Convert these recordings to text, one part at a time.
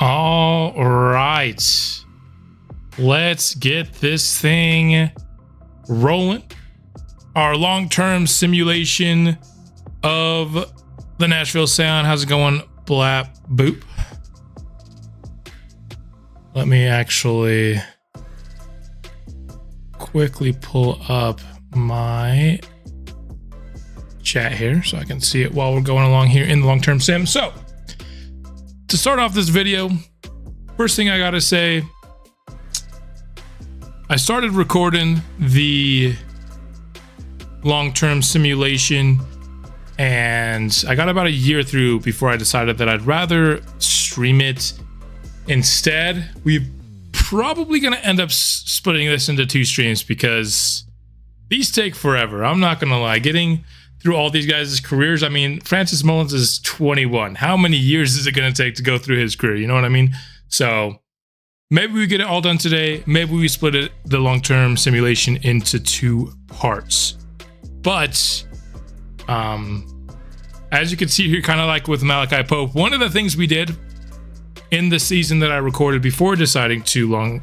All right, let's get this thing rolling. Our long-term simulation of the Nashville Sound. How's it going? Blap boop. Let me actually quickly pull up my chat here so I can see it while we're going along here in the long-term sim. So to start off this video, first thing I gotta say, I started recording the long-term simulation and I got about a year through before I decided that I'd rather stream it instead. We're probably gonna end up splitting this into 2 streams because these take forever. I'm not gonna lie, getting through all these guys' careers. I mean, Francis Mullins is 21. How many years is it going to take to go through his career? You know what I mean? So maybe we get it all done today. Maybe we split it, the long-term simulation, into 2 parts. But as you can see here, kind of like with Malachi Pope, one of the things we did in the season that I recorded before deciding to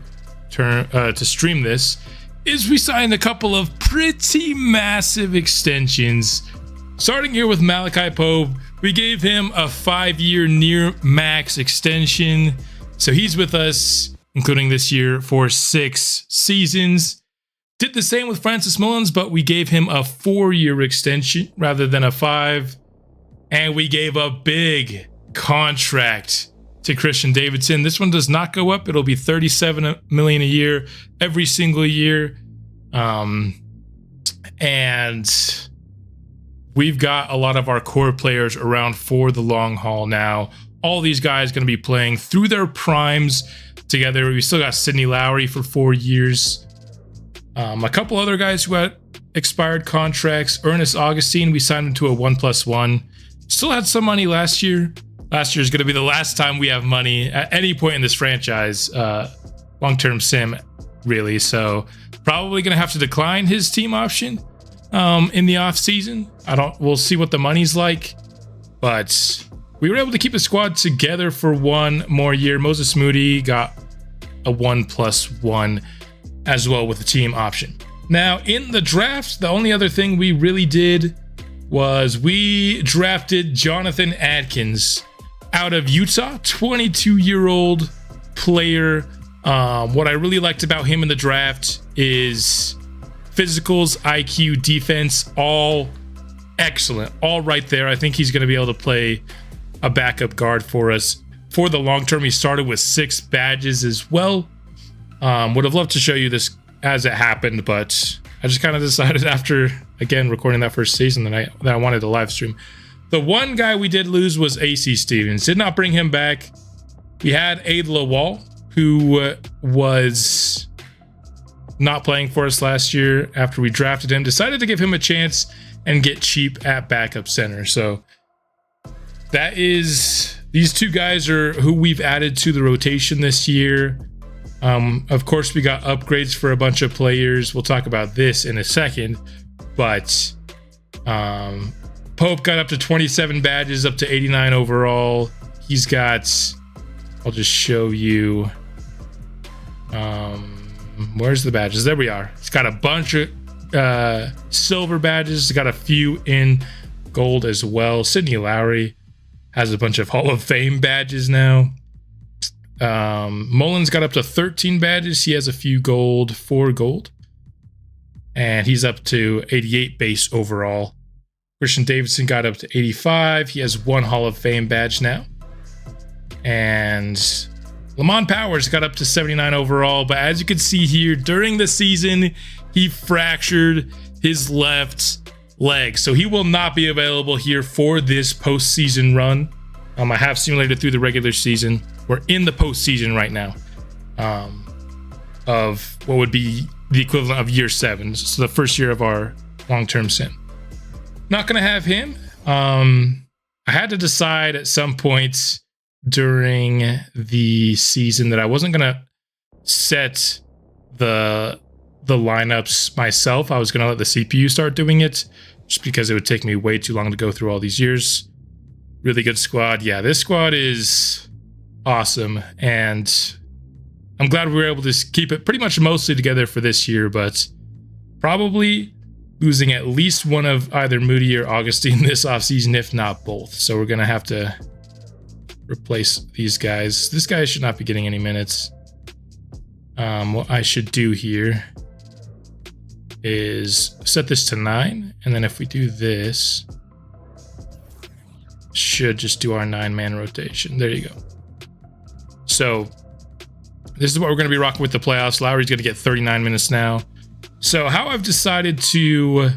to stream this is we signed a couple of pretty massive extensions. Starting here with Malachi Pope, we gave him a 5-year near max extension. So he's with us, including this year, for 6 seasons. Did the same with Francis Mullins, but we gave him a 4-year extension rather than a 5. And we gave a big contract to Christian Davidson. This one does not go up. It'll be $37 million a year every single year. And we've got a lot of our core players around for the long haul now. All these guys going to be playing through their primes together. We still got Sidney Lowry for 4 years. A couple other guys who had expired contracts. Ernest Augustine, we signed him to a 1+1. Still had some money last year. Last year is going to be the last time we have money at any point in this franchise, long-term sim, really. So probably going to have to decline his team option in the off season. We'll see what the money's like, but we were able to keep the squad together for 1 more year. Moses Moody got a 1+1 as well with the team option. Now in the draft, the only other thing we really did was we drafted Jonathan Adkins out of Utah, 22-year-old player. What I really liked about him in the draft is physicals, IQ, defense, all excellent, all right there. I think he's going to be able to play a backup guard for us for the long term. He started with 6 badges as well. Would have loved to show you this as it happened, but I just kind of decided after, again, recording that first season that I wanted to live stream. The one guy we did lose was AC Stevens. Did not bring him back. We had Aid Lawal, who was not playing for us last year after we drafted him. Decided to give him a chance and get cheap at backup center. So that is, these 2 guys are who we've added to the rotation this year. Of course, we got upgrades for a bunch of players. We'll talk about this in a second, but Pope got up to 27 badges, up to 89 overall. He's got, I'll just show you. Where's the badges? There we are. He's got a bunch of silver badges. He's got a few in gold as well. Sidney Lowry has a bunch of Hall of Fame badges now. Mullins got up to 13 badges. He has a few gold, 4 gold. And he's up to 88 base overall. Christian Davidson got up to 85. He has 1 Hall of Fame badge now. And Lamont Powers got up to 79 overall. But as you can see here, during the season, he fractured his left leg. So he will not be available here for this postseason run. I have simulated through the regular season. We're in the postseason right now of what would be the equivalent of year 7. So the first year of our long-term sim. Not going to have him. I had to decide at some point during the season that I wasn't going to set the lineups myself. I was going to let the CPU start doing it just because it would take me way too long to go through all these years. Really good squad. Yeah, this squad is awesome, and I'm glad we were able to keep it pretty much mostly together for this year, but probably losing at least one of either Moody or Augustine this offseason, if not both. So we're going to have to replace these guys. This guy should not be getting any minutes. What I should do here is set this to 9, and then if we do this, should just do our 9-man rotation. There you go. So this is what we're going to be rocking with the playoffs. Lowry's going to get 39 minutes now. So how I've decided to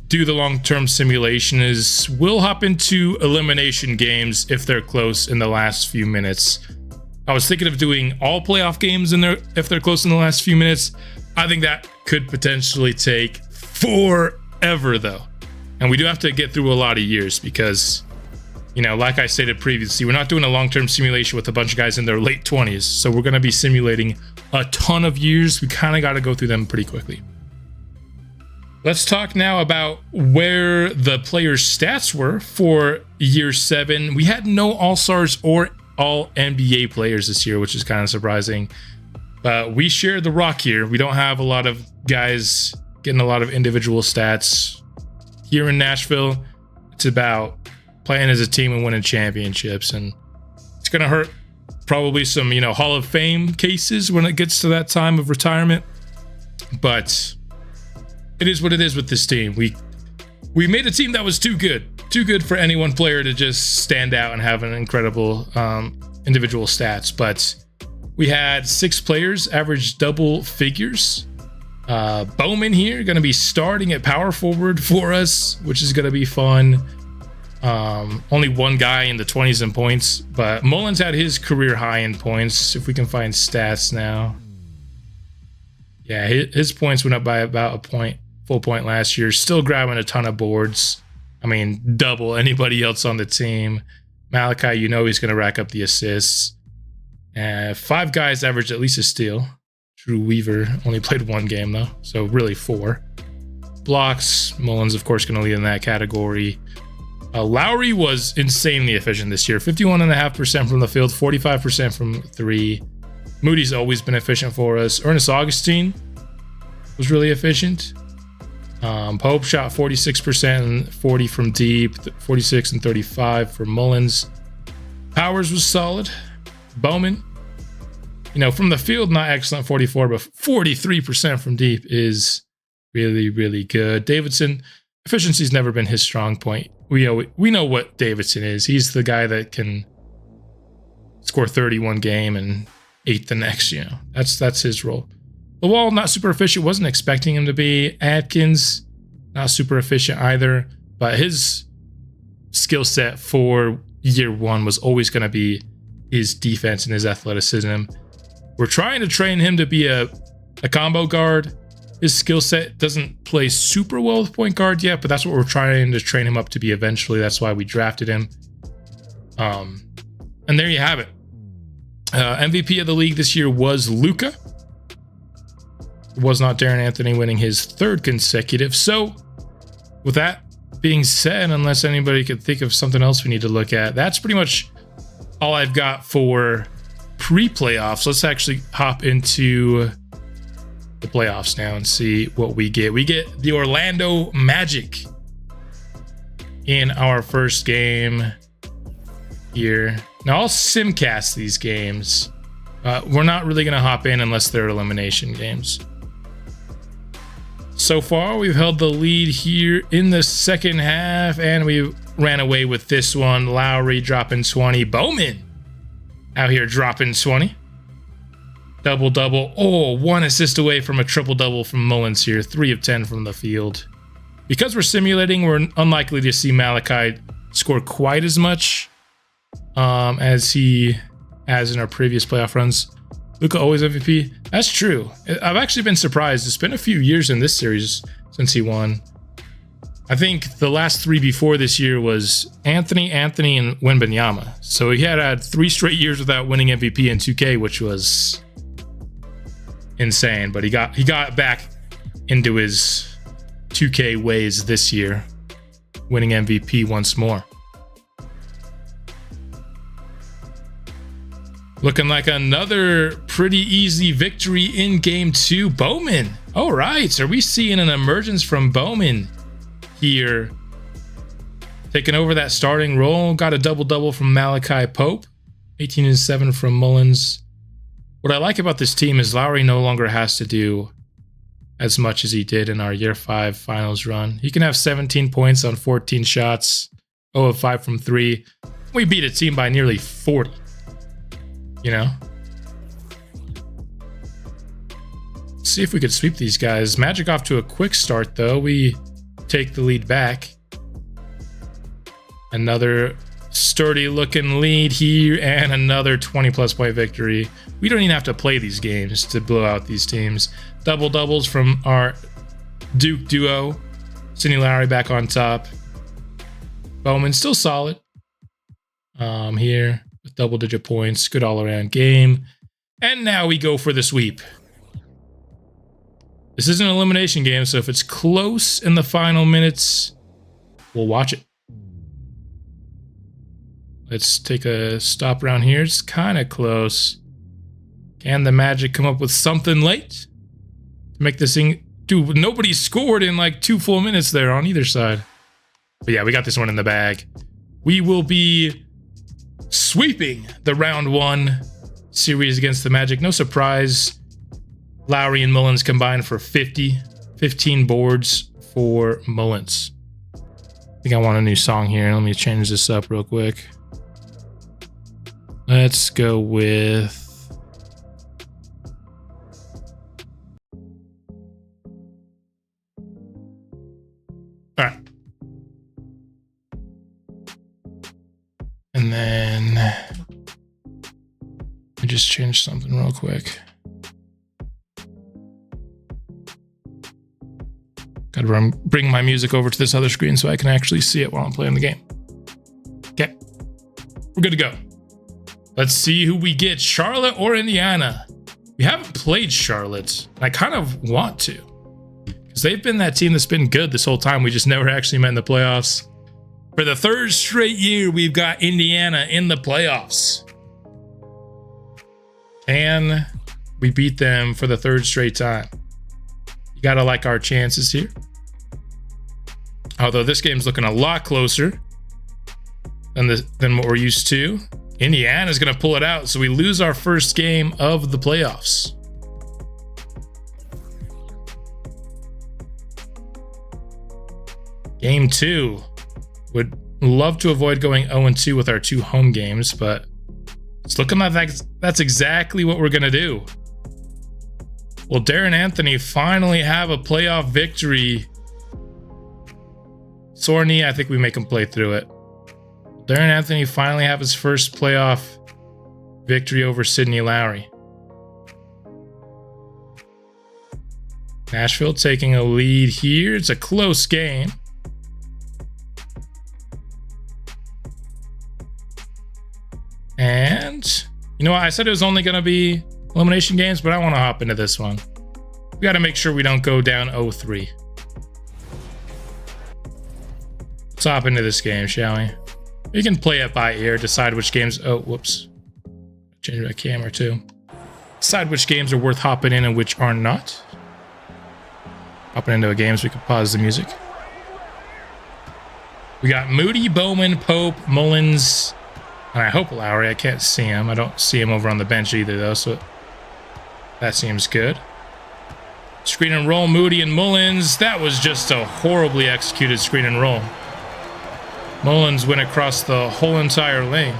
do the long-term simulation is we'll hop into elimination games if they're close in the last few minutes. I was thinking of doing all playoff games in there if they're close in the last few minutes. I think that could potentially take forever though. And we do have to get through a lot of years because, you know, like I stated previously, we're not doing a long-term simulation with a bunch of guys in their late 20s. So we're going to be simulating a ton of years. We kind of got to go through them pretty quickly. Let's talk now about where the players' stats were for year 7. We had no All-Stars or All-NBA players this year, which is kind of surprising. We share the rock here. We don't have a lot of guys getting a lot of individual stats. Here in Nashville, it's about playing as a team and winning championships, and it's going to hurt probably some, you know, Hall of Fame cases when it gets to that time of retirement. But it is what it is with this team. We made a team that was too good for any one player to just stand out and have an incredible individual stats. But we had 6 players average double figures. Bowman here going to be starting at power forward for us, which is going to be fun. Only one guy in the 20s in points, but Mullins had his career high in points. If we can find stats now. Yeah, his points went up by about a point, full point last year. Still grabbing a ton of boards. I mean, double anybody else on the team. Malachi, you know he's going to rack up the assists. 5 guys averaged at least a steal. Drew Weaver only played 1 game though, so really 4. Blocks, Mullins of course going to lead in that category. Lowry was insanely efficient this year. 51.5% from the field, 45% from 3. Moody's always been efficient for us. Ernest Augustine was really efficient. Pope shot 46% and 40 from deep, 46 and 35 for Mullins. Powers was solid. Bowman, you know, from the field, not excellent, 44, but 43% from deep is really, really good. Davidson, efficiency's never been his strong point. We know what Davidson is. He's the guy that can score 30 one game and 8 the next, you know. That's his role. Lawal, not super efficient. Wasn't expecting him to be. Atkins, not super efficient either. But his skill set for year 1 was always going to be his defense and his athleticism. We're trying to train him to be a combo guard. His skill set doesn't play super well with point guard yet, but that's what we're trying to train him up to be eventually. That's why we drafted him. And there you have it. MVP of the league this year was Luka. It was not Darren Anthony, winning his 3rd consecutive. So with that being said, unless anybody could think of something else we need to look at, that's pretty much all I've got for pre-playoffs. Let's actually hop into the playoffs now and see what we get. We get the Orlando Magic in our first game here. Now I'll simcast these games. We're not really going to hop in unless they're elimination games. So far, we've held the lead here in the second half, and we ran away with this one. Lowry dropping 20. Bowman out here dropping 20. Double-double. Oh, 1 assist away from a triple-double from Mullins here. 3 of 10 from the field. Because we're simulating, we're unlikely to see Malachi score quite as much as he has in our previous playoff runs. Luka always MVP. That's true. I've actually been surprised. It's been a few years in this series since he won. I think the last 3 before this year was Anthony, and Wembanyama. So he had 3 straight years without winning MVP in 2K, which was insane. But he got back into his 2K ways this year, winning MVP once more. Looking like another pretty easy victory in game 2. Bowman. All right. Are we seeing an emergence from Bowman here? Taking over that starting role. Got a double-double from Malachi Pope. 18 and 7 from Mullins. What I like about this team is Lowry no longer has to do as much as he did in our Year 5 finals run. He can have 17 points on 14 shots. 0 of 5 from 3. We beat a team by nearly 40. You know? Let's see if we could sweep these guys. Magic off to a quick start, though. We take the lead back. Another sturdy looking lead here and another 20+ point victory. We don't even have to play these games to blow out these teams. Double doubles from our Duke duo. Sidney Lowry back on top. Bowman still solid. Here with double-digit points. Good all-around game. And now we go for the sweep. This is an elimination game, so if it's close in the final minutes, we'll watch it. Let's take a stop around here. It's kind of close. Can the Magic come up with something late to make this thing? Dude, nobody scored in like 2 full minutes there on either side. But yeah, we got this one in the bag. We will be sweeping the round 1 series against the Magic. No surprise. Lowry and Mullins combined for 15 boards for Mullins. I think I want a new song here. Let me change this up real quick. Let's go with... All right. And then I just changed something real quick. Gotta bring my music over to this other screen so I can actually see it while I'm playing the game. Okay, we're good to go. Let's see who we get, Charlotte or Indiana. We haven't played Charlotte, and I kind of want to, because they've been that team that's been good this whole time. We just never actually met in the playoffs. For the 3rd straight year, we've got Indiana in the playoffs. And we beat them for the 3rd straight time. You gotta like our chances here. Although this game's looking a lot closer than what we're used to. Indiana's gonna pull it out, so we lose our first game of the playoffs. Game 2. Would love to avoid going 0-2 with our 2 home games, but it's looking like that's exactly what we're gonna do. Will Darren Anthony finally have a playoff victory? Sorny, I think we make him play through it. Will Darren Anthony finally have his first playoff victory over Sidney Lowry? Nashville taking a lead here. It's a close game. And you know what? I said it was only going to be elimination games, but I want to hop into this one. We got to make sure we don't go down 0-3. Let's hop into this game, shall we? We can play it by ear, decide which games... Oh, whoops. Change my camera too. Decide which games are worth hopping in and which are not. Hopping into a game so we can pause the music. We got Moody, Bowman, Pope, Mullins, and I hope Lowry. I can't see him. I don't see him over on the bench either, though, so that seems good. Screen and roll, Moody and Mullins. That was just a horribly executed screen and roll. Mullins went across the whole entire lane.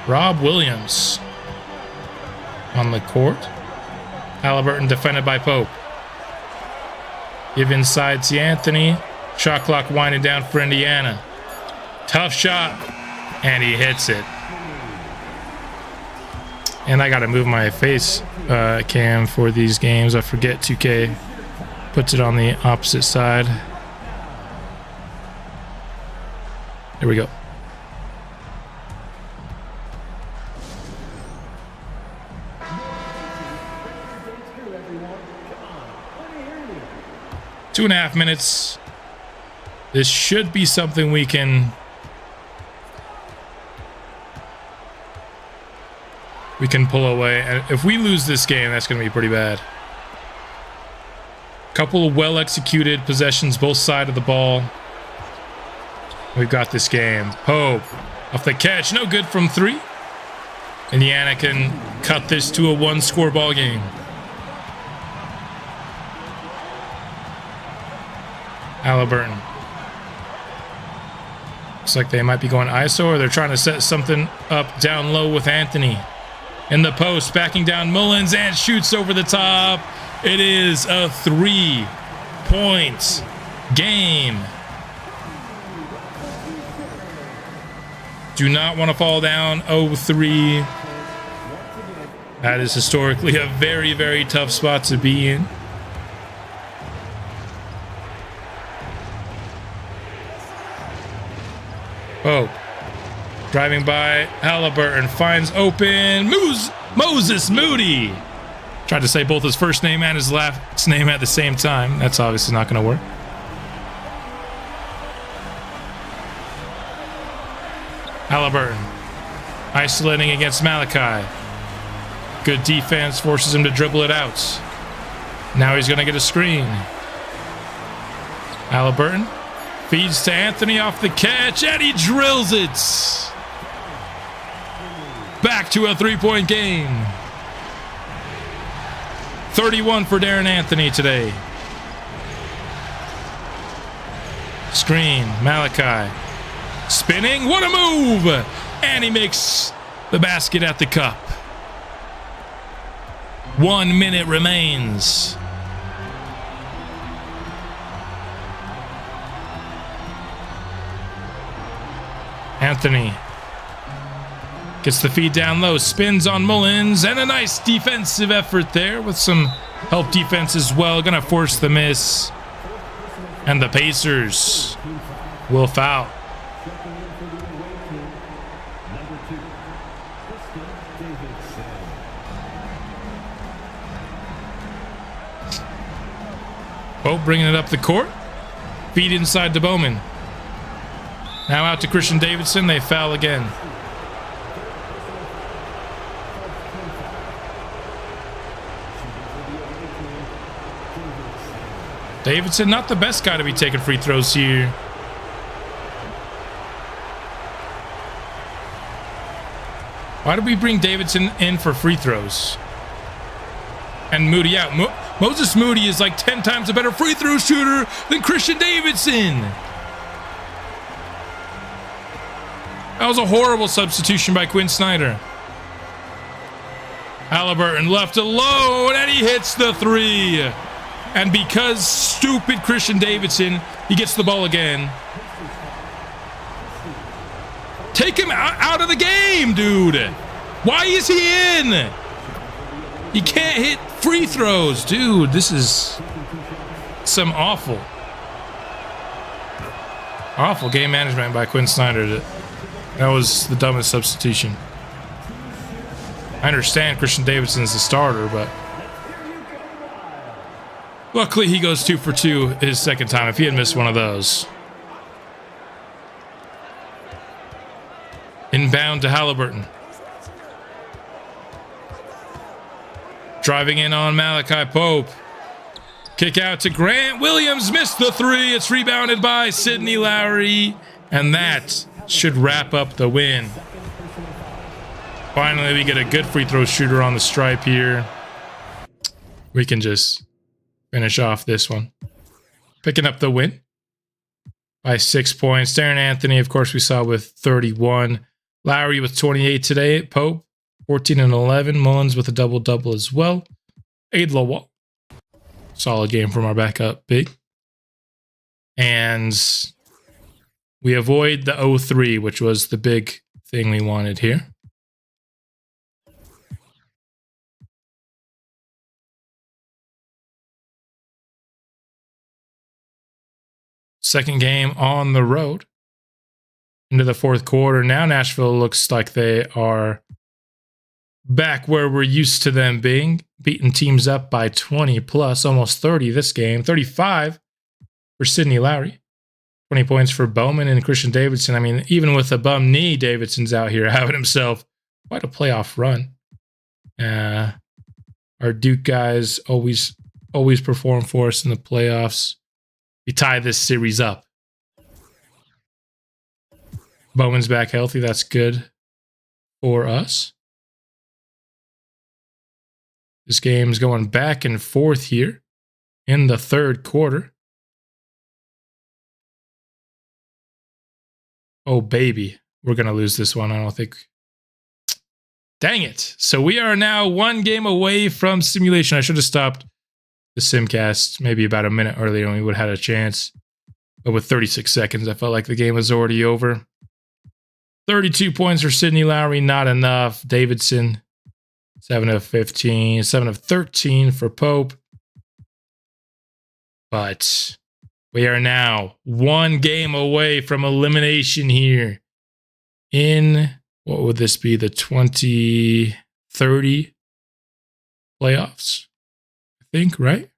Rob Williams on the court. Halliburton defended by Pope. Give inside to Anthony. Shot clock winding down for Indiana. Tough shot. And he hits it. And I got to move my face cam for these games. I forget 2K puts it on the opposite side. There we go. Two and a half minutes. This should be something we can pull away. And if we lose this game, that's going to be pretty bad. Couple of well-executed possessions, both sides of the ball. We've got this game. Pope off the catch, no good from 3. Indiana can cut this to a 1-score ball game. Halliburton. Looks like they might be going ISO, or they're trying to set something up down low with Anthony. In the post, backing down Mullins and shoots over the top. It is a 3-point game. Do not want to fall down 0-3. That is historically a very, very tough spot to be in. Oh, driving by Halliburton, finds open Moses Moody. Tried to say both his first name and his last name at the same time. That's obviously not going to work. Halliburton isolating against Malachi. Good defense forces him to dribble it out. Now he's going to get a screen. Halliburton feeds to Anthony off the catch, and he drills it. Back to a 3-point game. 31 for Darren Anthony today. Screen, Malachi. Spinning, what a move! And he makes the basket at the cup. 1 minute remains. Anthony gets the feed down low, spins on Mullins, and a nice defensive effort there with some help defense as well. Gonna force the miss. And the Pacers will foul. Pope bringing it up the court. Feed inside to Bowman. Now out to Christian Davidson. They foul again. Davidson, not the best guy to be taking free throws here. Why did we bring Davidson in for free throws? And Moody out. Moses Moody is like 10 times a better free throw shooter than Christian Davidson. That was a horrible substitution by Quinn Snyder. Halliburton left alone, and he hits the 3. And because stupid Christian Davidson, he gets the ball again. Take him out of the game, dude. Why is he in? He can't hit free throws, dude. This is some awful game management by Quinn Snyder. That was the dumbest substitution. I understand Christian Davidson's the starter, but luckily he goes 2 for 2 his second time. If he had missed one of those. Inbound to Halliburton. Driving in on Malachi Pope. Kick out to Grant Williams. Missed the 3. It's rebounded by Sidney Lowry. And that should wrap up the win. Finally, we get a good free throw shooter on the stripe here. We can just finish off this one. Picking up the win by 6 points. Darren Anthony, of course, we saw with 31. Lowry with 28 today. Pope, 14 and 11. Mullins with a double-double as well. Aid Lawal. Solid game from our backup big. And we avoid the 0-3, which was the big thing we wanted here. Second game on the road into the fourth quarter. Now Nashville looks like they are back where we're used to them being, beating teams up by 20 plus, almost 30 this game. 35 for Sidney Lowry. 20 points for Bowman and Christian Davidson. I mean, even with a bum knee, Davidson's out here having himself quite a playoff run. Our Duke guys always perform for us in the playoffs. We tie this series up. Bowman's back healthy. That's good for us. This game's going back and forth here in the third quarter. Oh, baby. We're going to lose this one, I don't think. Dang it. So we are now one game away from simulation. I should have stopped the simcast maybe about a minute earlier and we would have had a chance. But with 36 seconds, I felt like the game was already over. 32 points for Sidney Lowry, not enough. Davidson, 7 of 15, 7 of 13 for Pope. But we are now one game away from elimination here in, what would this be, the 2030 playoffs? I think, right?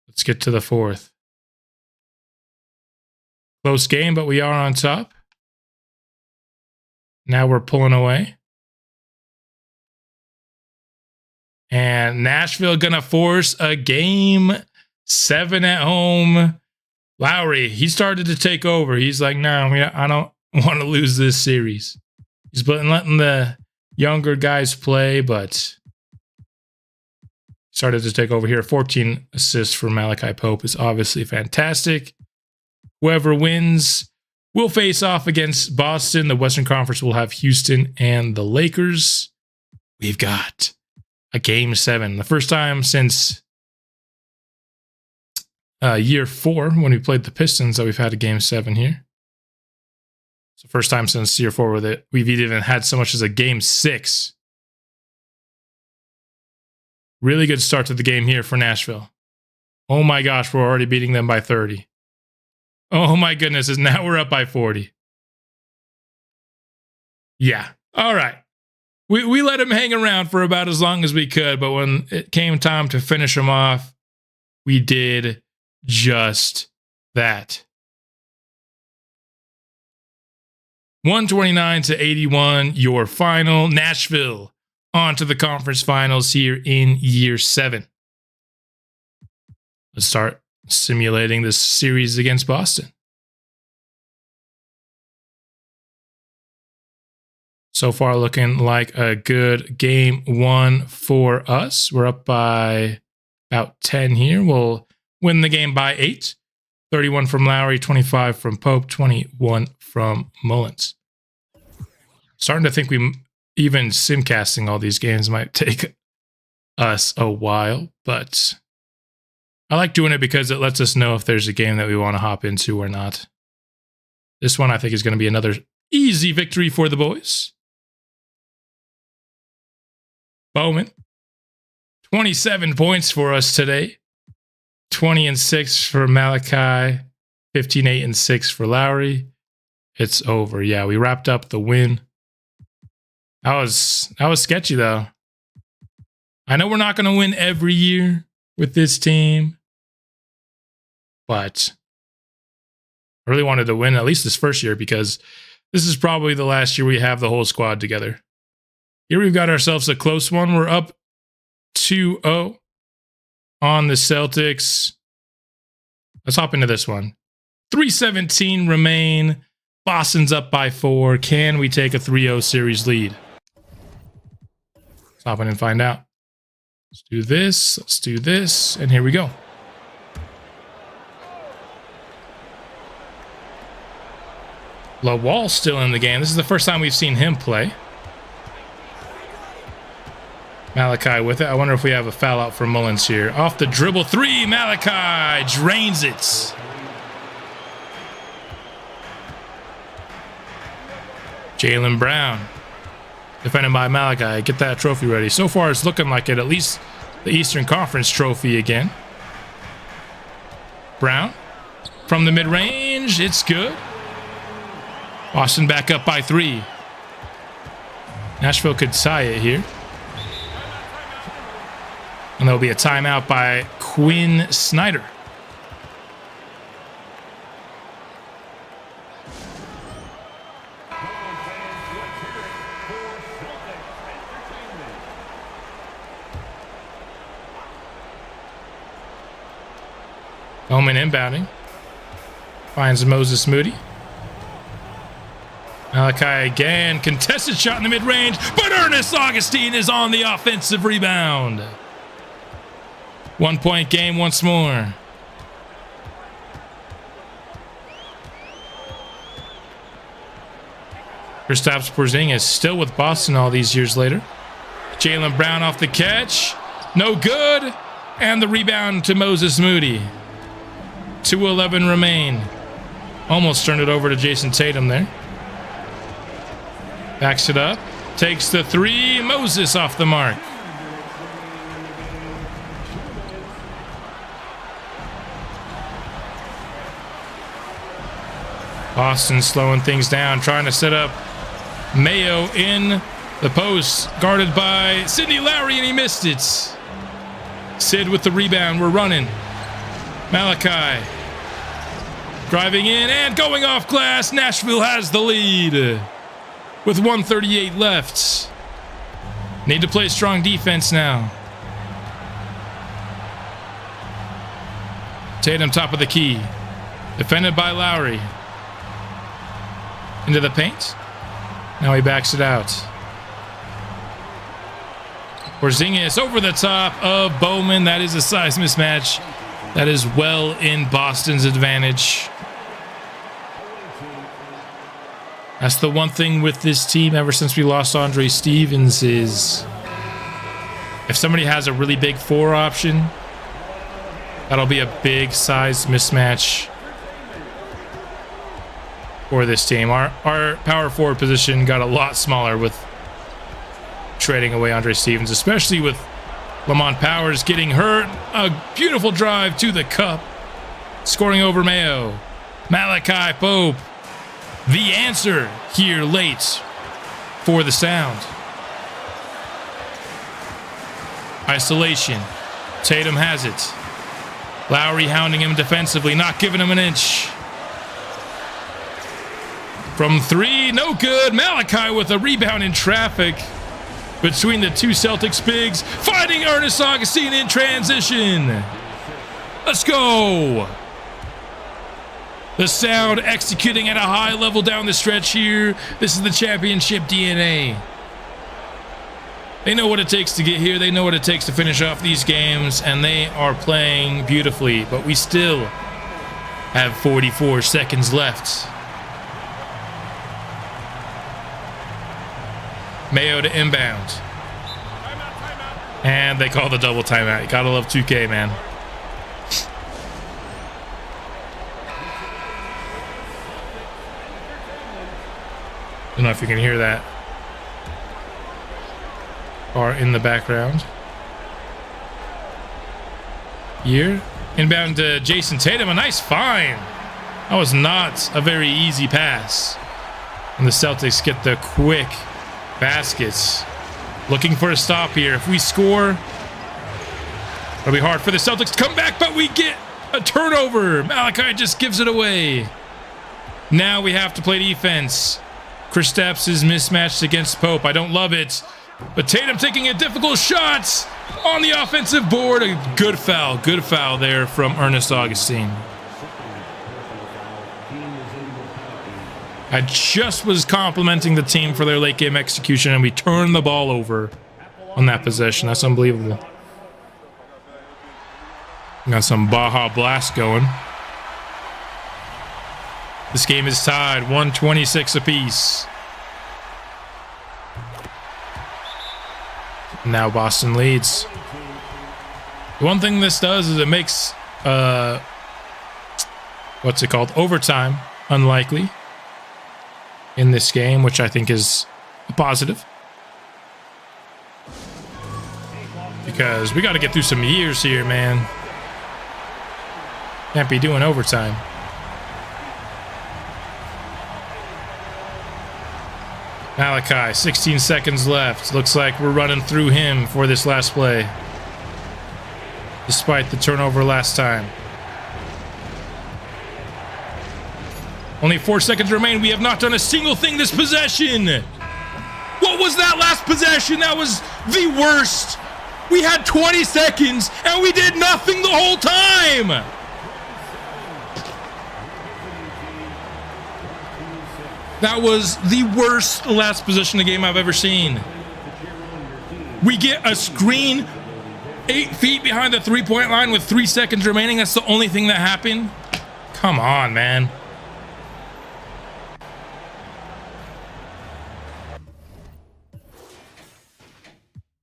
Let's get to the fourth. Close game, but we are on top. Now we're pulling away. And Nashville gonna force a game 7 at home. Lowry, he started to take over. He's like, no, I don't want to lose this series. He's letting the younger guys play, but started to take over here. 14 assists for Malachi Pope is obviously fantastic. Whoever wins will face off against Boston. The Western Conference will have Houston and the Lakers. We've got a game 7. The first time since year 4 when we played the Pistons that we've had a game 7 here. It's the first time since year 4 that we've even had so much as a game 6. Really good start to the game here for Nashville. Oh my gosh, we're already beating them by 30. Oh my goodness, and now we're up by 40. Yeah, all right. We let him hang around for about as long as we could, but when it came time to finish him off, we did just that. 129-81, your final. Nashville on to the conference finals here in year 7. Let's start simulating this series against Boston. So far looking like a good game 1 for us. We're up by about 10 here. We'll win the game by 8. 31 from Lowry, 25 from Pope, 21 from Mullins. Starting to think even simcasting all these games might take us a while, but I like doing it because it lets us know if there's a game that we want to hop into or not. This one I think is going to be another easy victory for the boys. Bowman, 27 points for us today. 20-6 for Malachi, 15-8-6 for Lowry. It's over. Yeah, we wrapped up the win. That was sketchy though. I know we're not going to win every year with this team, but I really wanted to win at least this first year because this is probably the last year we have the whole squad together. Here we've got ourselves a close one. We're up 2-0 on the Celtics. Let's hop into this one. 3:17 remain. Boston's up by 4. Can we take a 3-0 series lead? Let's hop in and find out. Let's do this. Let's do this. And here we go. Lawal's still in the game. This is the first time we've seen him play. Malachi with it. I wonder if we have a foul out for Mullins here. Off the dribble three, Malachi drains it. Jaylen Brown, defended by Malachi. Get that trophy ready. So far, it's looking like it. At least the Eastern Conference trophy again. Brown from the mid-range. It's good. Boston back up by 3. Nashville could tie it here. And there'll be a timeout by Quinn Snyder. Bowman inbounding. Finds Moses Moody. Malachi again. Contested shot in the mid-range. But Ernest Augustine is on the offensive rebound. 1 point game once more. Kristaps Porzingis still with Boston all these years later. Jaylen Brown off the catch. No good. And the rebound to Moses Moody. 2:11 remain. Almost turned it over to Jason Tatum there. Backs it up. Takes the 3. Moses off the mark. Boston slowing things down, trying to set up Mayo in the post, guarded by Sidney Lowry, and he missed it. Sid with the rebound. We're running. Malachi driving in and going off glass. Nashville has the lead with 1:38 left. Need to play strong defense now. Tatum top of the key. Defended by Lowry. Into the paint. Now he backs it out. Porzingis over the top of Bowman. That is a size mismatch. That is well in Boston's advantage. That's the one thing with this team ever since we lost Andre Stevens is if somebody has a really big 4 option, that'll be a big size mismatch for this team. Our power forward position got a lot smaller with trading away Andre Stevens, especially with Lamont Powers getting hurt. A beautiful drive to the cup. Scoring over Mayo. Malachi Pope. The answer here late for the Sound. Isolation. Tatum has it. Lowry hounding him defensively, not giving him an inch. From 3, no good. Malachi with a rebound in traffic between the two Celtics bigs, finding Ernest Augustine in transition. Let's go. The Sound executing at a high level down the stretch here. This is the championship DNA. They know what it takes to get here. They know what it takes to finish off these games, and they are playing beautifully. But we still have 44 seconds left. Mayo to inbound. And they call the double timeout. You gotta love 2K, man. Don't know if you can hear that. Or in the background. Here. Inbound to Jason Tatum. A nice find. That was not a very easy pass. And the Celtics get the quick baskets. Looking for a stop here. If we score, it'll be hard for the Celtics to come back, but we get a turnover. Malachi just gives it away. Now we have to play defense. Kristaps is mismatched against Pope. I don't love it. But Tatum taking a difficult shot on the offensive board. A good foul. Good foul there from Ernest Augustine. I just was complimenting the team for their late game execution, and we turned the ball over on that possession. That's unbelievable. Got some Baja Blast going. This game is tied, 126 apiece. Now Boston leads. The one thing this does is it makes what's it called? Overtime unlikely in this game, which I think is a positive. Because we got to get through some years here, man. Can't be doing overtime. Malachi, 16 seconds left. Looks like we're running through him for this last play. Despite the turnover last time. Only 4 seconds remain. We have not done a single thing this possession. What was that last possession? That was the worst. We had 20 seconds and we did nothing the whole time. That was the worst last possession of the game I've ever seen. We get a screen 8 feet behind the three-point line with 3 seconds remaining. That's the only thing that happened. Come on, man.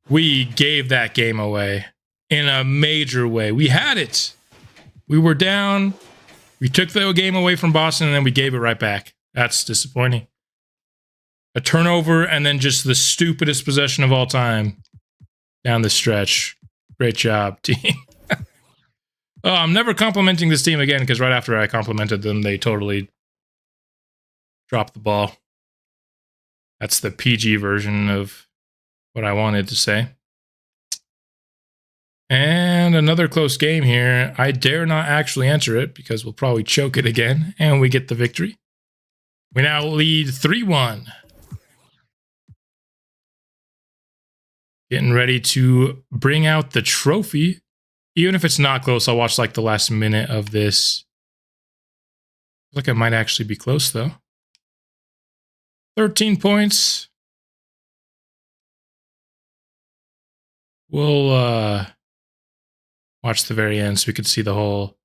We gave that game away in a major way. We had it. We were down. We took the game away from Boston, and then we gave it right back. That's disappointing. A turnover, and then just the stupidest possession of all time down the stretch. Great job, team. Oh, I'm never complimenting this team again, because right after I complimented them, they totally dropped the ball. That's the PG version of what I wanted to say. And another close game here. I dare not actually enter it because we'll probably choke it again, and we get the victory. We now lead 3-1. Getting ready to bring out the trophy. Even if it's not close, I'll watch like the last minute of this. Look, it might actually be close though. 13 points. We'll watch the very end so we could see the whole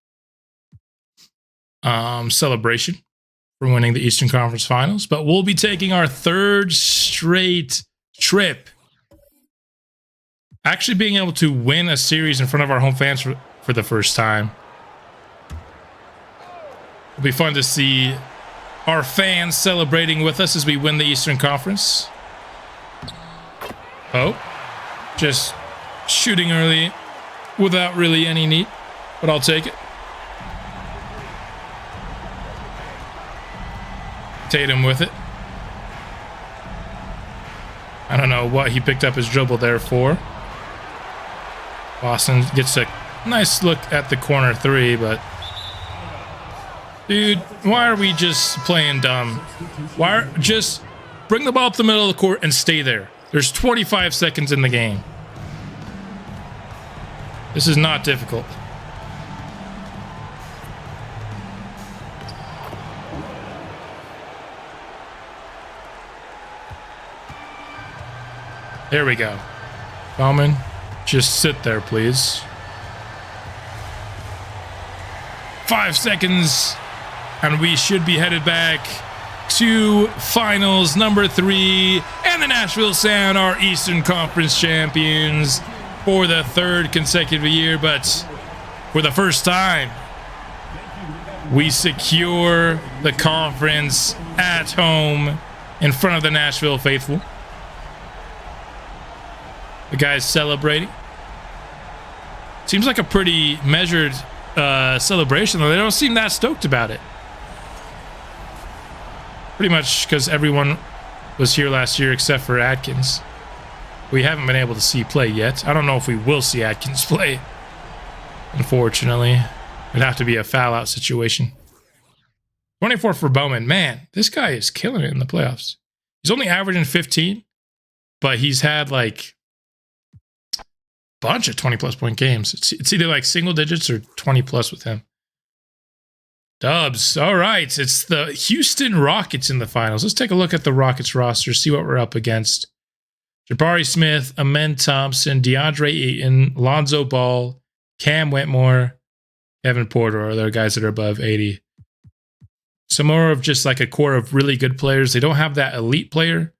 celebration for winning the Eastern Conference Finals. But we'll be taking our 3rd straight trip. Actually being able to win a series in front of our home fans for the first time. It'll be fun to see our fans celebrating with us as we win the Eastern Conference. Oh, just shooting early without really any need, but I'll take it. Tatum with it. I don't know what he picked up his dribble there for. Boston gets a nice look at the corner 3, but dude, why are we just playing dumb? Just bring the ball up the middle of the court and stay there. There's 25 seconds in the game. This is not difficult. There we go. Bowman, just sit there, please. 5 seconds, and we should be headed back to finals number 3, and the Nashville Sound are Eastern Conference champions for the 3rd consecutive year, but for the first time, we secure the conference at home in front of the Nashville faithful. The guys celebrating. Seems like a pretty measured celebration, though. They don't seem that stoked about it. Pretty much because everyone was here last year except for Atkins. We haven't been able to see play yet. I don't know if we will see Atkins play. Unfortunately. It'd have to be a foul-out situation. 24 for Bowman. Man, this guy is killing it in the playoffs. He's only averaging 15, but he's had like bunch of 20-plus point games. It's either like single digits or 20-plus with him. Dubs. All right. It's the Houston Rockets in the finals. Let's take a look at the Rockets roster, see what we're up against. Jabari Smith, Amen Thompson, DeAndre Ayton, Lonzo Ball, Cam Whitmore, Kevin Porter are the guys that are above 80. Some more of just like a core of really good players. They don't have that elite player.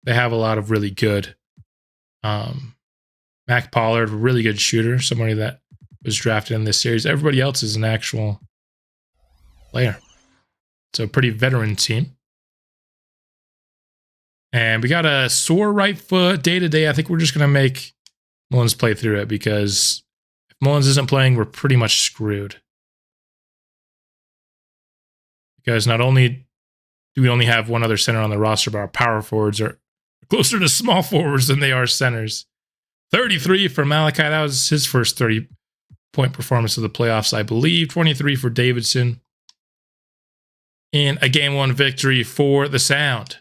They have a lot of really good Mac Pollard, really good shooter, somebody that was drafted in this series. Everybody else is an actual player. So a pretty veteran team. And we got a sore right foot day-to-day. I think we're just going to make Mullins play through it because if Mullins isn't playing, we're pretty much screwed. Because not only do we only have one other center on the roster, but our power forwards are closer to small forwards than they are centers. 33 for Malachi. That was his first 30-point performance of the playoffs, I believe. 23 for Davidson. In a game 1 victory for the Sound.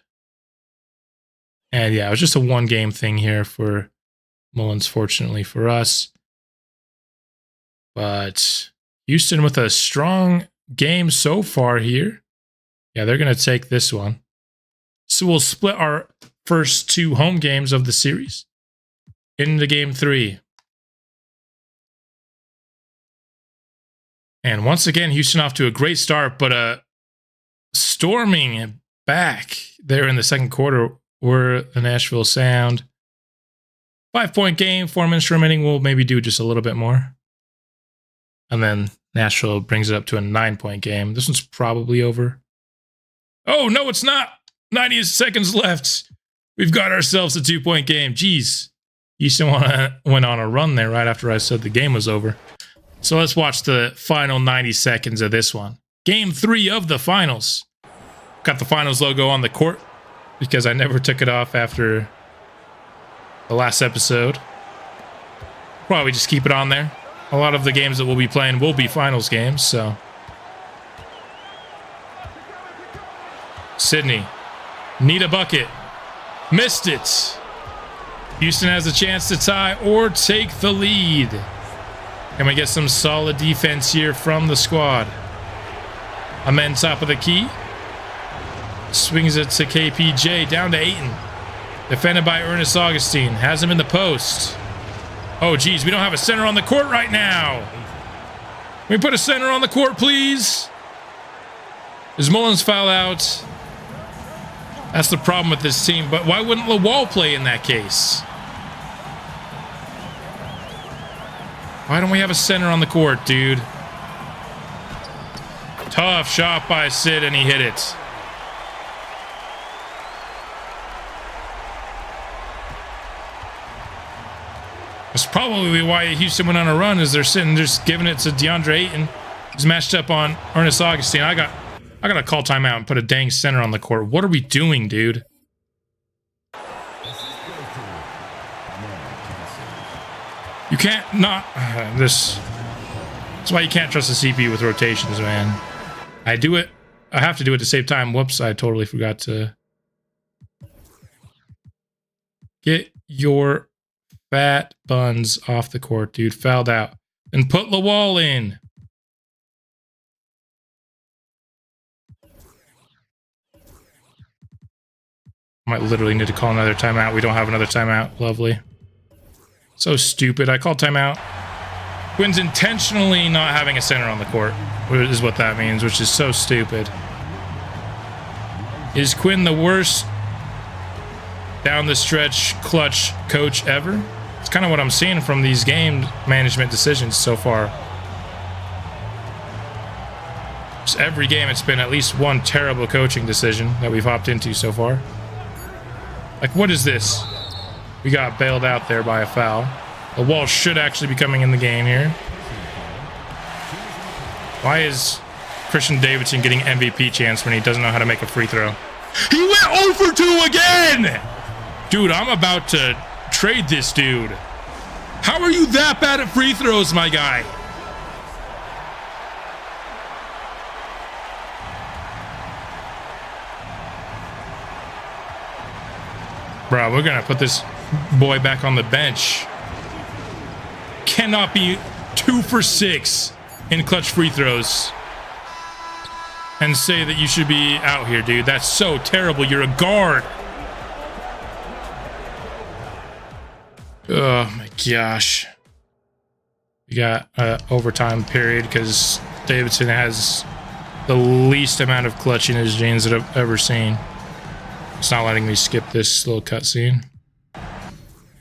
And yeah, it was just a one-game thing here for Mullins, fortunately for us. But Houston with a strong game so far here. Yeah, they're going to take this one. So we'll split our first 2 home games of the series into game 3. And once again, Houston off to a great start, but storming back there in the second quarter were the Nashville Sound. 5-point game, 4 minutes remaining. We'll maybe do just a little bit more. And then Nashville brings it up to a 9-point game. This one's probably over. Oh, no, it's not. 90 seconds left. We've got ourselves a 2-point game. Jeez. Houston went on a run there right after I said the game was over. So let's watch the final 90 seconds of this one. Game 3 of the finals. Got the finals logo on the court because I never took it off after the last episode. Probably just keep it on there. A lot of the games that we'll be playing will be finals games, so. Sydney. Need a bucket. Missed it. Houston has a chance to tie or take the lead. Can we get some solid defense here from the squad? Amen top of the key. Swings it to KPJ. Down to Ayton. Defended by Ernest Augustine. Has him in the post. Oh, geez. We don't have a center on the court right now. Can we put a center on the court, please? Is Mullins foul out? That's the problem with this team. But why wouldn't Lawal play in that case? Why don't we have a center on the court, dude? Tough shot by Sid, and he hit it. That's probably why Houston went on a run, is they're sitting just giving it to DeAndre Ayton. He's matched up on Ernest Augustine. I gotta call timeout and put a dang center on the court. What are we doing, dude? You can't not this. That's why you can't trust the CPU with rotations, man. I do it. I have to do it to save time. Whoops, I totally forgot to get your fat buns off the court, dude. Fouled out. And put Lawal in. Might literally need to call another timeout. We don't have another timeout. Lovely. So stupid. I called timeout. Quinn's intentionally not having a center on the court, is what that means, which is so stupid. Is Quinn the worst down the stretch clutch coach ever? It's kind of what I'm seeing from these game management decisions so far. Just every game, it's been at least one terrible coaching decision that we've hopped into so far. Like, what is this? We got bailed out there by a foul. The Wall should actually be coming in the game here. Why is Christian Davidson getting MVP chance when he doesn't know how to make a free throw? He went 0 for 2 again! Dude, I'm about to trade this dude. How are you that bad at free throws, my guy? Bro, we're gonna put this boy back on the bench. Cannot be 2 for 6 in clutch free throws and say that you should be out here, dude. That's so terrible. You're a guard. Oh my gosh. We got overtime period because Davidson has the least amount of clutch in his jeans that I've ever seen. It's not letting me skip this little cutscene.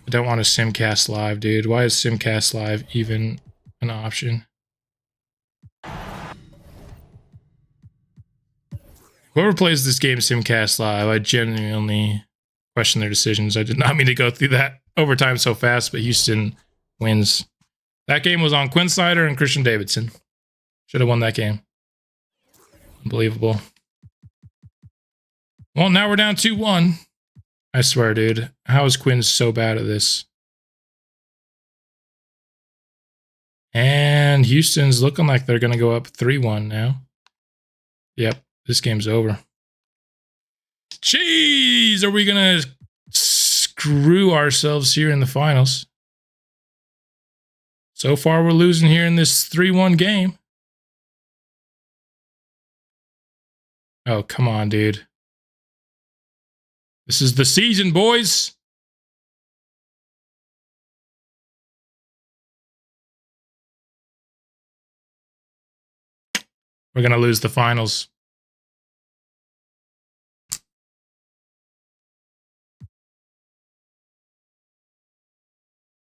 I don't want a Simcast Live, dude. Why is Simcast Live even an option? Whoever plays this game Simcast Live, I genuinely question their decisions. I did not mean to go through that overtime so fast, but Houston wins. That game was on Quinn Snyder and Christian Davidson. Should have won that game. Unbelievable. Well, now we're down 2-1. I swear, dude. How is Quinn so bad at this? And Houston's looking like they're going to go up 3-1 now. Yep, this game's over. Jeez, are we going to screw ourselves here in the finals? So far, we're losing here in this 3-1 game. Oh, come on, dude. This is the season, boys. We're going to lose the finals.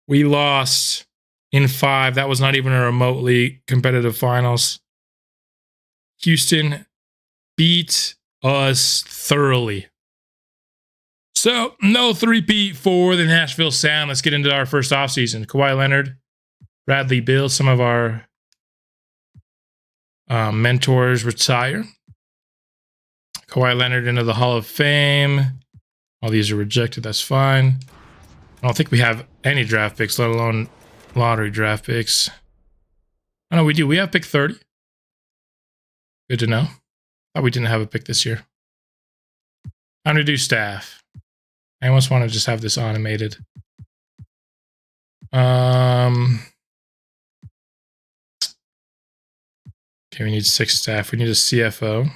We lost in 5. That was not even a remotely competitive finals. Houston beat us thoroughly. So, no three-peat for the Nashville Sound. Let's get into our first offseason. Kawhi Leonard, Bradley Beal, some of our mentors retire. Kawhi Leonard into the Hall of Fame. All these are rejected. That's fine. I don't think we have any draft picks, let alone lottery draft picks. Oh, no, we do. We have pick 30. Good to know. Thought we didn't have a pick this year. Time to do staff. I almost want to just have this automated. Okay, we need 6 staff. We need a CFO.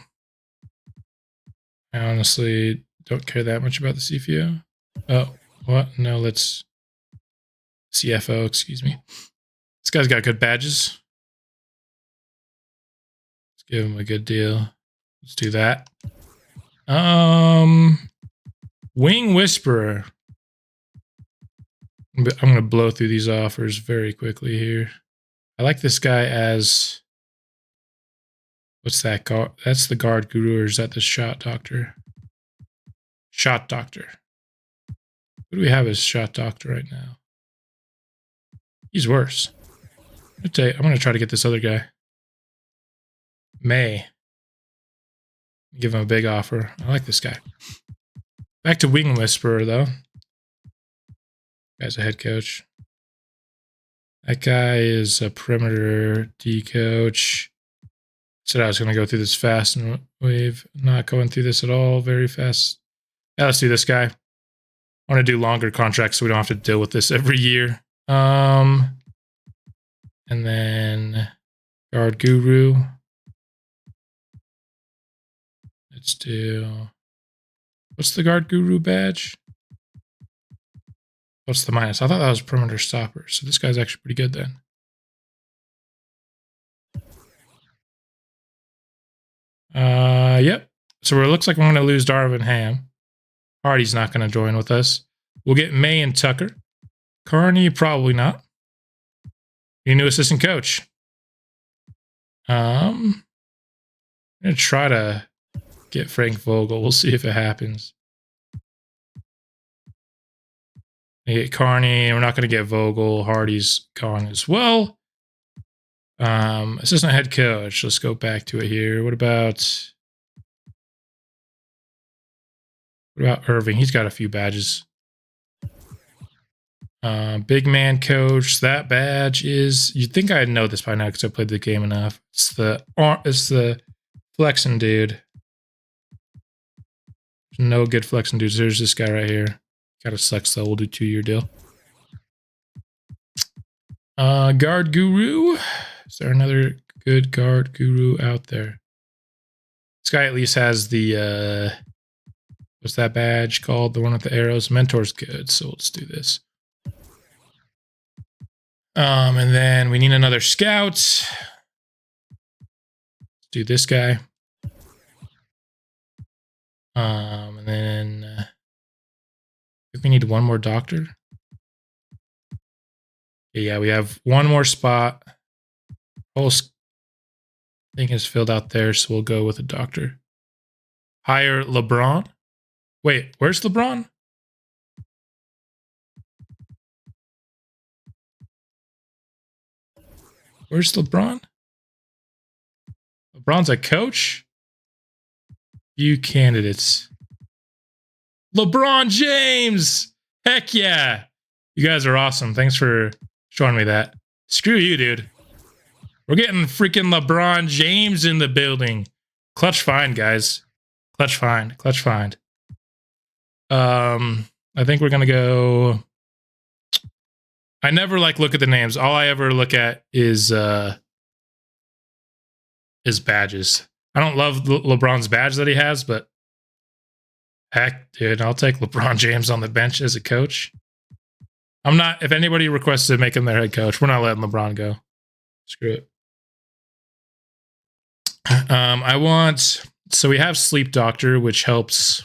I honestly don't care that much about the CFO. Oh, what? No, let's... CFO, excuse me. This guy's got good badges. Let's give him a good deal. Let's do that. Wing Whisperer. I'm going to blow through these offers very quickly here. I like this guy as... What's that? That's the guard guru, or is that the shot doctor? Shot doctor. Who do we have as shot doctor right now? He's worse. I'm going to try to get this other guy. May. Give him a big offer. I like this guy. Back to Wing Whisperer, though. Guy's a head coach. That guy is a perimeter D coach. Said I was going to go through this fast, and we've not going through this at all very fast. Yeah, let's do this guy. I want to do longer contracts so we don't have to deal with this every year. And then guard guru. Let's do... What's the guard guru badge? What's the minus? I thought that was perimeter stopper. So this guy's actually pretty good then. Yep. So it looks like we're going to lose Darvin Ham. Hardy's not going to join with us. We'll get May and Tucker. Carney, probably not. Your new assistant coach. I'm going to try to get Frank Vogel. We'll see if it happens. We get Carney. We're not going to get Vogel. Hardy's gone as well. Assistant head coach. Let's go back to it here. What about Irving? He's got a few badges. Big man coach. That badge is... You'd think I'd know this by now because I played the game enough. It's the flexing dude. No good flexing dudes. There's this guy right here. Gotta suck, so we'll do 2-year deal. Guard guru. Is there another good guard guru out there? This guy at least has the what's that badge called? The one with the arrows. Mentor's good, so let's do this. And then we need another scout. Let's do this guy. And then I think we need one more doctor. Yeah, we have one more spot. Whole thing is filled out there, so we'll go with a doctor. Hire LeBron. Wait, where's LeBron? Where's LeBron? LeBron's a coach? You candidates. LeBron James! Heck yeah! You guys are awesome. Thanks for showing me that. Screw you, dude. We're getting freaking LeBron James in the building. Clutch find, guys. Clutch find. Clutch find. I think we're gonna go. I never look at the names. All I ever look at is badges. I don't love LeBron's badge that he has, but heck, dude, I'll take LeBron James on the bench as a coach. I'm not. If anybody requests to make him their head coach, we're not letting LeBron go. Screw it. I want. So we have Sleep Doctor, which helps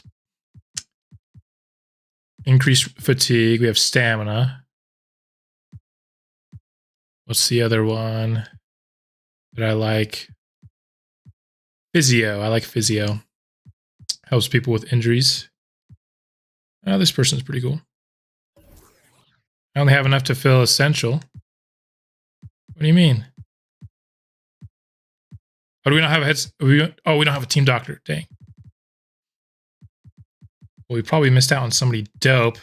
increase fatigue. We have stamina. What's the other one that I like? Physio. I like physio. Helps people with injuries. Oh, this person's pretty cool. I only have enough to fill essential. What do you mean? Oh, do we not have a heads? We don't have a team doctor. Dang. Well, we probably missed out on somebody dope.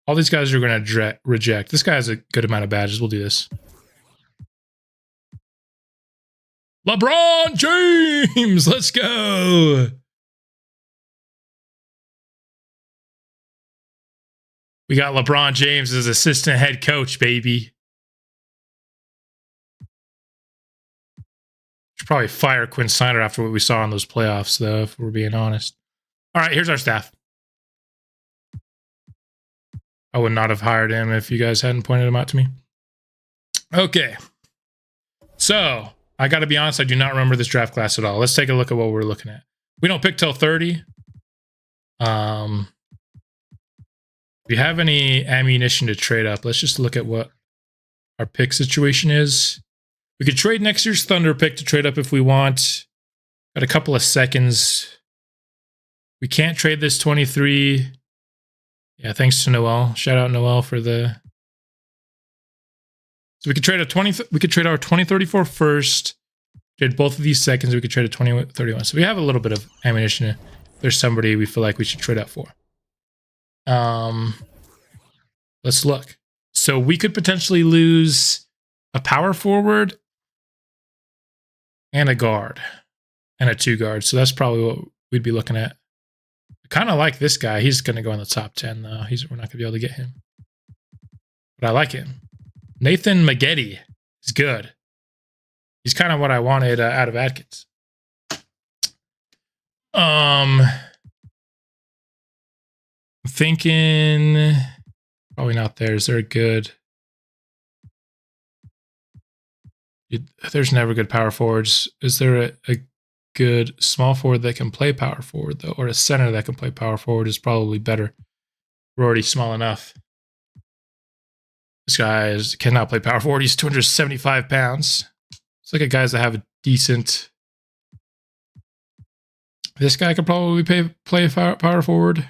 All these guys are going to reject. This guy has a good amount of badges. We'll do this. LeBron James! Let's go! We got LeBron James as assistant head coach, baby. Should probably fire Quinn Snyder after what we saw in those playoffs, though, if we're being honest. All right, here's our staff. I would not have hired him if you guys hadn't pointed him out to me. Okay. So, I got to be honest, I do not remember this draft class at all. Let's take a look at what we're looking at. We don't pick till 30. If you have any ammunition to trade up, let's just look at what our pick situation is. We could trade next year's Thunder pick to trade up if we want. Got a couple of seconds. We can't trade this 23. Yeah, thanks to Noel. Shout out Noel for the. So we could trade our 2034 first. Trade both of these seconds. We could trade a 2031. So we have a little bit of ammunition. If there's somebody we feel like we should trade up for. Let's look. So we could potentially lose a power forward and a guard and a 2 guard. So that's probably what we'd be looking at. I kind of like this guy. He's going to go in the top 10 though. We're not going to be able to get him. But I like him. Nathan Maggette is good. He's kind of what I wanted out of Atkins. I'm thinking probably not there. Is there a good? There's never good power forwards. Is there a good small forward that can play power forward though, or a center that can play power forward is probably better. We're already small enough. This guy cannot play power forward. He's 275 pounds. Let's look at guys that have a decent. This guy could probably play power forward.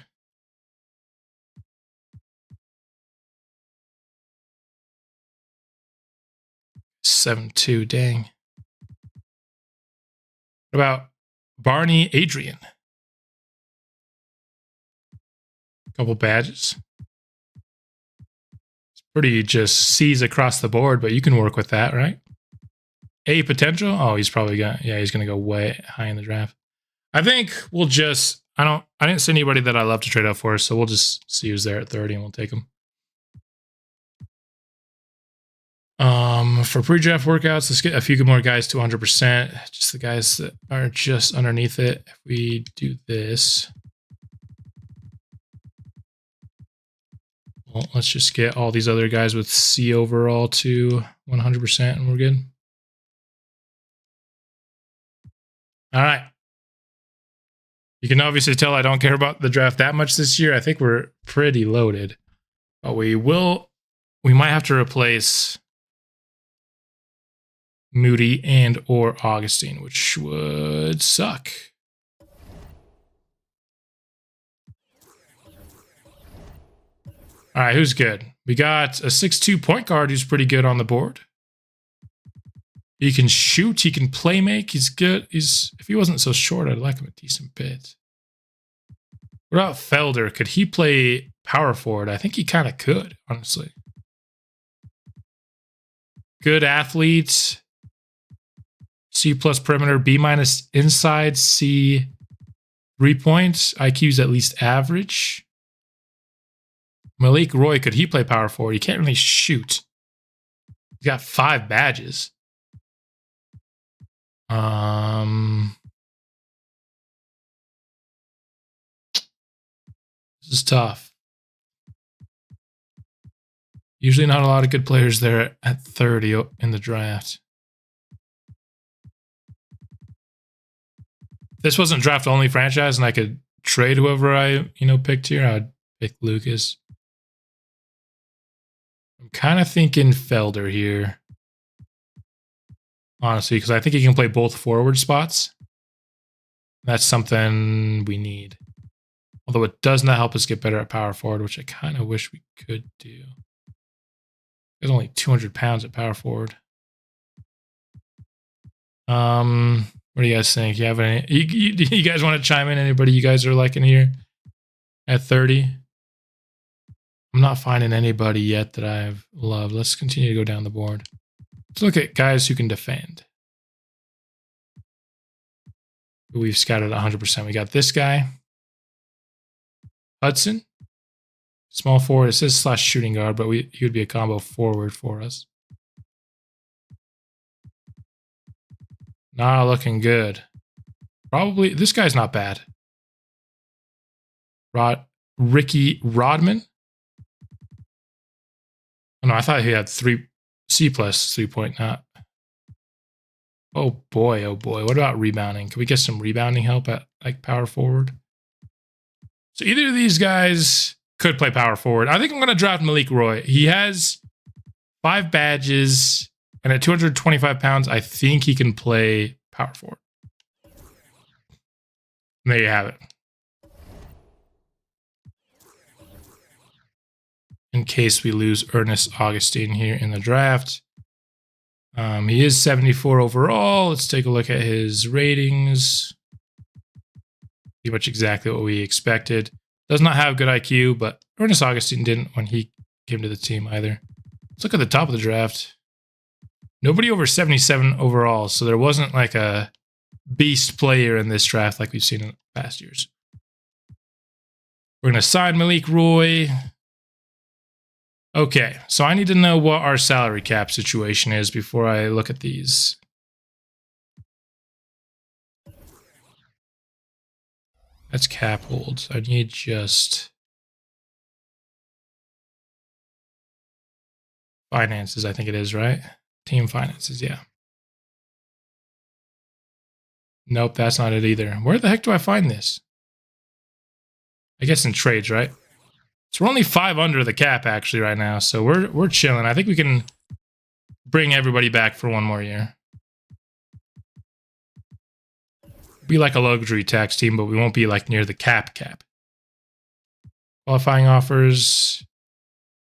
$7'2", dang. What about Barney Adrian? Couple badges. It's pretty just C's across the board, but you can work with that, right? A potential? Oh, he's probably he's gonna go way high in the draft. I think we'll just I didn't see anybody that I love to trade up for, so we'll just see who's there at 30 and we'll take him. For pre-draft workouts, let's get a few more guys to 100%. Just the guys that are just underneath it. If we do this, well, let's just get all these other guys with C overall to 100% and we're good. All right. You can obviously tell I don't care about the draft that much this year. I think we're pretty loaded. But we will We might have to replace Moody and or Augustine, which would suck. All right, who's good? We got a 6'2" point guard who's pretty good on the board. He can shoot. He can play make. He's good. If he wasn't so short, I'd like him a decent bit. What about Felder? Could he play power forward? I think he kind of could, honestly. Good athlete. C+ perimeter, B- inside, C 3 points. IQ's at least average. Malik Roy, could he play power forward? He can't really shoot. He's got 5 badges. This is tough. Usually not a lot of good players there at 30 in the draft. If this wasn't draft only franchise and I could trade whoever I, picked here, I would pick Lucas. I'm kind of thinking Felder here. Honestly, because I think he can play both forward spots. That's something we need. Although it does not help us get better at power forward, which I kind of wish we could do. There's only 200 pounds at power forward. What do you guys think? You have any? You guys want to chime in? Anybody you guys are liking here at 30? I'm not finding anybody yet that I've loved. Let's continue to go down the board. Let's look at guys who can defend. We've scouted 100%. We got this guy. Hudson. Small forward. It says / shooting guard, but he would be a combo forward for us. Not looking good. Probably, this guy's not bad. Ricky Rodman. Oh, no, I thought he had C+ 3 point, not. Oh boy, oh boy. What about rebounding? Can we get some rebounding help at like power forward? So either of these guys could play power forward. I think I'm going to draft Malik Roy. He has 5 badges, and at 225 pounds, I think he can play power forward. And there you have it. In case we lose Ernest Augustine here in the draft. He is 74 overall. Let's take a look at his ratings. Pretty much exactly what we expected. Does not have good IQ, but Ernest Augustine didn't when he came to the team either. Let's look at the top of the draft. Nobody over 77 overall, so there wasn't like a beast player in this draft like we've seen in past years. We're going to sign Malik Roy. Okay, so I need to know what our salary cap situation is before I look at these. That's cap holds. I need just finances, I think it is, right? Team finances, yeah. Nope, that's not it either. Where the heck do I find this? I guess in trades, right? So we're only 5 under the cap actually right now, so we're chilling. I think we can bring everybody back for one more year. Be like a luxury tax team, but we won't be like near the cap. Qualifying offers.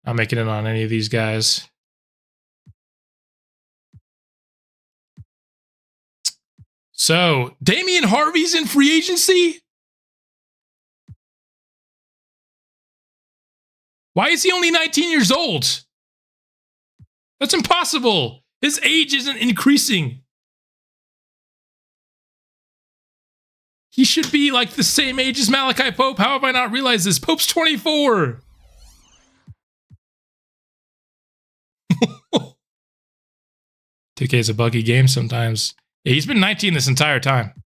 Not making it on any of these guys. So Damian Harvey's in free agency? Why is he only 19 years old? That's impossible. His age isn't increasing. He should be like the same age as Malachi Pope. How have I not realized this? Pope's 24. $2K is a buggy game sometimes. Yeah, he's been 19 this entire time.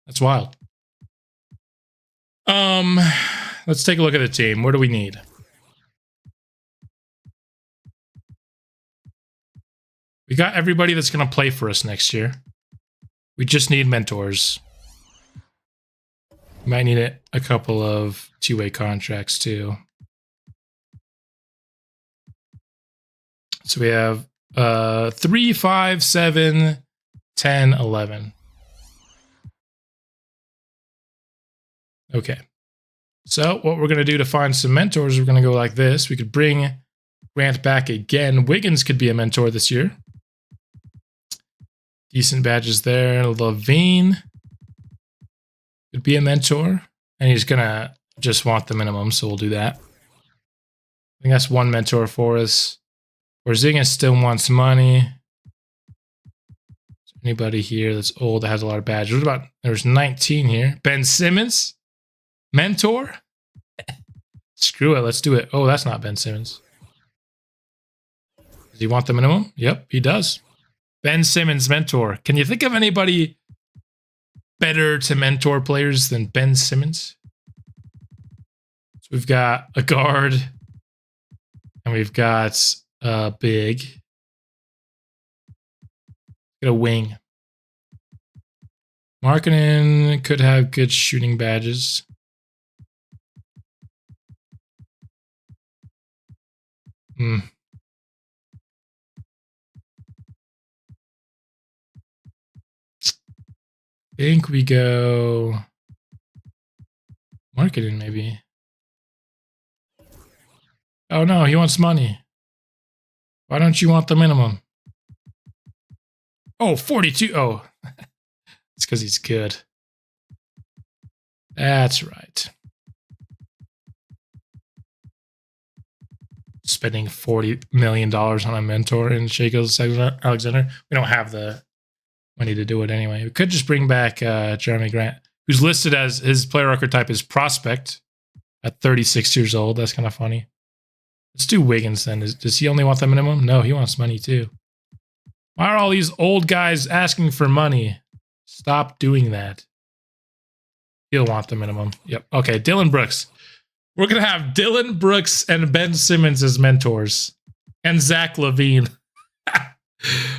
That's wild. Let's take a look at the team. What do we need? We got everybody that's going to play for us next year. We just need mentors. We might need a couple of two-way contracts too. So we have 3, 5, 7, 10, 11. Okay. So what we're going to do to find some mentors, we're going to go like this. We could bring Grant back again. Wiggins could be a mentor this year. Decent badges there. Levine could be a mentor. And he's going to just want the minimum, so we'll do that. I think that's one mentor for us. Porzingis still wants money. Anybody here that's old that has a lot of badges? What about, there's 19 here. Ben Simmons? Mentor? Screw it, let's do it. Oh, that's not Ben Simmons. Does he want the minimum? Yep, he does. Ben Simmons, mentor. Can you think of anybody better to mentor players than Ben Simmons? So we've got a guard, and we've got a big. Get a wing. Markkinen could have good shooting badges. I think we go Markkinen maybe. Oh no, he wants money. Why don't you want the minimum? Oh, 42. Oh, it's because he's good. That's right. Spending $40 million on a mentor in Shai Alexander. We don't have the money to do it anyway. We could just bring back Jeremy Grant, who's listed as his player archetype is prospect at 36 years old. That's kind of funny. Let's do Wiggins then. Does he only want the minimum? No, he wants money too. Why are all these old guys asking for money? Stop doing that. He'll want the minimum. Yep. Okay, Dylan Brooks. We're going to have Dylan Brooks and Ben Simmons as mentors. And Zach LaVine.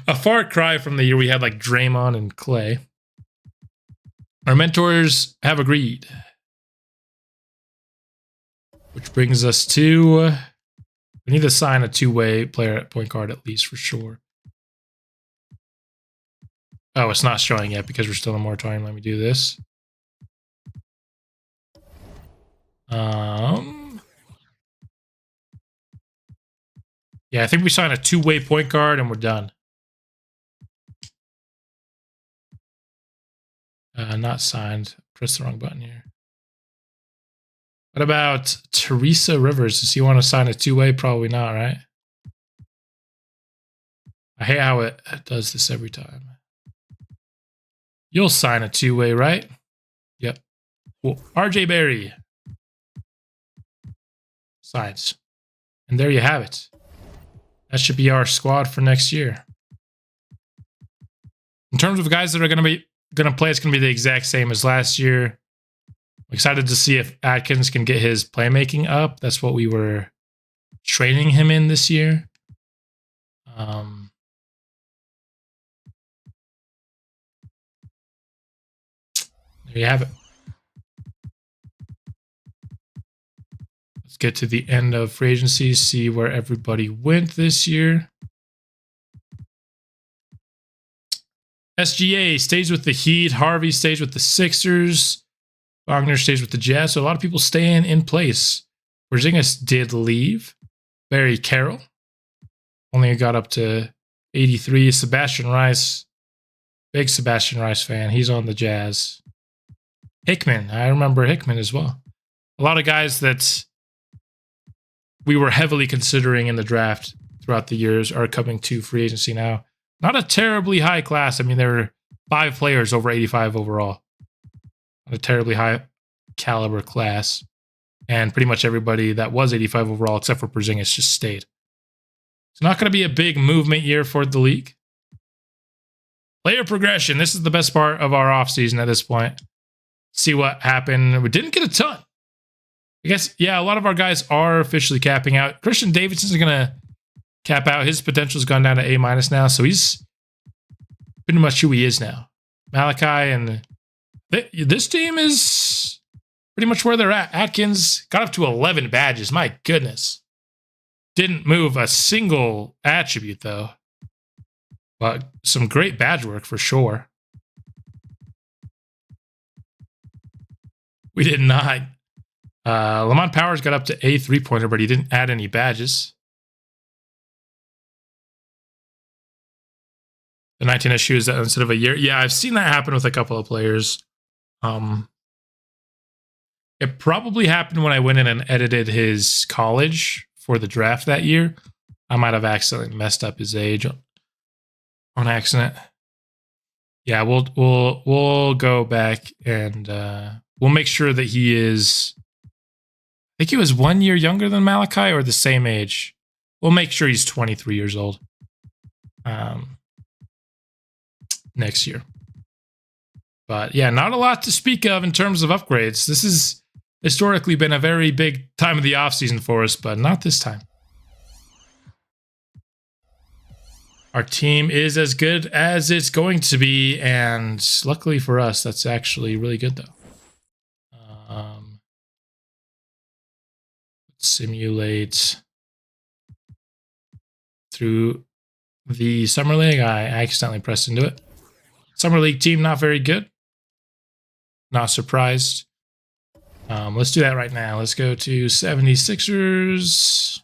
A far cry from the year we had like Draymond and Clay. Our mentors have agreed. Which brings us to... we need to sign a two-way player at point guard at least for sure. Oh, it's not showing yet because we're still in moratorium. Let me do this. Yeah, I think we sign a two-way point guard and we're done. Not signed. Press the wrong button here. What about Teresa Rivers? Does he want to sign a two-way? Probably not, right? I hate how it does this every time. You'll sign a two-way, right? Yep. Well, RJ Barry signs. And there you have it. That should be our squad for next year. In terms of guys that are going to play, it's going to be the exact same as last year. I'm excited to see if Atkins can get his playmaking up. That's what we were training him in this year. There you have it. Let's get to the end of free agency, see where everybody went this year. SGA stays with the Heat. Harvey stays with the Sixers. Wagner stays with the Jazz. So a lot of people staying in place. Porzingis did leave. Barry Carroll only got up to 83. Sebastian Rice, big Sebastian Rice fan. He's on the Jazz. Hickman, I remember Hickman as well. A lot of guys that we were heavily considering in the draft throughout the years are coming to free agency now. Not a terribly high class. I mean, there were 5 players over 85 overall. Not a terribly high caliber class. And pretty much everybody that was 85 overall, except for Porzingis, just stayed. It's not going to be a big movement year for the league. Player progression. This is the best part of our offseason at this point. See what happened. We didn't get a ton. I guess, yeah, a lot of our guys are officially capping out. Christian Davidson's going to cap out. His potential's gone down to A- now, so he's pretty much who he is now. Malachi and this team is pretty much where they're at. Atkins got up to 11 badges. My goodness. Didn't move a single attribute, though. But some great badge work for sure. We did not. Lamont Powers got up to a 3-pointer, but he didn't add any badges. The 19 issues instead of a year. Yeah, I've seen that happen with a couple of players. It probably happened when I went in and edited his college for the draft that year. I might have accidentally messed up his age on accident. Yeah, we'll go back and we'll make sure that he is. I think he was 1 year younger than Malachi or the same age. We'll make sure he's 23 years old next year. But yeah, not a lot to speak of in terms of upgrades. This has historically been a very big time of the offseason for us, but not this time. Our team is as good as it's going to be, and luckily for us, that's actually really good, though. Simulate through the Summer League. I accidentally pressed into it. Summer League team, not very good. Not surprised. Let's do that right now. Let's go to 76ers.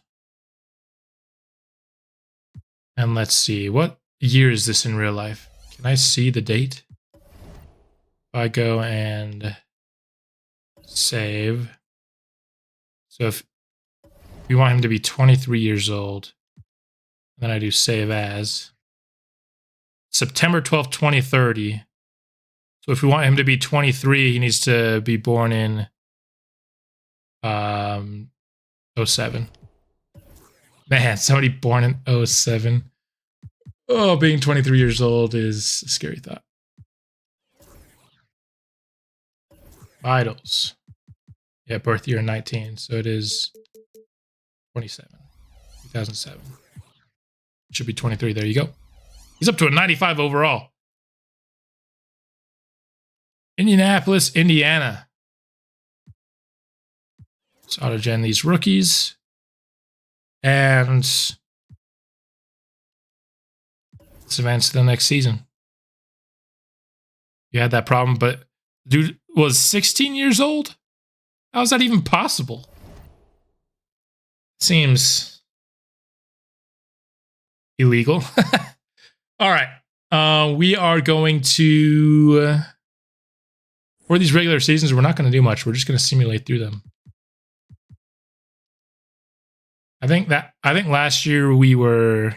And let's see. What year is this in real life? Can I see the date? If I go and save. So if we want him to be 23 years old, then I do save as. September 12th, 2030. So if we want him to be 23, he needs to be born in 07. Man, somebody born in 07. Oh, being 23 years old is a scary thought. Vitals. Yeah, birth year 19. So it is 27. 2007. Should be 23. There you go. He's up to a 95 overall. Indianapolis, Indiana. Let's auto-gen these rookies. And let's advance to the next season. You had that problem, but dude was 16 years old? How is that even possible? Seems illegal. All right. We are going to... for these regular seasons, we're not going to do much. We're just going to simulate through them. I think last year we were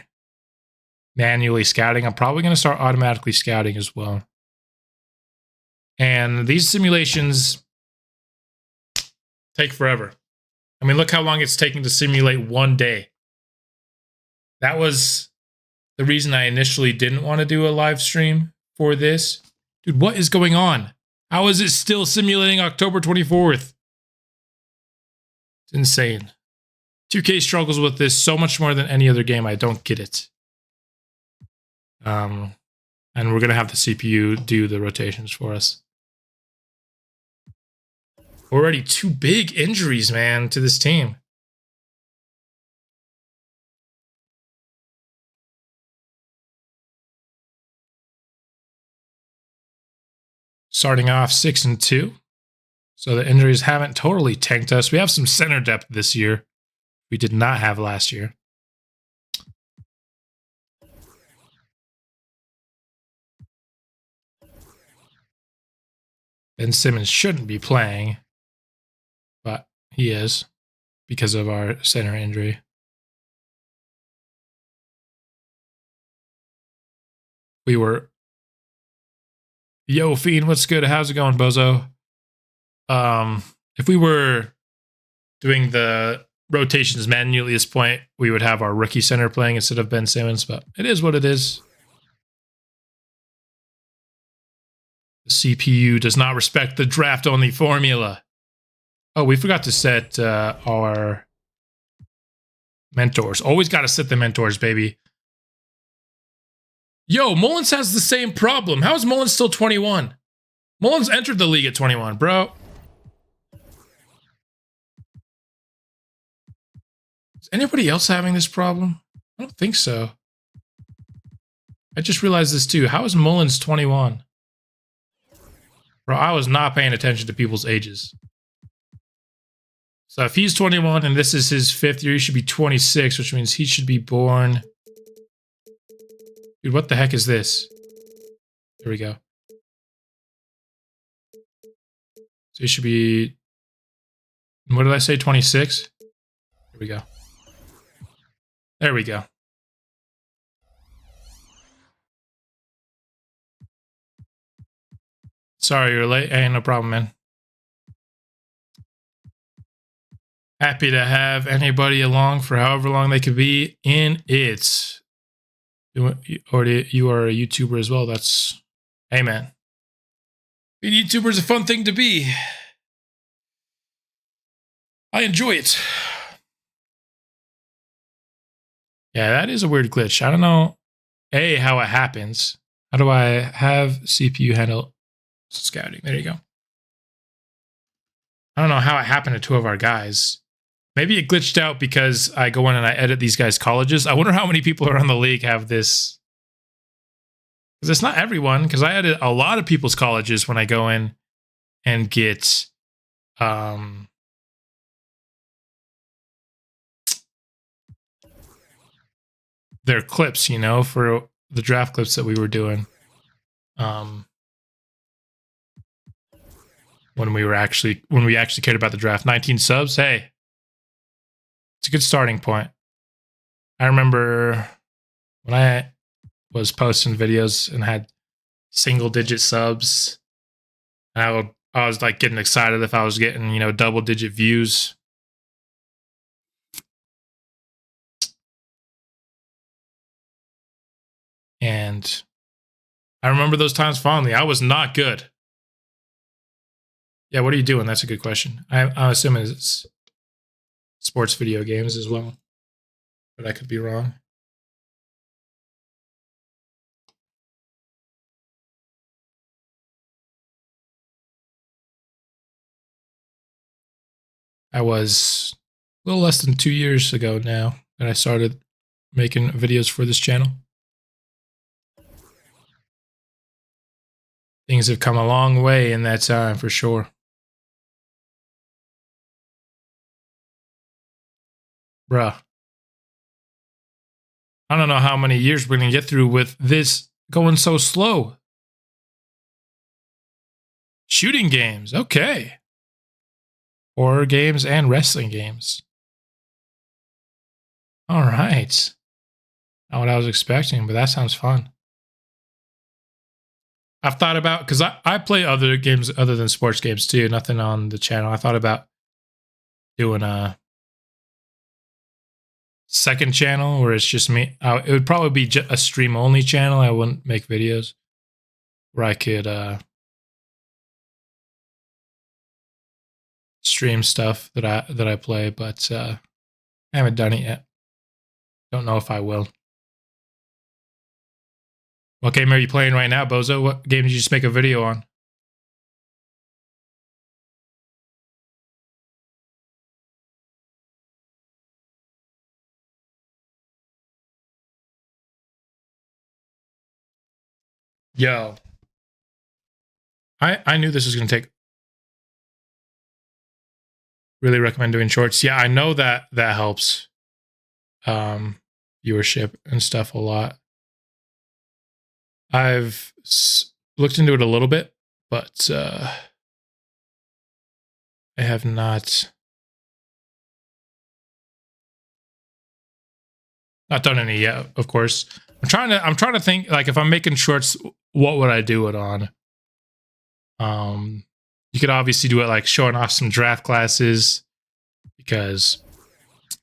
manually scouting. I'm probably going to start automatically scouting as well. And these simulations take forever. I mean, look how long it's taking to simulate one day. That was the reason I initially didn't want to do a live stream for this. Dude, what is going on? How is it still simulating October 24th? It's insane. 2K struggles with this so much more than any other game. I don't get it. And we're going to have the CPU do the rotations for us. Already 2 big injuries, man, to this team. Starting off 6-2. So the injuries haven't totally tanked us. We have some center depth this year. We did not have last year. Ben Simmons shouldn't be playing, but he is because of our center injury. We were... Yo, Fiend, what's good? How's it going, Bozo? If we were doing the rotations manually at this point, we would have our rookie center playing instead of Ben Simmons, but it is what it is. The CPU does not respect the draft-only formula. Oh, we forgot to set our mentors. Always got to set the mentors, baby. Yo, Mullins has the same problem. How is Mullins still 21? Mullins entered the league at 21, bro. Is anybody else having this problem? I don't think so. I just realized this too. How is Mullins 21? Bro, I was not paying attention to people's ages. So if he's 21 and this is his 5th year, he should be 26, which means he should be born. Dude, what the heck is this? There we go. So he should be, what did I say, 26? There we go. There we go. Sorry you're late. Hey, no problem, man. Happy to have anybody along for however long they could be in it. Or you are a YouTuber as well. That's, hey man. Being a YouTuber is a fun thing to be. I enjoy it. Yeah, that is a weird glitch. I don't know, A, how it happens. How do I have CPU handle scouting? There you go. I don't know how it happened to 2 of our guys. Maybe it glitched out because I go in and I edit these guys' colleges. I wonder how many people around the league have this. Because it's not everyone, because I edit a lot of people's colleges when I go in and get their clips, you know, for the draft clips that we were doing. When we actually cared about the draft. 19 subs, hey. It's a good starting point. I remember when I was posting videos and had single-digit subs, and I was like getting excited if I was getting, you know, double-digit views. And I remember those times fondly. I was not good. Yeah, what are you doing? That's a good question. I'm assuming it's sports video games as well, but I could be wrong. I was a little less than 2 years ago now that I started making videos for this channel. Things have come a long way in that time for sure. Bruh. I don't know how many years we're going to get through with this going so slow. Shooting games, okay. Horror games and wrestling games. All right. Not what I was expecting, but that sounds fun. I've thought about, because I play other games other than sports games too, nothing on the channel. I thought about doing a second channel where it's just me. It would probably be a stream only channel. I wouldn't make videos where I could stream stuff that I play, but I haven't done it yet. Don't know if I will. What game are you playing right now, Bozo? What game did you just make a video on? Yo. I knew this was going to take. Really recommend doing shorts. Yeah, I know that helps viewership and stuff a lot. I've looked into it a little bit, but I have not done any yet. Of course, I'm trying to think, like, if I'm making shorts, what would I do it on? You could obviously do it like showing off some draft classes, because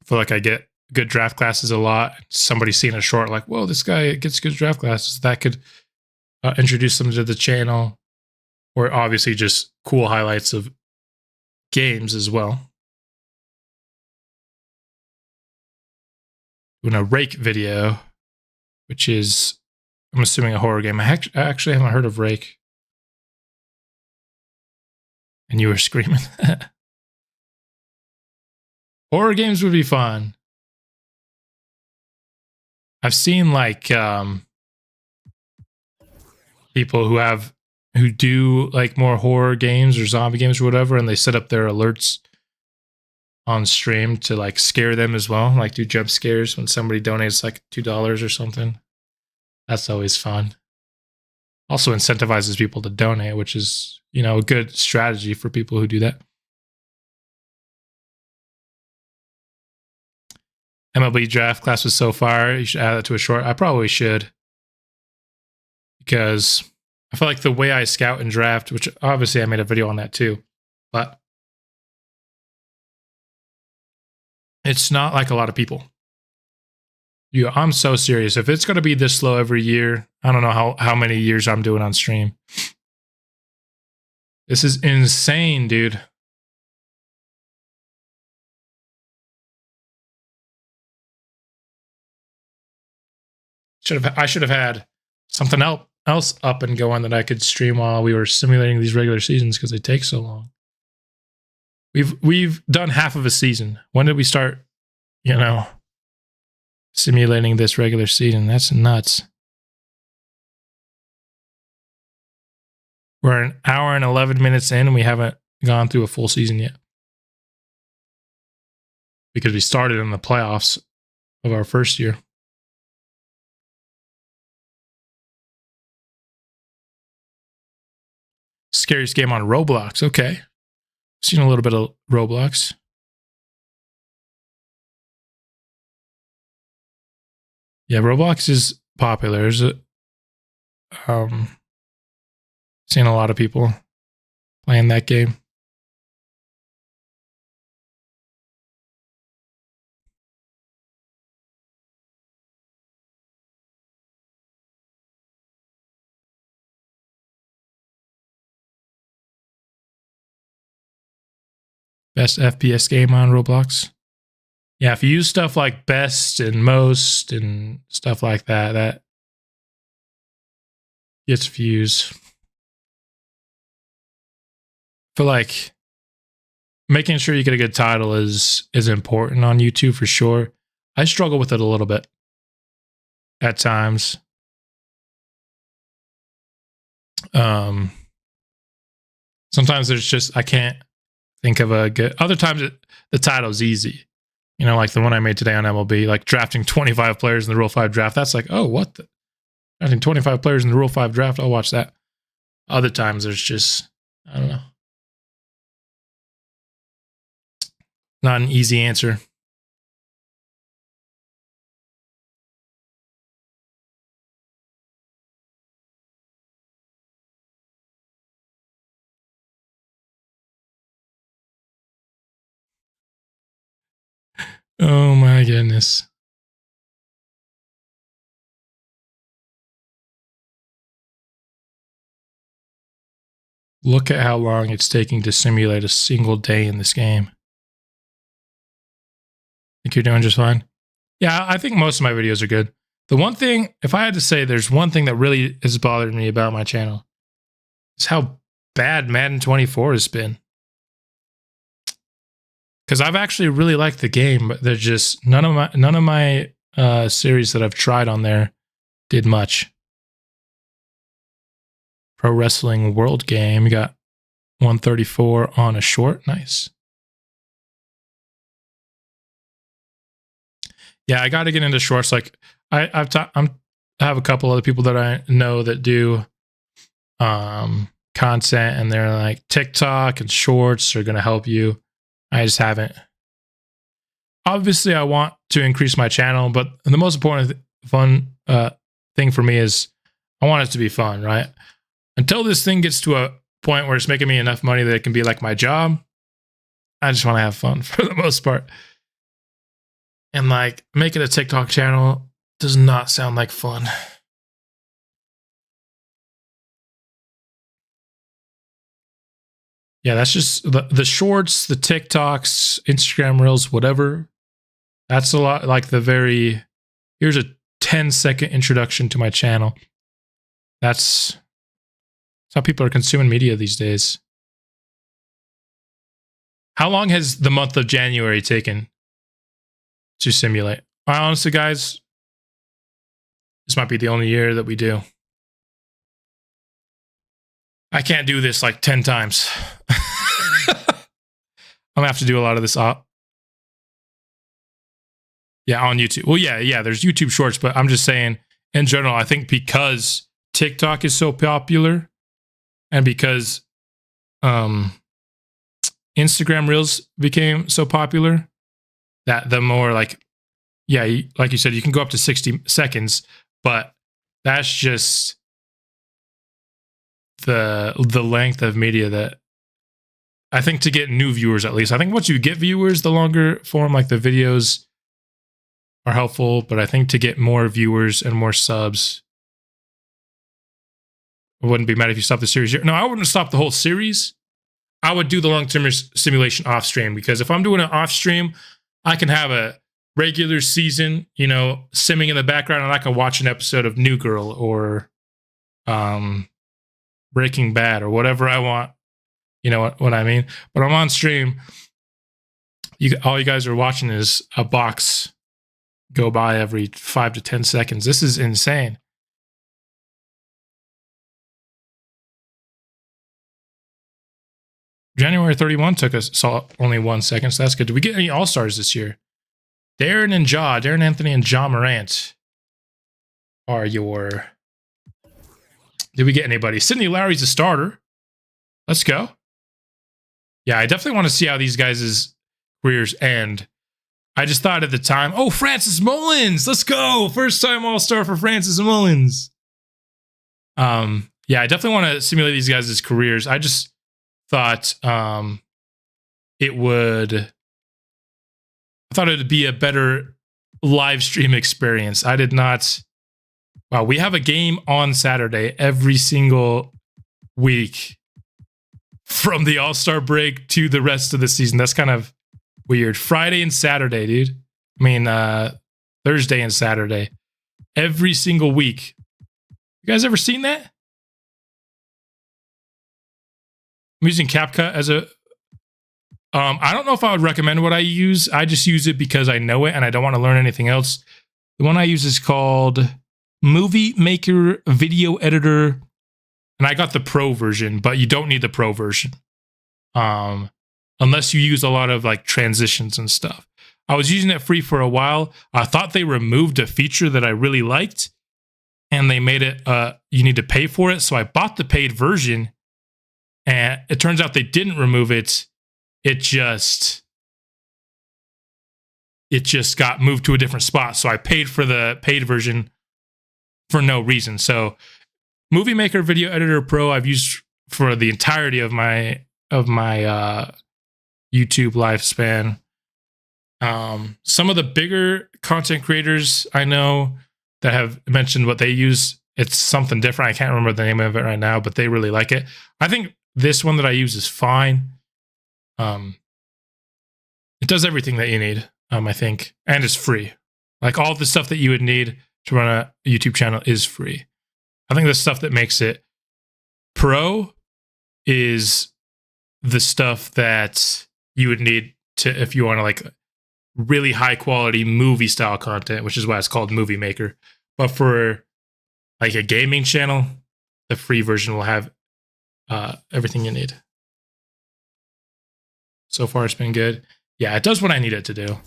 I feel like I get good draft classes a lot. Somebody seeing a short like, whoa, this guy gets good draft classes, that could introduce them to the channel. Or obviously just cool highlights of games as well. Doing a Rake video, which is, I'm assuming, a horror game. I actually haven't heard of Rake. And you were screaming. Horror games would be fun. I've seen like people who do like more horror games or zombie games or whatever, and they set up their alerts on stream to like scare them as well, like do jump scares when somebody donates like $2 or something. That's always fun. Also incentivizes people to donate, which is, you know, a good strategy for people who do that. MLB draft class was so fire. You should add that to a short. I probably should, because I feel like the way I scout and draft, which obviously I made a video on that too, but it's not like a lot of people. I'm so serious. If it's going to be this slow every year, I don't know how many years I'm doing on stream. This is insane, dude. I should have had something else up and going that I could stream while we were simulating these regular seasons, because they take so long. We've done half of a season. When did we start, you know, simulating this regular season? That's nuts. We're an hour and 11 minutes in, and we haven't gone through a full season yet, because we started in the playoffs of our first year. Scariest game on Roblox. Okay. Seen a little bit of Roblox. Yeah, Roblox is popular. There's seen a lot of people playing that game. Best FPS game on Roblox. Yeah, if you use stuff like best and most and stuff like that, that gets views. I feel like making sure you get a good title is important on YouTube for sure. I struggle with it a little bit at times. Sometimes there's just, I can't think of a good. Other times the title's easy. You know, like the one I made today on MLB, like drafting 25 players in the Rule 5 draft. That's like, oh, what the? Drafting 25 players in the Rule 5 draft. I'll watch that. Other times there's just, I don't know. Not an easy answer. Oh my goodness. Look at how long it's taking to simulate a single day in this game. Think you're doing just fine? Yeah, I think most of my videos are good. The one thing, if I had to say there's one thing that really has bothered me about my channel, is how bad Madden 24 has been. Because I've actually really liked the game, but there's just none of my series that I've tried on there did much. Pro Wrestling World Game, you got 134 on a short. Nice. Yeah, I got to get into shorts. Like I have a couple other people that I know that do content, and they're like TikTok and shorts are going to help you. I just haven't. Obviously, I want to increase my channel, but the most important thing for me is I want it to be fun, right? Until this thing gets to a point where it's making me enough money that it can be like my job, I just want to have fun for the most part. And like making a TikTok channel does not sound like fun. Yeah, that's just the shorts, the TikToks, Instagram Reels, whatever. That's a lot like here's a 10-second introduction to my channel. That's how people are consuming media these days. How long has the month of January taken to simulate? Honestly, guys, This might be the only year that we do. I can't do this like 10 times. I'm gonna have to do a lot of this up. Yeah, on YouTube. Well, yeah, there's YouTube Shorts, but I'm just saying, in general, I think because TikTok is so popular and because Instagram Reels became so popular that the more like you said, you can go up to 60 seconds, but that's just the length of media that I think to get new viewers, at least. I think once you get viewers, the longer form, like the videos are helpful, but I think to get more viewers and more subs, I wouldn't be mad if you stopped the series here. No, I wouldn't stop the whole series. I would do the long-term simulation off stream, because if I'm doing it off stream, I can have a regular season, simming in the background, and I can watch an episode of New Girl or Breaking Bad or whatever I want. You know what I mean? But I'm on stream. All you guys are watching is a box go by every 5 to 10 seconds. This is insane. January 31 took us only 1 second, so that's good. Did we get any All-Stars this year? Darren Anthony and Ja Morant are your... Did we get anybody? Sidney Lowry's a starter. Let's go. Yeah, I definitely want to see how these guys' careers end. I just thought at the time, oh, Francis Mullins, let's go. First time All-Star for Francis Mullins. Yeah, I definitely want to simulate these guys' careers. I just thought it would be a better live stream experience. I did not. Wow, we have a game on Saturday every single week from the All-Star break to the rest of the season. That's kind of weird. Friday and Saturday, dude. I mean, Thursday and Saturday. Every single week. You guys ever seen that? I'm using CapCut as a... I don't know if I would recommend what I use. I just use it because I know it and I don't want to learn anything else. The one I use is called Movie Maker Video Editor. And I got the Pro version, but you don't need the Pro version. Unless you use a lot of like transitions and stuff. I was using it free for a while. I thought they removed a feature that I really liked. And they made it, you need to pay for it. So I bought the paid version. And it turns out they didn't remove it. It just got moved to a different spot. So I paid for the paid version for no reason. So Movie Maker Video Editor Pro I've used for the entirety of my YouTube lifespan. Some of the bigger content creators I know that have mentioned what they use, it's something different. I can't remember the name of it right now, but they really like it. I think this one that I use is fine. It does everything that you need, I think, and it's free. Like all the stuff that you would need to run a YouTube channel is free. I think the stuff that makes it pro is the stuff that you would need to, if you want to like really high quality movie style content, which is why it's called Movie Maker. But for like a gaming channel, the free version will have everything you need. So far, it's been good. Yeah, it does what I need it to do.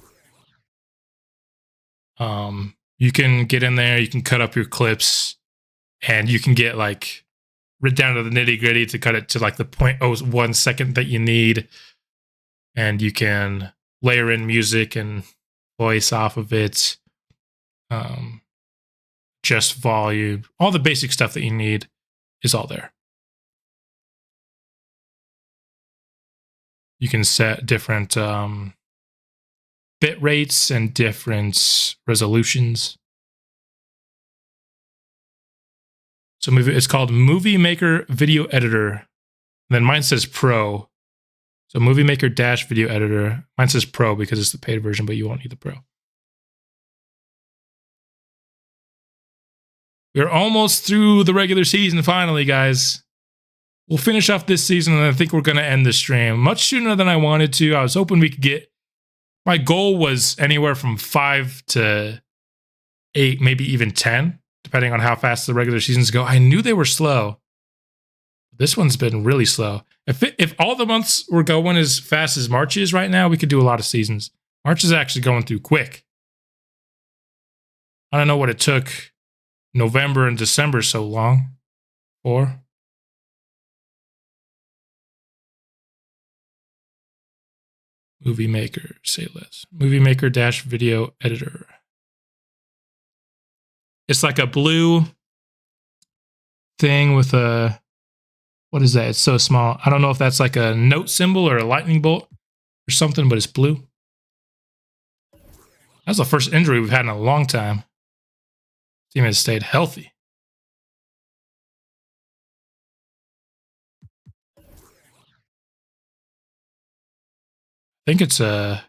You can get in there, you can cut up your clips, and you can get like right down to the nitty gritty to cut it to like the 0.01 second that you need. And you can layer in music and voice off of it. Just volume. All the basic stuff that you need is all there. You can set different bit rates and different resolutions. So it's called Movie Maker Video Editor. Then mine says Pro. So Movie Maker - Video Editor. Mine says Pro because it's the paid version, but you won't need the Pro. We're almost through the regular season finally, guys. We'll finish off this season, and I think we're going to end the stream much sooner than I wanted to. I was hoping we could get... My goal was anywhere from 5 to 8, maybe even 10. depending on how fast the regular seasons go. I knew they were slow. This one's been really slow. If all the months were going as fast as March is right now, we could do a lot of seasons. March is actually going through quick. I don't know what it took November and December so long for. Movie Maker, say less. Movie Maker dash video editor. It's like a blue thing with a, what is that? It's so small. I don't know if that's like a note symbol or a lightning bolt or something, but it's blue. That's the first injury we've had in a long time. Team has stayed healthy. I think it's like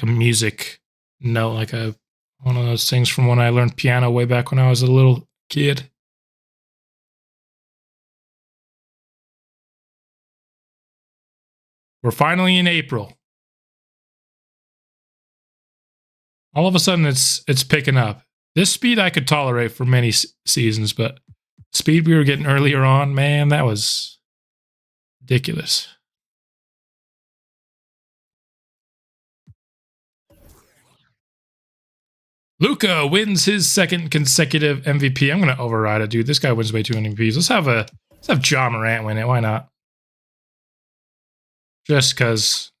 a music note, like one of those things from when I learned piano way back when I was a little kid. We're finally in April. All of a sudden, it's picking up. This speed I could tolerate for many seasons, but speed we were getting earlier on, man, that was ridiculous. Luka wins his second consecutive MVP. I'm going to override it, dude. This guy wins way too many MVPs. Let's have Ja Morant win it. Why not? Just because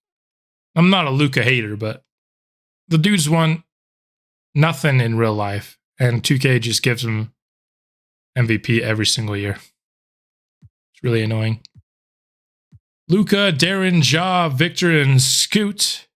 I'm not a Luka hater, but the dude's won nothing in real life, and 2K just gives him MVP every single year. It's really annoying. Luka, Darren, Ja, Victor, and Scoot.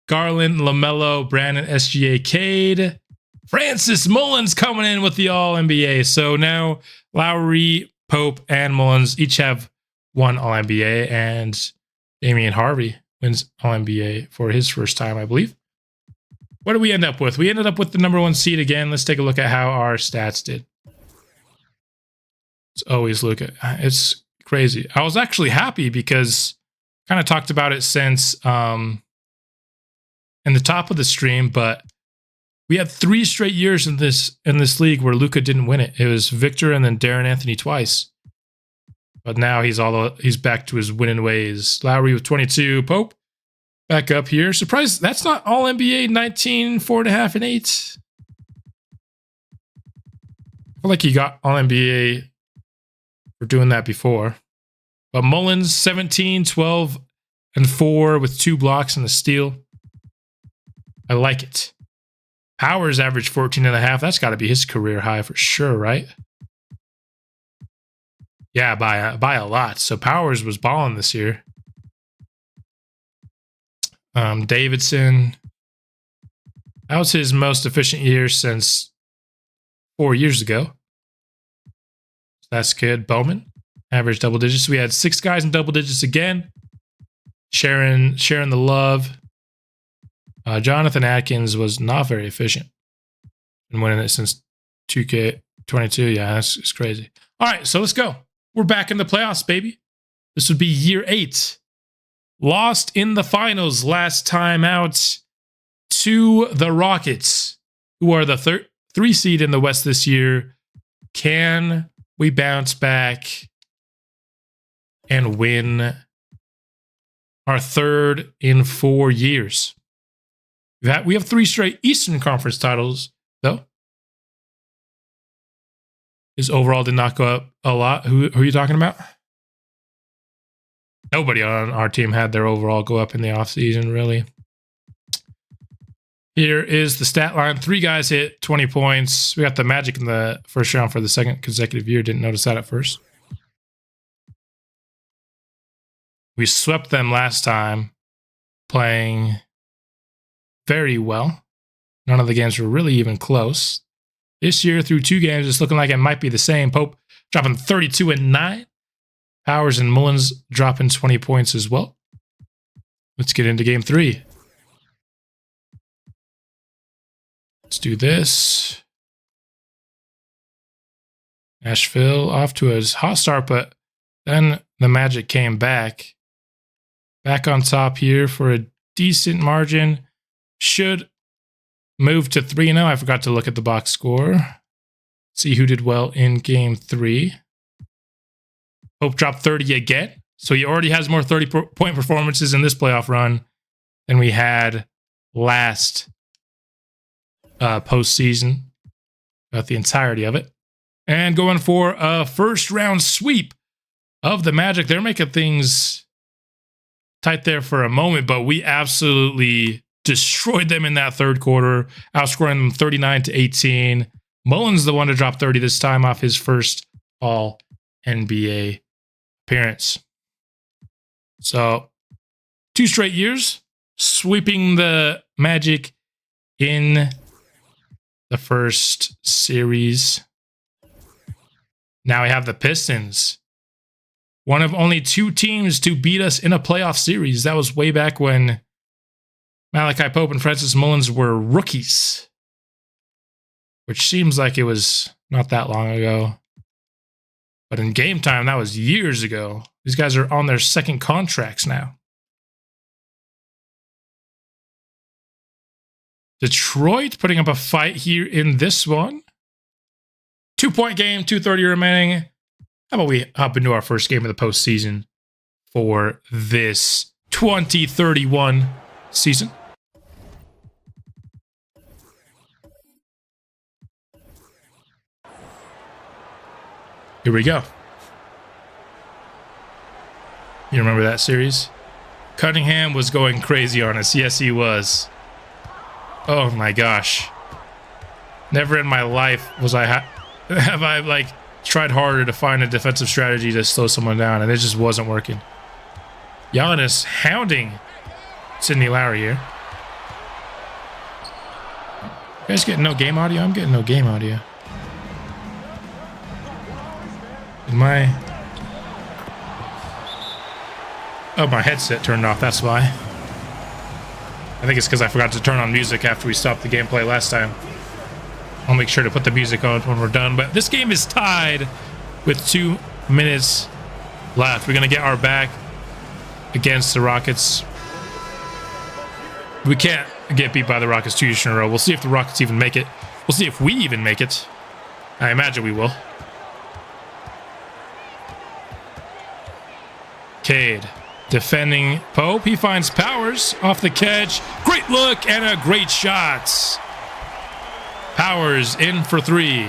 Garland, LaMelo, Brandon, SGA, Cade. Francis Mullins coming in with the All-NBA. So now Lowry, Pope, and Mullins each have one All-NBA, and Damian Harvey wins All-NBA for his first time, I believe. What did we end up with? We ended up with the number 1 seed again. Let's take a look at how our stats did. It's always Luka. It's crazy. I was actually happy because I kind of talked about it since in the top of the stream, but we had 3 straight years in this league where Luka didn't win it. It was Victor and then Darren Anthony twice. But now he's back to his winning ways. Lowry with 22. Pope back up here. Surprised that's not all NBA 19, 4.5, and 8. I feel like he got all NBA for doing that before. But Mullins 17, 12, and 4 with 2 blocks and a steal. I like it. Powers averaged 14.5. That's got to be his career high for sure, right? Yeah, by a lot. So Powers was balling this year. Davidson. That was his most efficient year since 4 years ago. That's good. Bowman, average double digits. We had 6 guys in double digits again. Sharing the love. Jonathan Atkins was not very efficient. Been winning it since 2K22. Yeah, it's crazy. All right, so let's go. We're back in the playoffs, baby. This would be year 8. Lost in the finals last time out to the Rockets, who are the 3 seed in the West this year. Can we bounce back and win our 3rd in 4 years? We have 3 straight Eastern Conference titles, though. His overall did not go up a lot. Who are you talking about? Nobody on our team had their overall go up in the offseason, really. Here is the stat line. 3 guys hit 20 points. We got the Magic in the first round for the 2nd consecutive year. Didn't notice that at first. We swept them last time, playing very well. None of the games were really even close. This year, through 2 games, it's looking like it might be the same. Pope dropping 32 and 9. Powers and Mullins dropping 20 points as well. Let's get into game 3. Let's do this. Nashville off to a hot start, but then the Magic came back. Back on top here for a decent margin. should move to 3-0. I forgot to look at the box score. See who did well in game 3. Pope dropped 30 again. So he already has more 30-point performances in this playoff run than we had last postseason. Got the entirety of it. And going for a first round sweep of the Magic. They're making things tight there for a moment, but we absolutely destroyed them in that third quarter, outscoring them 39-18. Mullins the one to drop 30 this time off his first All NBA appearance. So 2 straight years sweeping the Magic in the first series. Now we have the Pistons. One of only 2 teams to beat us in a playoff series. That was way back when Malachi Pope and Francis Mullins were rookies, which seems like it was not that long ago. But in game time, that was years ago. These guys are on their second contracts now. Detroit putting up a fight here in this one. 2-point game, 2:30 remaining. How about we hop into our first game of the postseason for this 2031 season? Here we go. You remember that series? Cunningham was going crazy on us. Yes, he was. Oh my gosh. Never in my life was have I like tried harder to find a defensive strategy to slow someone down, and it just wasn't working. Giannis hounding Sidney Lowry here. You guys getting no game audio? I'm getting no game audio. My headset turned off, that's why. I think it's because I forgot to turn on music after we stopped the gameplay last time. I'll make sure to put the music on when we're done. But this game is tied with 2 minutes left. We're going to get our back against the Rockets. We can't get beat by the Rockets 2 years in a row. We'll see if the Rockets even make it. We'll see if we even make it. I imagine we will. Cade defending Pope. He finds Powers off the catch. Great look and a great shot. Powers in for 3.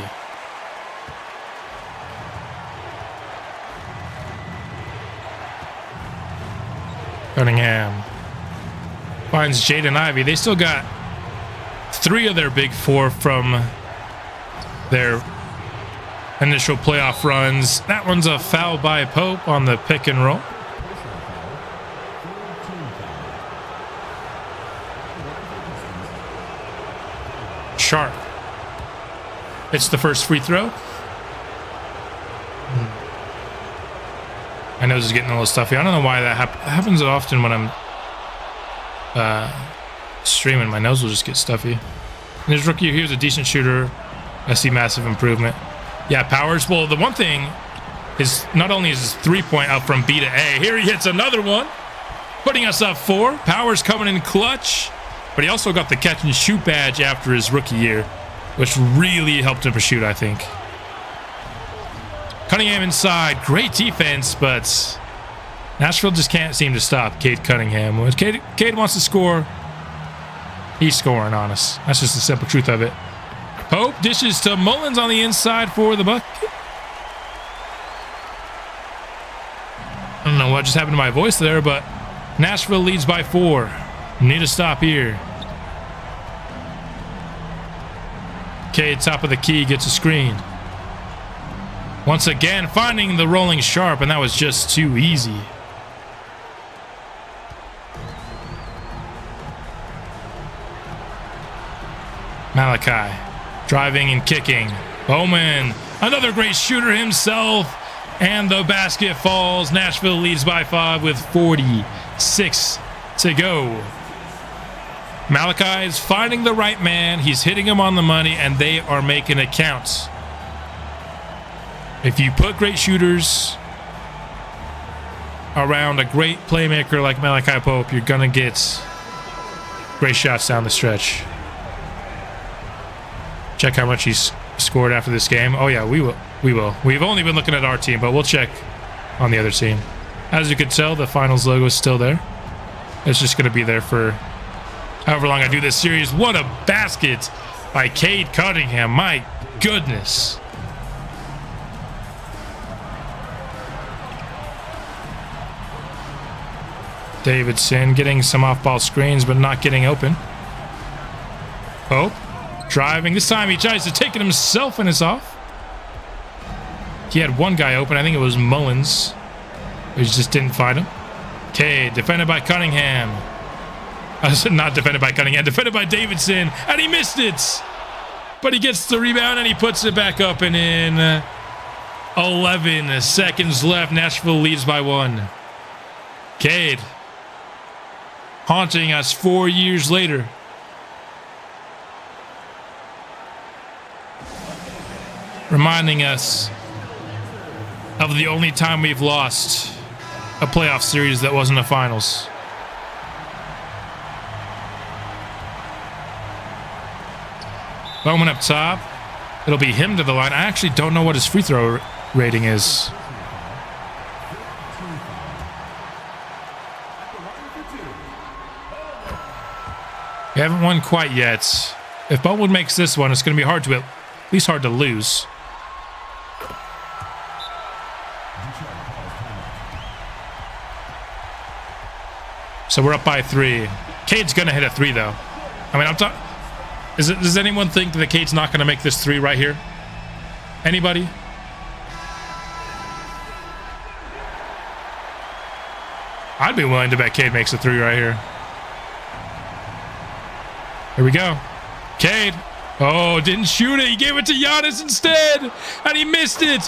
Cunningham finds Jaden Ivey. They still got 3 of their big 4 from their initial playoff runs. That one's a foul by Pope on the pick and roll. Sharp. It's the first free throw. My nose is getting a little stuffy. I don't know why that happens often when I'm streaming. My nose will just get stuffy. And his rookie, he was a decent shooter. I see massive improvement. Yeah, Powers. Well, the one thing is not only is his 3-point up from B to A, here he hits another one, putting us up 4. Powers coming in clutch. But he also got the catch and shoot badge after his rookie year, which really helped him shoot, I think. Cunningham inside. Great defense, but Nashville just can't seem to stop Cade Cunningham. When Cade wants to score, he's scoring on us. That's just the simple truth of it. Pope dishes to Mullins on the inside for the bucket. I don't know what just happened to my voice there, but Nashville leads by 4. Need a stop here. Cade, top of the key, gets a screen. Once again, finding the rolling Sharp, and that was just too easy. Malachi, driving and kicking. Bowman, another great shooter himself, and the basket falls. Nashville leads by 5 with 46 to go. Malachi is finding the right man. He's hitting him on the money, and they are making it count. If you put great shooters around a great playmaker like Malachi Pope, you're going to get Great shots down the stretch. Check how much he's scored after this game. Oh yeah, we will. We've only been looking at our team, but we'll check on the other team. As you can tell, the finals logo is still there. It's just going to be there for however long I do this series. What a basket by Cade Cunningham. My goodness. Davidson getting some off-ball screens, but not getting open. Pope driving. This time he tries to take it himself and it's off. He had one guy open. I think it was Mullins. He just didn't find him. Cade defended by Cunningham. Not defended by Cunningham. Defended by Davidson. And he missed it. But he gets the rebound and he puts it back up and in. 11 seconds left. Nashville leads by 1. Cade haunting us 4 years later. Reminding us of the only time we've lost a playoff series that wasn't a finals. Bowman up top. It'll be him to the line. I actually don't know what his free throw rating is. We haven't won quite yet. If Bowman makes this one, it's going to be hard to, at least hard to lose. So we're up by 3. Cade's going to hit a 3, though. I mean, does anyone think that Cade's not going to make this 3 right here? Anybody? I'd be willing to bet Cade makes a 3 right here. Here we go. Cade. Oh, didn't shoot it. He gave it to Giannis instead. And he missed it.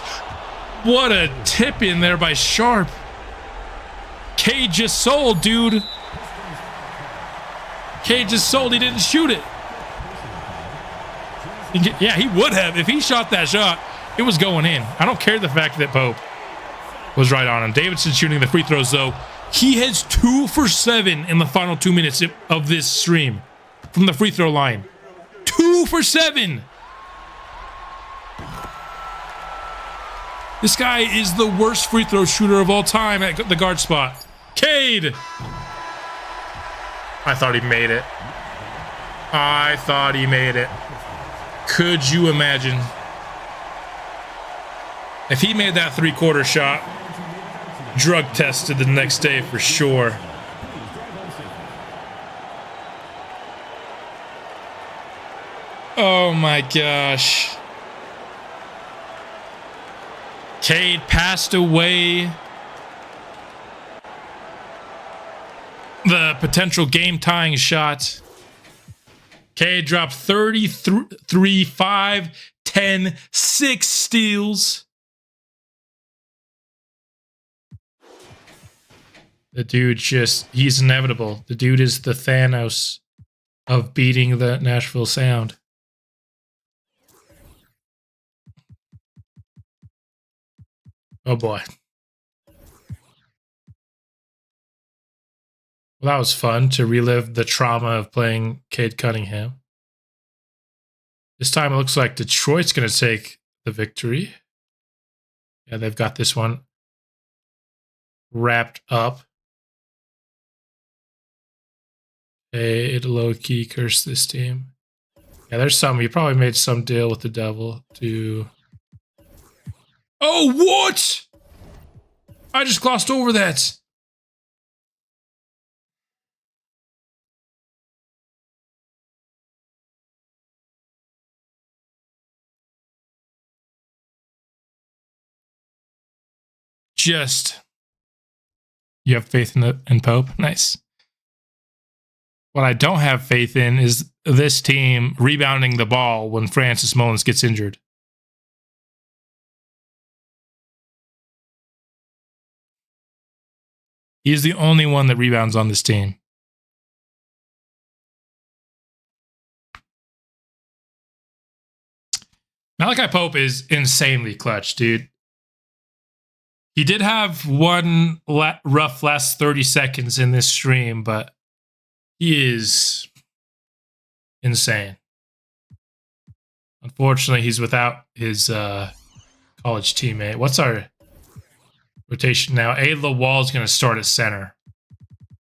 What a tip in there by Sharp. Cade just sold, dude. Cade just sold. He didn't shoot it. Yeah, he would have. If he shot that shot, it was going in. I don't care the fact that Pope was right on him. Davidson shooting the free throws, though. He has 2 for 7 in the final 2 minutes of this stream from the free throw line. 2 for 7. This guy is the worst free throw shooter of all time at the guard spot. Cade. I thought he made it. I thought he made it. Could you imagine if he made that 3-quarter shot? Drug tested the next day for sure. Oh my gosh. Cade passed away the potential game-tying shot. Cade dropped 33, 5, 10, 6 steals. The dude he's inevitable. The dude is the Thanos of beating the Nashville Sound. Oh boy. Well, that was fun to relive the trauma of playing Cade Cunningham. This time it looks like Detroit's going to take the victory. Yeah, they've got this one wrapped up. It low-key cursed this team. Yeah, there's some. You probably made some deal with the devil to... Oh, what? I just glossed over that. You have faith in Pope? Nice. What I don't have faith in is this team rebounding the ball when Francis Mullins gets injured. He's the only one that rebounds on this team. Malachi Pope is insanely clutch, dude. He did have one rough last 30 seconds in this stream, but he is insane. Unfortunately, he's without his college teammate. What's our rotation now? A. Lawal is going to start at center.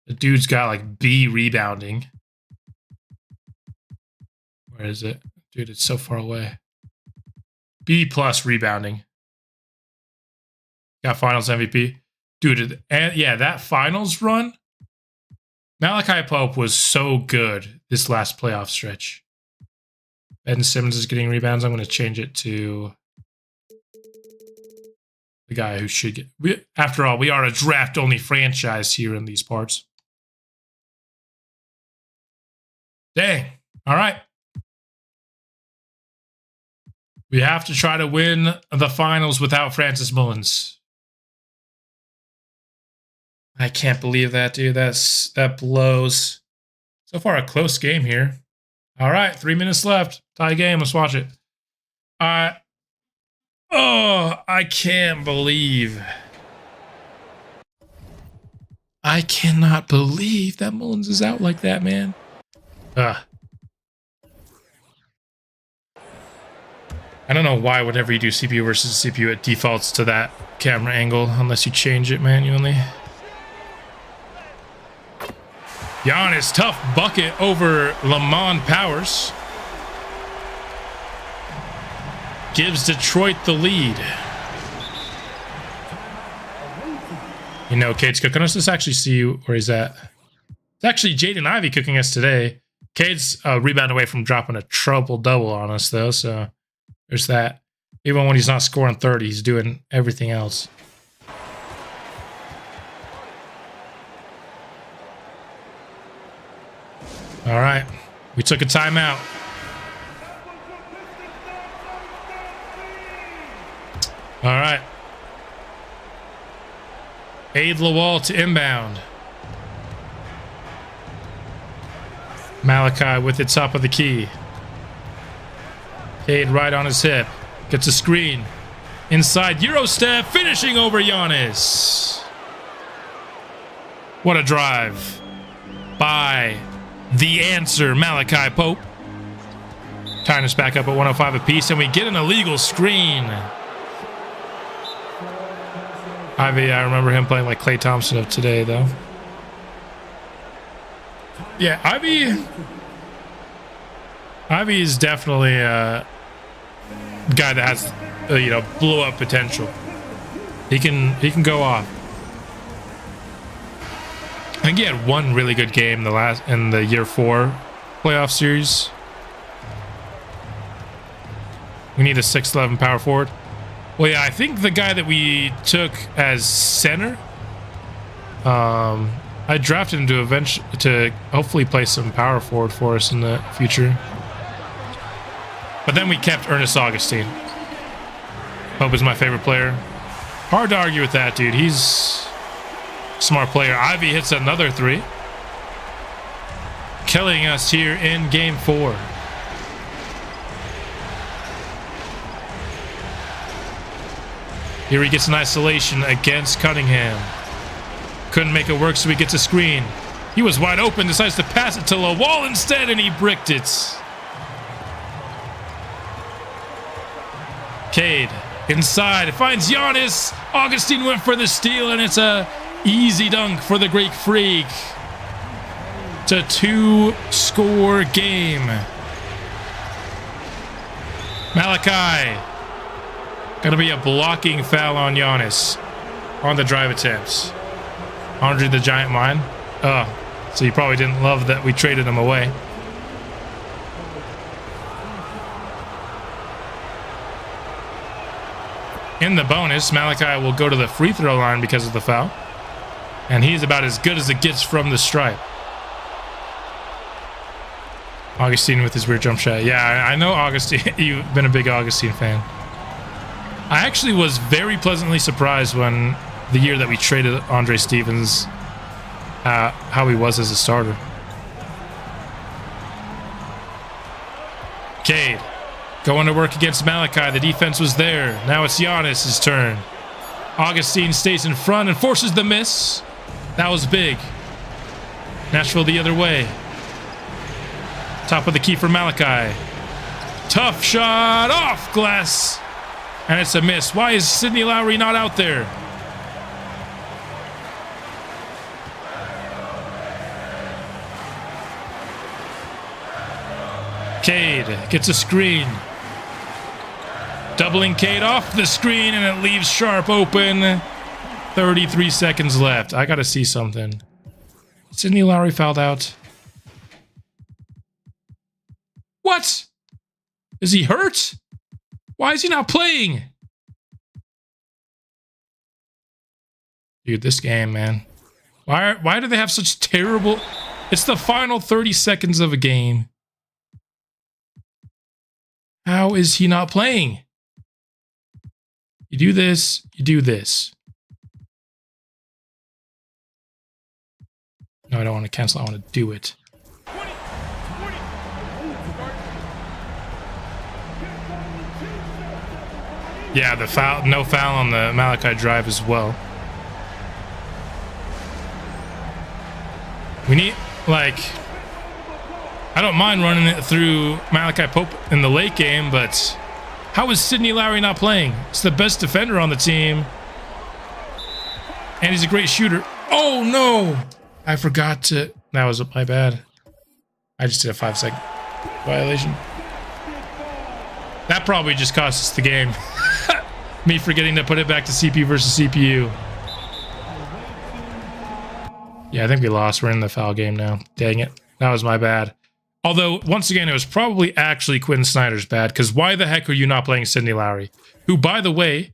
The dude's got like B rebounding. Where is it? Dude, it's so far away. B plus rebounding. Got finals MVP. Dude, and yeah, that finals run, Malachi Pope was so good this last playoff stretch. Ben Simmons is getting rebounds. I'm going to change it to the guy who should get... after all, we are a draft-only franchise here in these parts. Dang. All right. We have to try to win the finals without Francis Mullins. I can't believe that, dude. That blows. So far, a close game here. All right, 3 minutes left. Tie game. Let's watch it. Oh, I can't believe. I cannot believe that Mullins is out like that, man. I don't know why whenever you do CPU versus CPU, it defaults to that camera angle unless you change it manually. Giannis, tough bucket over Lamont Powers. Gives Detroit the lead. You know, Cade's cooking us. Let's actually see where he's at. It's actually Jaden Ivey cooking us today. Cade's a rebound away from dropping a triple-double on us, though, so there's that. Even when he's not scoring 30, he's doing everything else. All right, we took a timeout. All right. Aid Lawal to inbound. Malachi with the top of the key. Cade right on his hip. Gets a screen. Inside, Eurostep, finishing over Giannis. What a drive by the answer, Malachi Pope. Tying us back up at 105 apiece, and we get an illegal screen. Ivy, I remember him playing like Klay Thompson of today, though. Yeah, Ivy is definitely a guy that has, blow up potential. He can go off. I think he had one really good game in the year 4 playoff series. We need a 6'11" power forward. Well, yeah, I think the guy that we took as center, I drafted him to hopefully play some power forward for us in the future. But then we kept Ernest Augustine. Pope is my favorite player. Hard to argue with that, dude. He's a smart player. Ivy hits another 3. Killing us here in game 4. Here he gets an isolation against Cunningham. Couldn't make it work, so he gets a screen. He was wide open, decides to pass it to Lawal instead, and he bricked it. Cade inside, finds Giannis. Augustine went for the steal, and it's a easy dunk for the Greek Freak. It's a 2-score game. Malachi. Gonna be a blocking foul on Giannis on the drive attempts. Andre the Giant Mine. So you probably didn't love that we traded him away. In the bonus, Malachi will go to the free throw line because of the foul. And he's about as good as it gets from the stripe. Augustine with his weird jump shot. Yeah, I know Augustine. You've been a big Augustine fan. I actually was very pleasantly surprised when the year that we traded Andre Stevens, how he was as a starter. Cade going to work against Malachi. The defense was there. Now it's Giannis' turn. Augustine stays in front and forces the miss. That was big. Nashville the other way. Top of the key for Malachi. Tough shot off glass. And it's a miss. Why is Sidney Lowry not out there? Cade gets a screen. Doubling Cade off the screen, and it leaves Sharp open. 33 seconds left. I gotta see something. Sidney Lowry fouled out. What? Is he hurt? Why is he not playing? Dude, this game, man. Why do they have such terrible... It's the final 30 seconds of a game. How is he not playing? You do this, you do this. No, I don't want to cancel. I want to do it. Yeah, the foul, no foul on the Malachi drive as well. We need, like, I don't mind running it through Malachi Pope in the late game, but how is Sidney Lowry not playing? He's the best defender on the team. And he's a great shooter. Oh, no. I forgot to... That was my bad. I just did a 5-second violation. That probably just cost us the game. Me forgetting to put it back to CPU versus CPU. Yeah, I think we lost. We're in the foul game now. Dang it. That was my bad. Although, once again, it was probably actually Quinn Snyder's bad, because why the heck are you not playing Sidney Lowry? Who, by the way,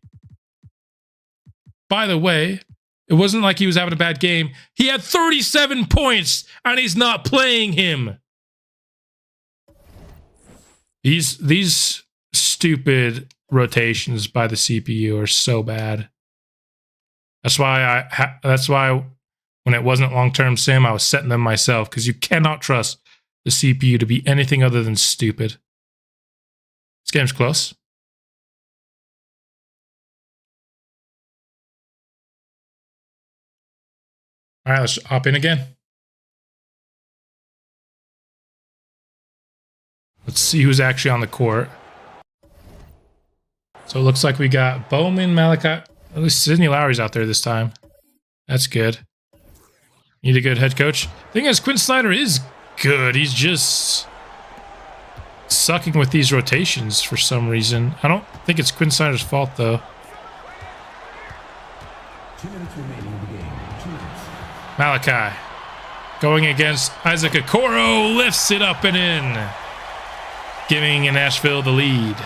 it wasn't like he was having a bad game. He had 37 points, and he's not playing him. These stupid rotations by the CPU are so bad. That's why when it wasn't long-term sim, I was setting them myself, because you cannot trust the CPU to be anything other than stupid. This game's close. All right, let's hop in again. Let's see who's actually on the court. So it looks like we got Bowman, Malachi. At least Sidney Lowry's out there this time. That's good. Need a good head coach. Thing is, Quinn Snyder is good. He's just sucking with these rotations for some reason. I don't think it's Quinn Snyder's fault, though. 2 minutes remaining in the game. 2 minutes. Malachi going against Isaac Okoro, lifts it up and in, giving Nashville the lead.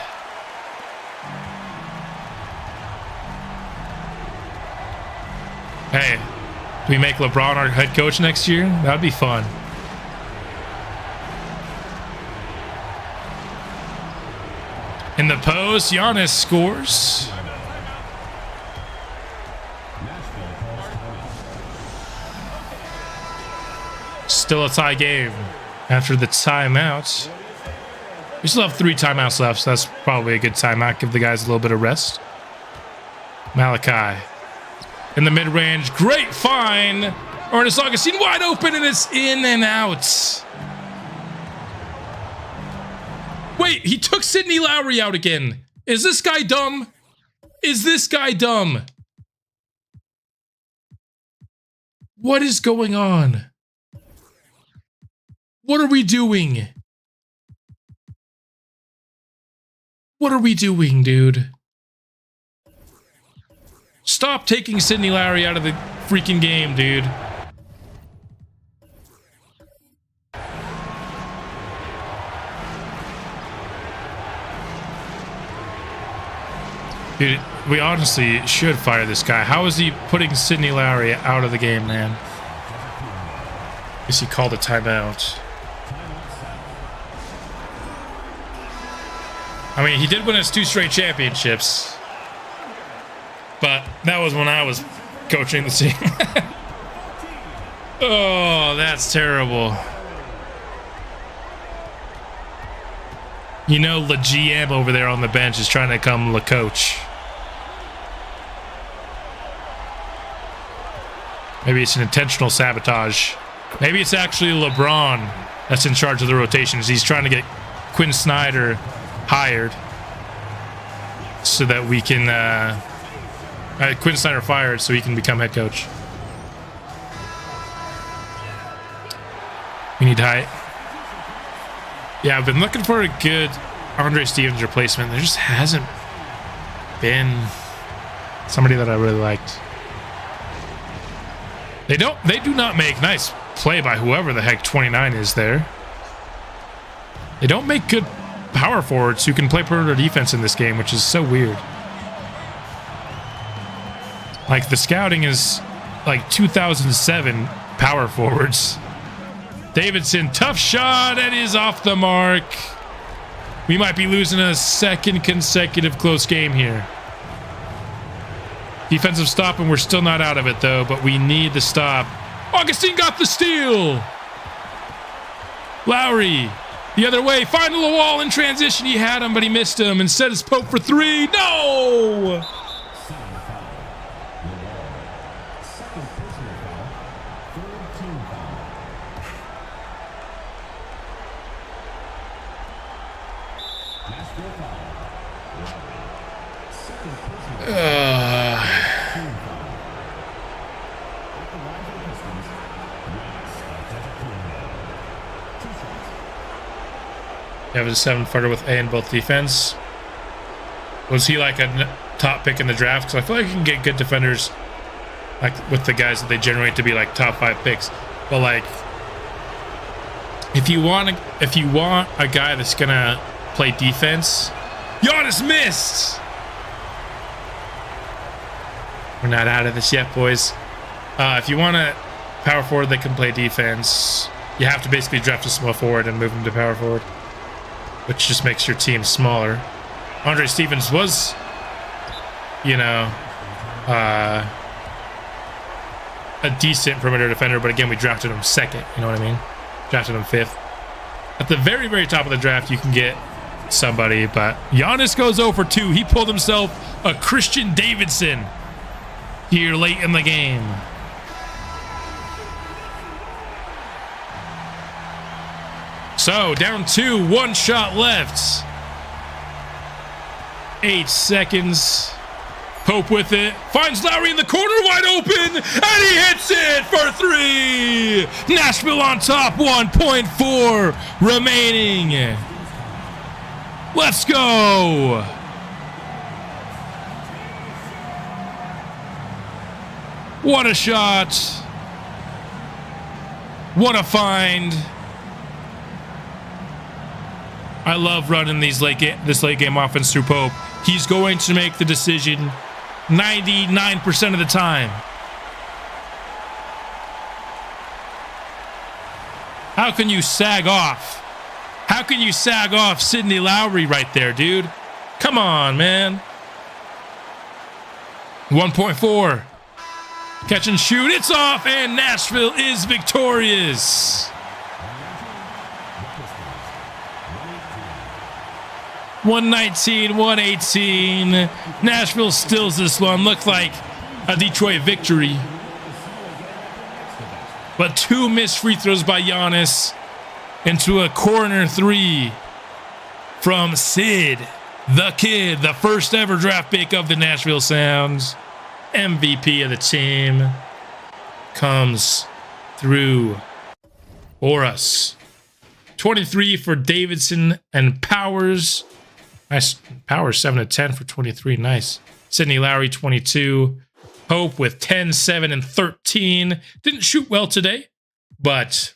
Hey, do we make LeBron our head coach next year? That'd be fun. In the post, Giannis scores. Still a tie game after the timeout. We still have 3 timeouts left, so that's probably a good timeout. Give the guys a little bit of rest. Malachi in the mid-range. Great find. Ernest Augustine wide open, and it's in and out. Wait, he took Sidney Lowry out again. Is this guy dumb? Is this guy dumb? What is going on? What are we doing? What are we doing, dude? Stop taking Sidney Lowry out of the freaking game, dude. Dude, we honestly should fire this guy. How is he putting Sidney Lowry out of the game, man? I guess he called a timeout. I mean, he did win us 2 straight championships. But that was when I was coaching the team. Oh, that's terrible. You know, the GM over there on the bench is trying to come the coach. Maybe it's an intentional sabotage. Maybe it's actually LeBron that's in charge of the rotations. He's trying to get Quinn Snyder hired so that we can Quinn Snyder fired so he can become head coach. We need height. Yeah, I've been looking for a good Andre Stevens replacement. There just hasn't been somebody that I really liked. They do not make nice play by whoever the heck 29 is there. They don't make good power forwards who can play perimeter defense in this game, which is so weird. Like, the scouting is like 2007 power forwards. Davidson, tough shot, and is off the mark. We might be losing a second consecutive close game here. Defensive stop, and we're still not out of it, though, but we need the stop. Augustine got the steal. Lowry, the other way, finding the wall in transition. He had him, but he missed him. Instead, it's Pope for three. No! You have a 7-footer with A in both defense. Was he like a top pick in the draft? Because I feel like you can get good defenders like with the guys that they generate to be like top 5 picks. But like, if you want a guy that's gonna play defense, Giannis missed. We're not out of this yet, boys. If you want a power forward that can play defense, you have to basically draft a small forward and move him to power forward, which just makes your team smaller. Andre Stevens was, you know, a decent perimeter defender, but again, we drafted him second. You know what I mean? Drafted him 5th. At the very, very top of the draft, you can get somebody, but Giannis goes 0 for 2. He pulled himself a Christian Davidson here late in the game. So, down 2, 1 shot left. 8 seconds. Pope with it. Finds Lowry in the corner, wide open, and he hits it for 3. Nashville on top, 1.4 remaining. Let's go. What a shot. What a find. I love running this late game offense through Pope. He's going to make the decision 99% of the time. How can you sag off? How can you sag off Sidney Lowry right there, dude? Come on, man. 1.4. Catch and shoot. It's off, and Nashville is victorious. 119-118. Nashville steals this one. Looked like a Detroit victory. But 2 missed free throws by Giannis into a corner 3 from Sid, the kid, the first ever draft pick of the Nashville Sound. MVP of the team comes through for us. 23 for Davidson and Powers. Nice. Powers 7 of 10 for 23. Nice. Sidney Lowry 22. Pope with 10, 7, and 13. Didn't shoot well today, but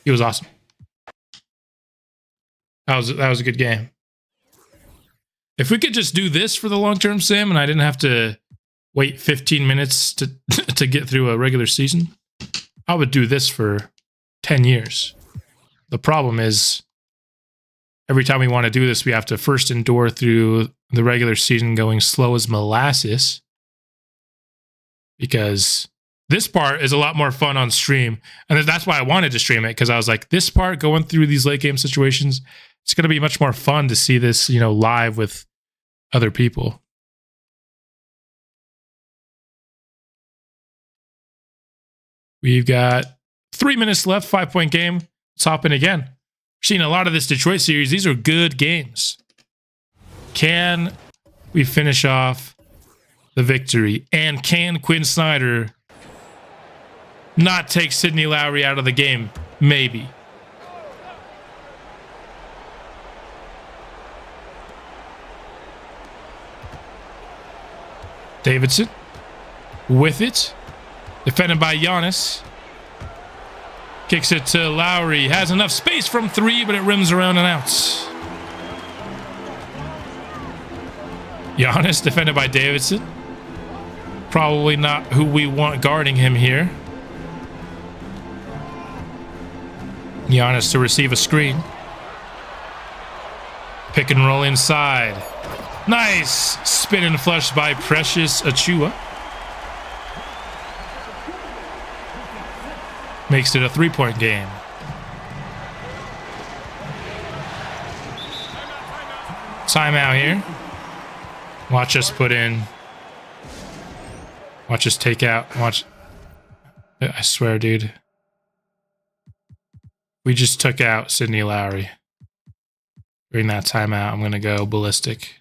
he was awesome. That was a good game. If we could just do this for the long term, Sam, and I didn't have to wait 15 minutes to to get through a regular season, I would do this for 10 years. The problem is, every time we want to do this, we have to first endure through the regular season going slow as molasses, because this part is a lot more fun on stream. And that's why I wanted to stream it, because I was like, this part, going through these late game situations, it's going to be much more fun to see this, you know, live with other people. We've got 3 minutes left, 5-point game. Let's hop in again. We're seeing a lot of this Detroit series. These are good games. Can we finish off the victory? And can Quinn Snyder not take Sidney Lowry out of the game? Maybe. Davidson with it. Defended by Giannis. Kicks it to Lowry. Has enough space from three, but it rims around and out. Giannis defended by Davidson. Probably not who we want guarding him here. Giannis to receive a screen. Pick and roll inside. Nice spin and flush by Precious Achiuwa. Makes it a 3-point game. Timeout here. Watch us put in. Watch us take out. Watch. I swear, dude. We just took out Sidney Lowry. During that timeout, I'm going to go ballistic.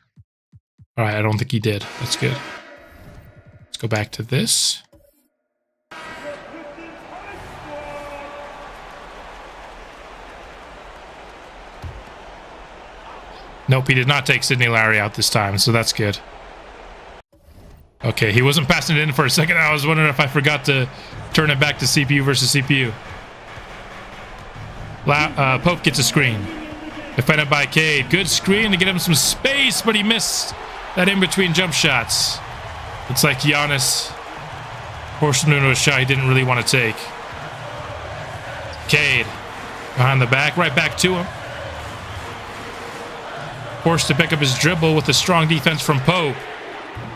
All right, I don't think he did. That's good. Let's go back to this. Nope, he did not take Sidney Lowry out this time, so that's good. Okay, he wasn't passing it in for a second. I was wondering if I forgot to turn it back to CPU versus CPU. Pope gets a screen. Defended by Cade. Good screen to get him some space, but he missed that in-between jump shots. It's like Giannis forced him into a shot he didn't really want to take. Cade behind the back, right back to him. Forced to pick up his dribble with a strong defense from Pope.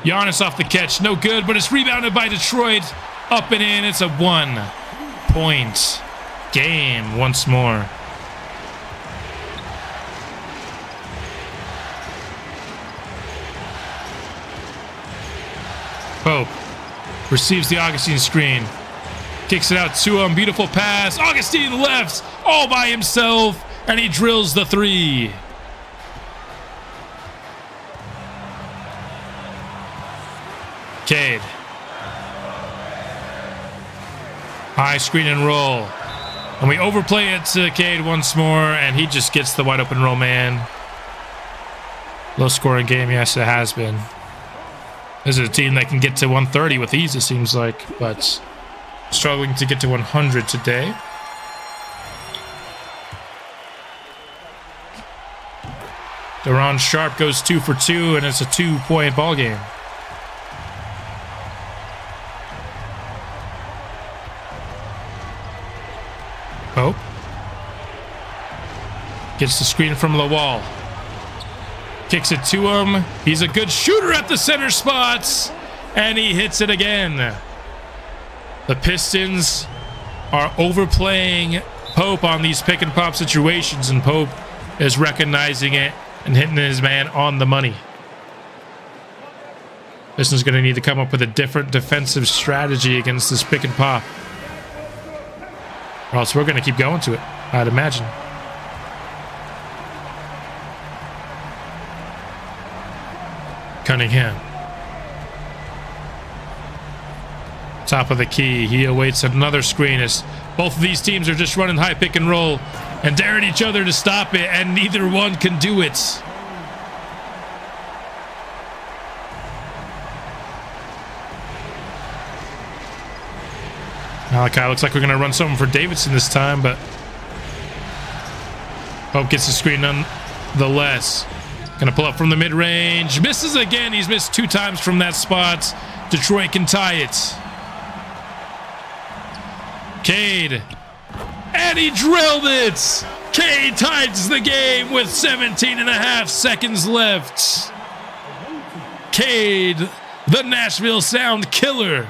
Giannis off the catch, no good, but it's rebounded by Detroit. Up and in, it's a 1-point game once more. Pope receives the Augustine screen. Kicks it out to him, beautiful pass. Augustine left, all by himself, and he drills the three. Cade. High screen and roll. And we overplay it to Cade once more, and he just gets the wide open roll man. Low scoring game, yes, it has been. This is a team that can get to 130 with ease, it seems like, but struggling to get to 100 today. Deron Sharp goes 2 for 2, and it's a 2-point ball game. Pope gets the screen from Lawal. Kicks it to him. He's a good shooter at the center spots, and he hits it again. The Pistons are overplaying Pope on these pick and pop situations, and Pope is recognizing it and hitting his man on the money. Pistons going to need to come up with a different defensive strategy against this pick and pop, or else we're going to keep going to it, I'd imagine. Cunningham. Top of the key. He awaits another screen as both of these teams are just running high pick and roll and daring each other to stop it, and neither one can do it. Malachi looks like we're going to run something for Davidson this time, but Pope gets the screen nonetheless. Going to pull up from the mid-range. Misses again. He's missed 2 times from that spot. Detroit can tie it. Cade. And he drilled it. Cade ties the game with 17.5 seconds left. Cade, the Nashville Sound killer.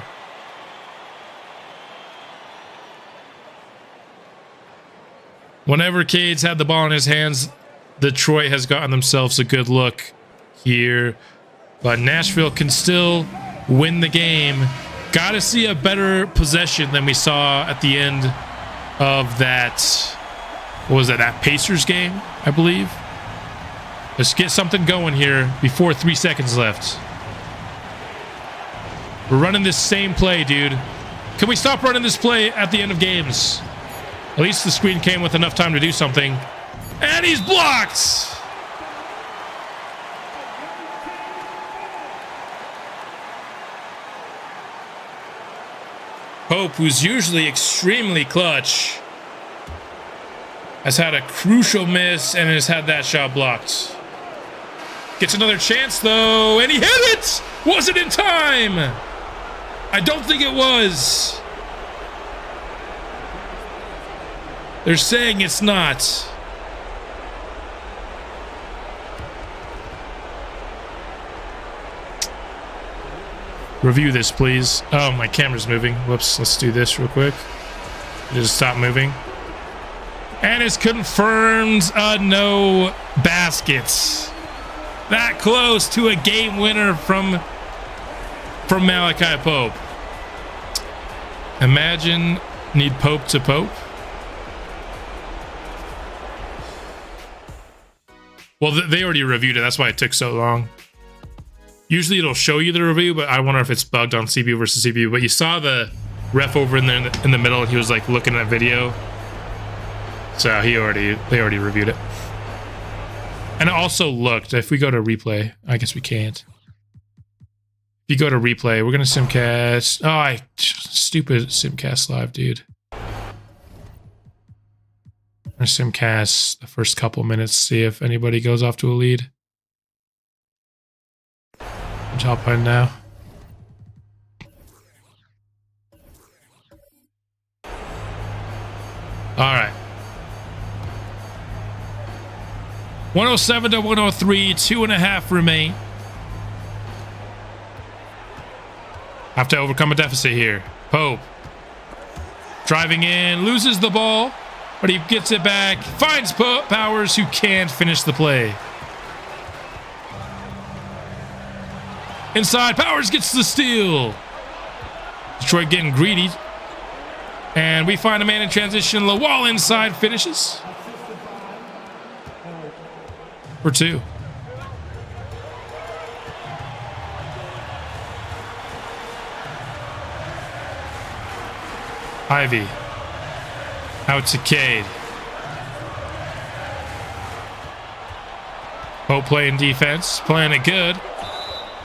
Whenever Cade's had the ball in his hands, Detroit has gotten themselves a good look here. But Nashville can still win the game. Got to see a better possession than we saw at the end of that what was that Pacers game, I believe. Let's get something going here before 3 seconds left. We're running this same play, dude. Can we stop running this play at the end of games? At least the screen came with enough time to do something. And he's blocked! Pope, who's usually extremely clutch, has had a crucial miss and has had that shot blocked. Gets another chance, though, and he hit it! Was it in time? I don't think it was. They're saying it's not. Review this, please. Oh, my camera's moving. Whoops, let's do this real quick. Just stop moving. And it's confirmed no baskets. That close to a game winner from Malachi Pope. Imagine need Pope to Pope. Well, they already reviewed it. That's why it took so long. Usually it'll show you the review, but I wonder if it's bugged on CPU versus CPU. But you saw the ref over in the middle, and he was like looking at video. So they already reviewed it. And it also looked, if we go to replay, I guess we can't. If you go to replay, we're gonna simcast. Oh, stupid simcast live, dude. We're gonna simcast the first couple minutes, see if anybody goes off to a lead. Hop on now. All right. 107 to 103, 2.5 remain. Have to overcome a deficit here. Pope driving in, loses the ball, but he gets it back, finds Powers, who can't finish the play. Inside, Powers gets the steal. Detroit getting greedy. And we find a man in transition. Lawal inside finishes. For 2. Ivy. Out to Cade. Pope playing defense. Playing it good.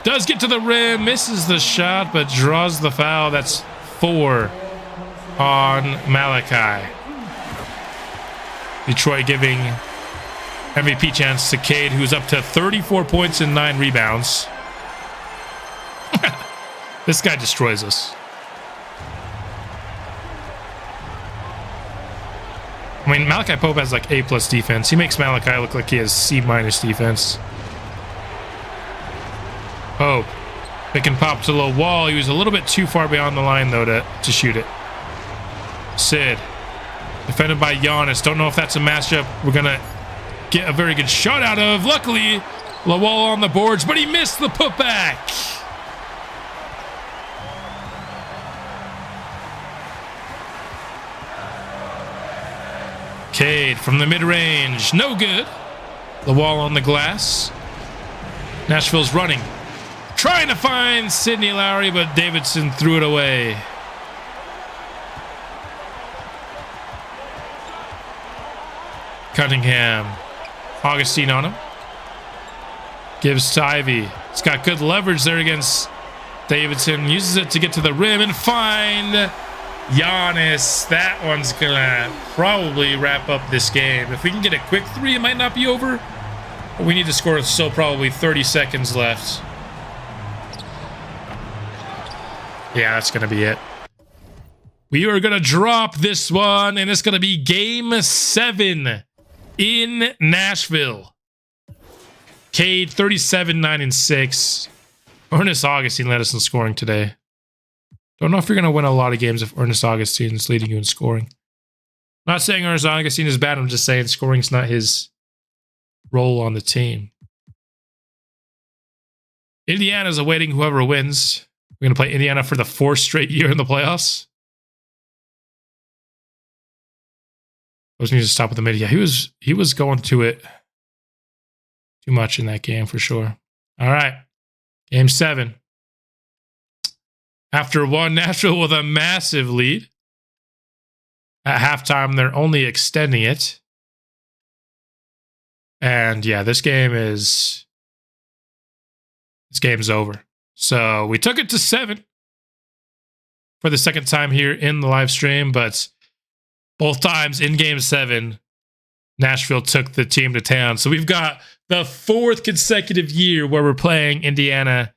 Does get to the rim, misses the shot, but draws the foul. That's 4 on Malachi. Detroit giving MVP chance to Cade, who's up to 34 points and 9 rebounds. This guy destroys us. I mean, Malachi Pope has like A+ defense. He makes Malachi look like he has C- defense. Pope. They can pop to the wall. He was a little bit too far beyond the line, though, to shoot it. Sid. Defended by Giannis. Don't know if that's a matchup we're going to get a very good shot out of. Luckily, Lawal on the boards, but he missed the putback. Cade from the mid-range. No good. Lawal on the glass. Nashville's running. Trying to find Sidney Lowry, but Davidson threw it away. Cunningham. Augustine on him. Gives to Ivy. It's got good leverage there against Davidson. Uses it to get to the rim and find Giannis. That one's gonna probably wrap up this game. If we can get a quick 3, it might not be over. But we need to score still probably 30 seconds left. Yeah, that's going to be it. We are going to drop this one, and it's going to be Game 7 in Nashville. Cade, 37, 9, and 6. Ernest Augustine led us in scoring today. Don't know if you're going to win a lot of games if Ernest Augustine is leading you in scoring. I'm not saying Ernest Augustine is bad. I'm just saying scoring's not his role on the team. Indiana's awaiting whoever wins. We're going to play Indiana for the 4th straight year in the playoffs. Those need to stop with the mid. Yeah, he was going to it too much in that game for sure. All right. Game 7. After one, Nashville with a massive lead. At halftime, they're only extending it. And yeah, this game's over. So we took it to 7 for the second time here in the live stream, but both times in game 7, Nashville took the team to town. So we've got the 4th consecutive year where we're playing Indiana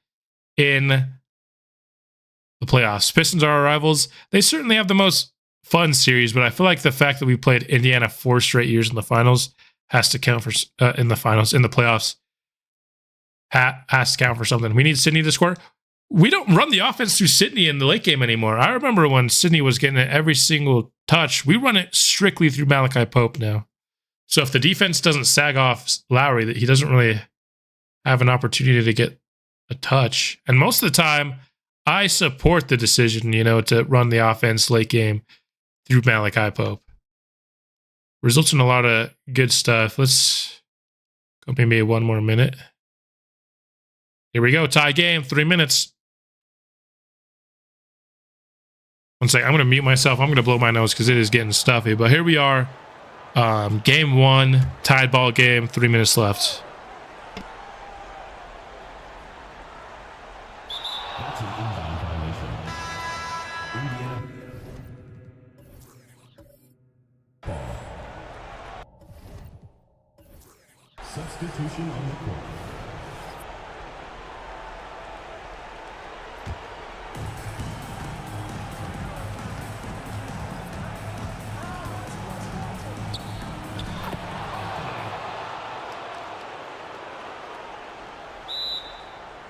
in the playoffs. Pistons are our rivals. They certainly have the most fun series, but I feel like the fact that we played Indiana 4 straight years in the finals has to count for in the playoffs. Has to count for something. We need Sydney to score. We don't run the offense through Sydney in the late game anymore. I remember when Sydney was getting it every single touch. We run it strictly through Malachi Pope now. So if the defense doesn't sag off Lowry, that he doesn't really have an opportunity to get a touch. And most of the time, I support the decision, to run the offense late game through Malachi Pope. Results in a lot of good stuff. Let's go maybe 1 more minute. Here we go. Tie game. 3 minutes. 1 second. I'm going to mute myself. I'm going to blow my nose because it is getting stuffy. But here we are. Game 1. Tied ball game. 3 minutes left. That's an inbound violation. Indiana. Ball. Substitution on the court.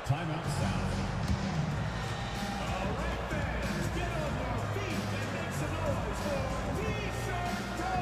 Timeout Sound. All right, fans, get on your feet and make some noise for T-shirt time!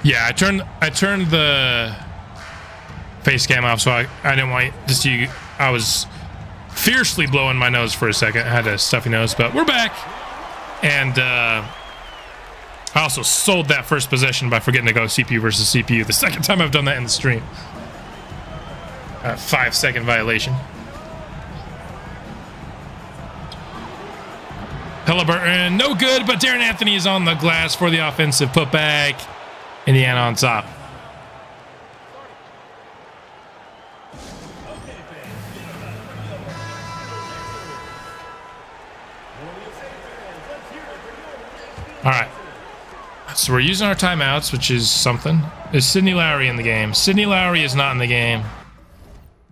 Yeah, I turned the face cam off, so I didn't want to see. I was fiercely blowing my nose for a second. I had a stuffy nose, but we're back. And I also sold that first possession by forgetting to go CPU versus CPU. The second time I've done that in the stream. 5-second violation. Halliburton, no good, but Darren Anthony is on the glass for the offensive putback. Indiana on top. All right. So we're using our timeouts, which is something. Is Sidney Lowry in the game? Sidney Lowry is not in the game.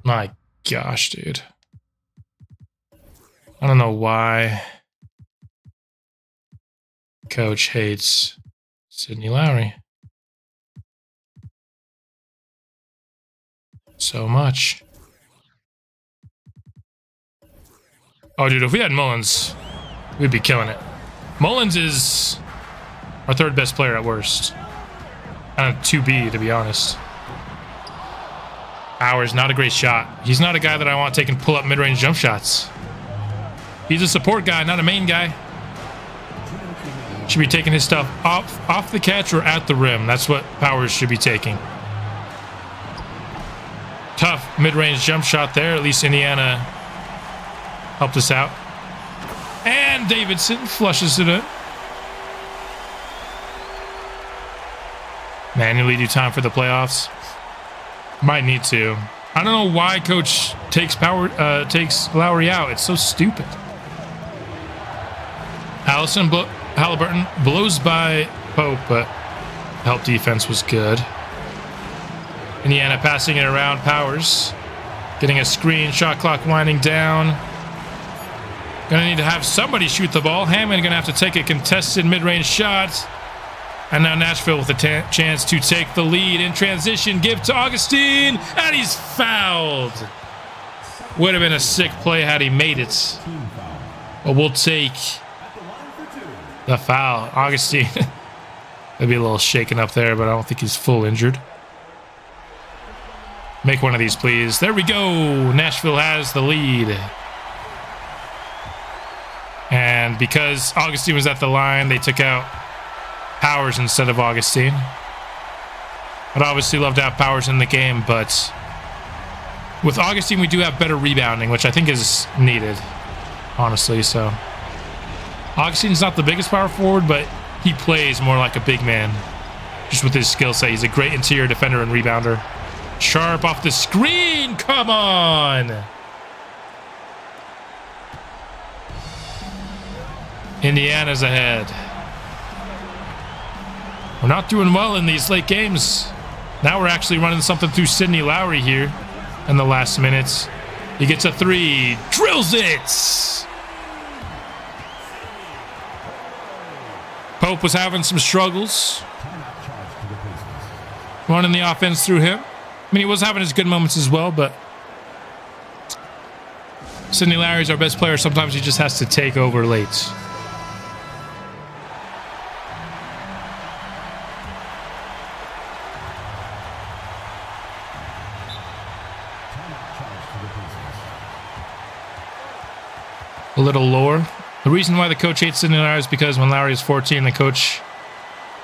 My gosh, dude. I don't know why Coach hates Sidney Lowry so much. Oh, dude, if we had Mullins, we'd be killing it. Mullins is our 3rd best player at worst. 2B, to be honest. Powers, not a great shot. He's not a guy that I want taking pull-up mid-range jump shots. He's a support guy, not a main guy. Should be taking his stuff off the catch or at the rim. That's what Powers should be taking. Tough mid-range jump shot there. At least Indiana helped us out. And Davidson flushes it in. Manually do time for the playoffs. Might need to. I don't know why Coach takes Lowry out. It's so stupid. Halliburton blows by Pope, but help defense was good. Indiana passing it around. Powers getting a screen. Shot clock winding down. Gonna need to have somebody shoot the ball. Hammond gonna have to take a contested mid-range shot. And now Nashville with a chance to take the lead in transition. Give to Augustine, and he's fouled. Would have been a sick play had he made it. But we'll take the foul. Augustine, maybe a little shaken up there, but I don't think he's full injured. Make one of these, please. There we go. Nashville has the lead. And because Augustine was at the line, they took out Powers instead of Augustine. I'd obviously love to have Powers in the game, but with Augustine, we do have better rebounding, which I think is needed, honestly. So Augustine's not the biggest power forward, but he plays more like a big man, just with his skill set. He's a great interior defender and rebounder. Sharp off the screen. Come on. Indiana's ahead. We're not doing well in these late games. Now we're actually running something through Sidney Lowry here in the last minutes. He gets a three, drills it. Pope was having some struggles. Running the offense through him. I mean, he was having his good moments as well, but Sidney Lowry's our best player. Sometimes he just has to take over late. A little lore. The reason why the coach hates Sidney Lowry is because when Lowry was 14, the coach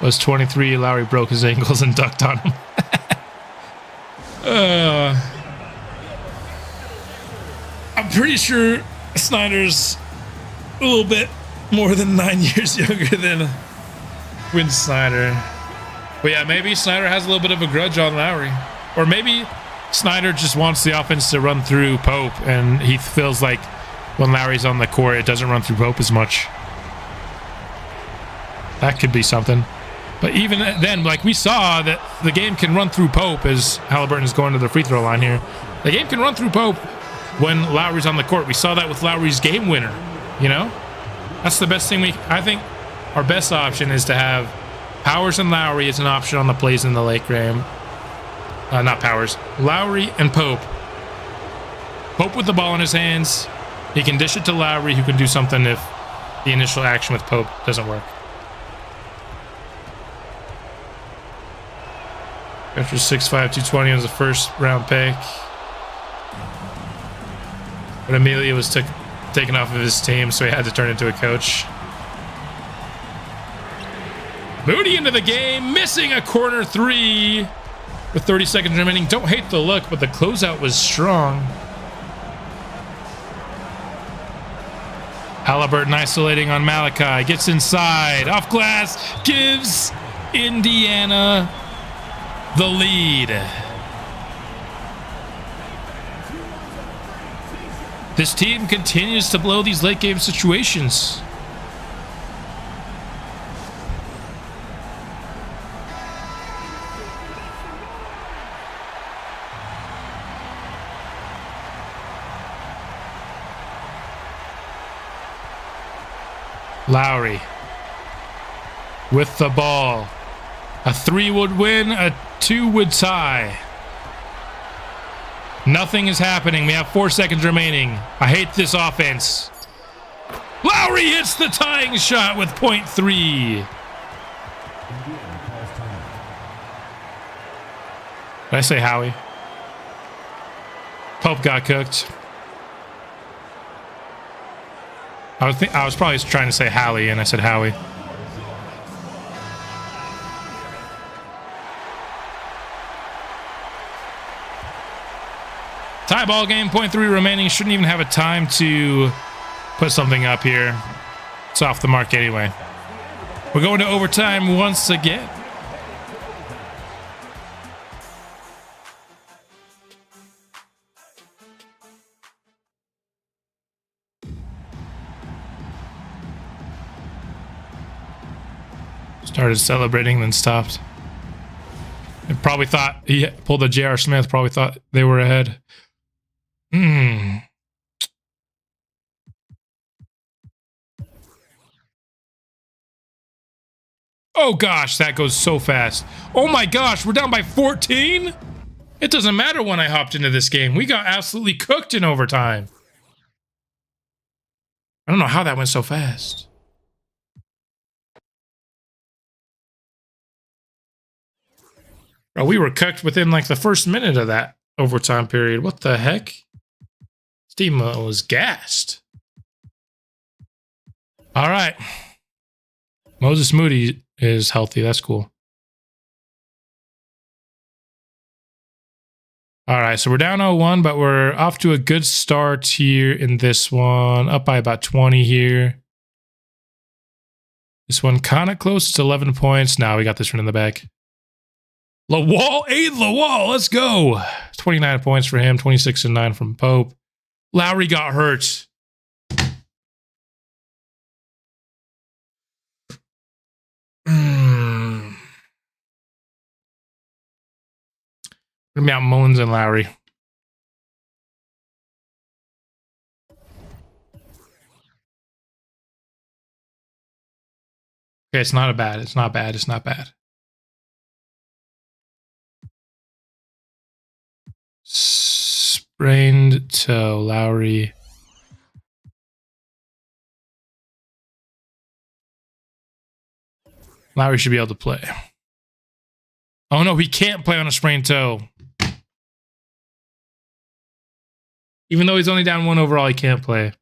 was 23. Lowry broke his ankles and ducked on him. I'm pretty sure Snyder's a little bit more than 9 years younger than Quinn Snyder. But yeah, maybe Snyder has a little bit of a grudge on Lowry. Or maybe Snyder just wants the offense to run through Pope, and he feels like when Lowry's on the court, it doesn't run through Pope as much. That could be something. But even then, like we saw that the game can run through Pope as Halliburton is going to the free throw line here. The game can run through Pope when Lowry's on the court. We saw that with Lowry's game winner, you know? That's the best thing I think our best option is to have Powers and Lowry as an option on the plays in the late game. Not Powers. Lowry and Pope. Pope with the ball in his hands. He can dish it to Lowry, who can do something if the initial action with Pope doesn't work. After 6'5", 220 was the first round pick. But Amelia was taken off of his team, so he had to turn into a coach. Moody into the game, missing a corner three with 30 seconds remaining. Don't hate the look, but the closeout was strong. Halliburton isolating on Malachi. Gets inside. Off glass. Gives Indiana the lead. This team continues to blow these late game situations. Lowry with the ball. A 3 would win, a 2 would tie. Nothing is happening. We have 4 seconds remaining. I hate this offense. Lowry hits the tying shot with .3. Did I say Howie? Pope got cooked. I was probably trying to say Hallie, and I said Howie. Tie ball game, .3 remaining. Shouldn't even have a time to put something up here. It's off the mark anyway. We're going to overtime once again. Started celebrating, then stopped. And probably thought he pulled a J.R. Smith. Probably thought they were ahead. Oh gosh, that goes so fast. Oh my gosh, we're down by 14? It doesn't matter when I hopped into this game. We got absolutely cooked in overtime. I don't know how that went so fast. Bro, we were cooked within like the first minute of that overtime period. What the heck? This team was gassed. All right. Moses Moody is healthy. That's cool. All right, so we're down 0-1, but we're off to a good start here in this one. Up by about 20 here. This one kind of close. It's 11 points. Now we got this one in the back. Lawal, Aid Lawal, let's go. 29 points for him, 26 and 9 from Pope. Lowry got hurt. Gonna be out Mullins and Lowry. Okay, it's not bad. It's not bad. It's not bad. Sprained toe, Lowry. Lowry should be able to play. Oh no, he can't play on a sprained toe. Even though he's only down 1 overall, he can't play.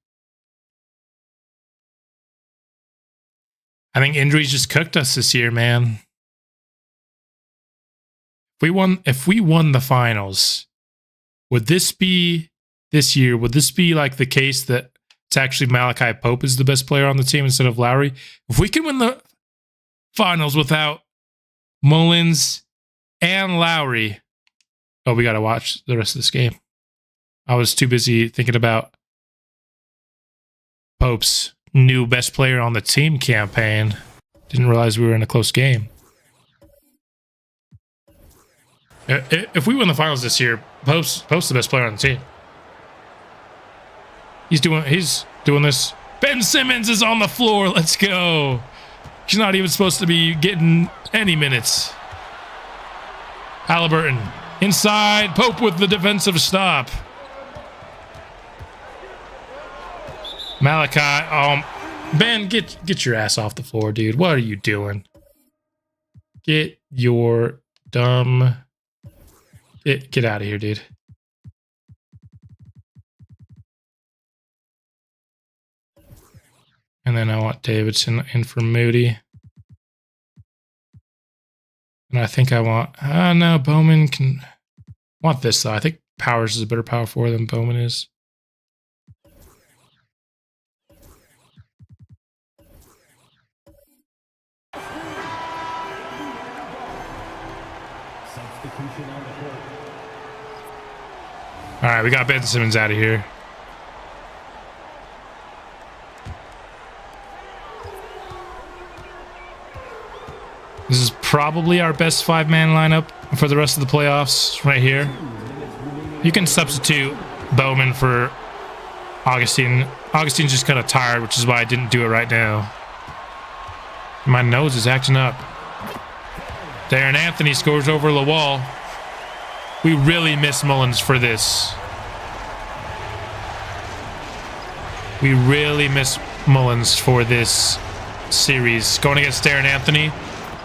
I think injuries just cooked us this year, man. If we won the finals, would this be this year? Would this be like the case that it's actually Malachi Pope is the best player on the team instead of Lowry? If we can win the finals without Mullins and Lowry, oh, we got to watch the rest of this game. I was too busy thinking about Pope's new best player on the team campaign. Didn't realize we were in a close game. If we win the finals this year, Pope's the best player on the team. He's doing this. Ben Simmons is on the floor. Let's go. He's not even supposed to be getting any minutes. Halliburton inside. Pope with the defensive stop. Malachi, Ben, get your ass off the floor, dude. What are you doing? Get your dumb... Get out of here, dude. And then I want Davidson in for Moody. And I think I want... no, Bowman can... I want this, though. I think Powers is a better power forward than Bowman is. All right, we got Ben Simmons out of here. This is probably our best 5-man lineup for the rest of the playoffs right here. You can substitute Bowman for Augustine. Augustine's just kind of tired, which is why I didn't do it right now. My nose is acting up. Darren Anthony scores over Lawal. We really miss Mullins for this. We really miss Mullins for this series. Going against Darren Anthony.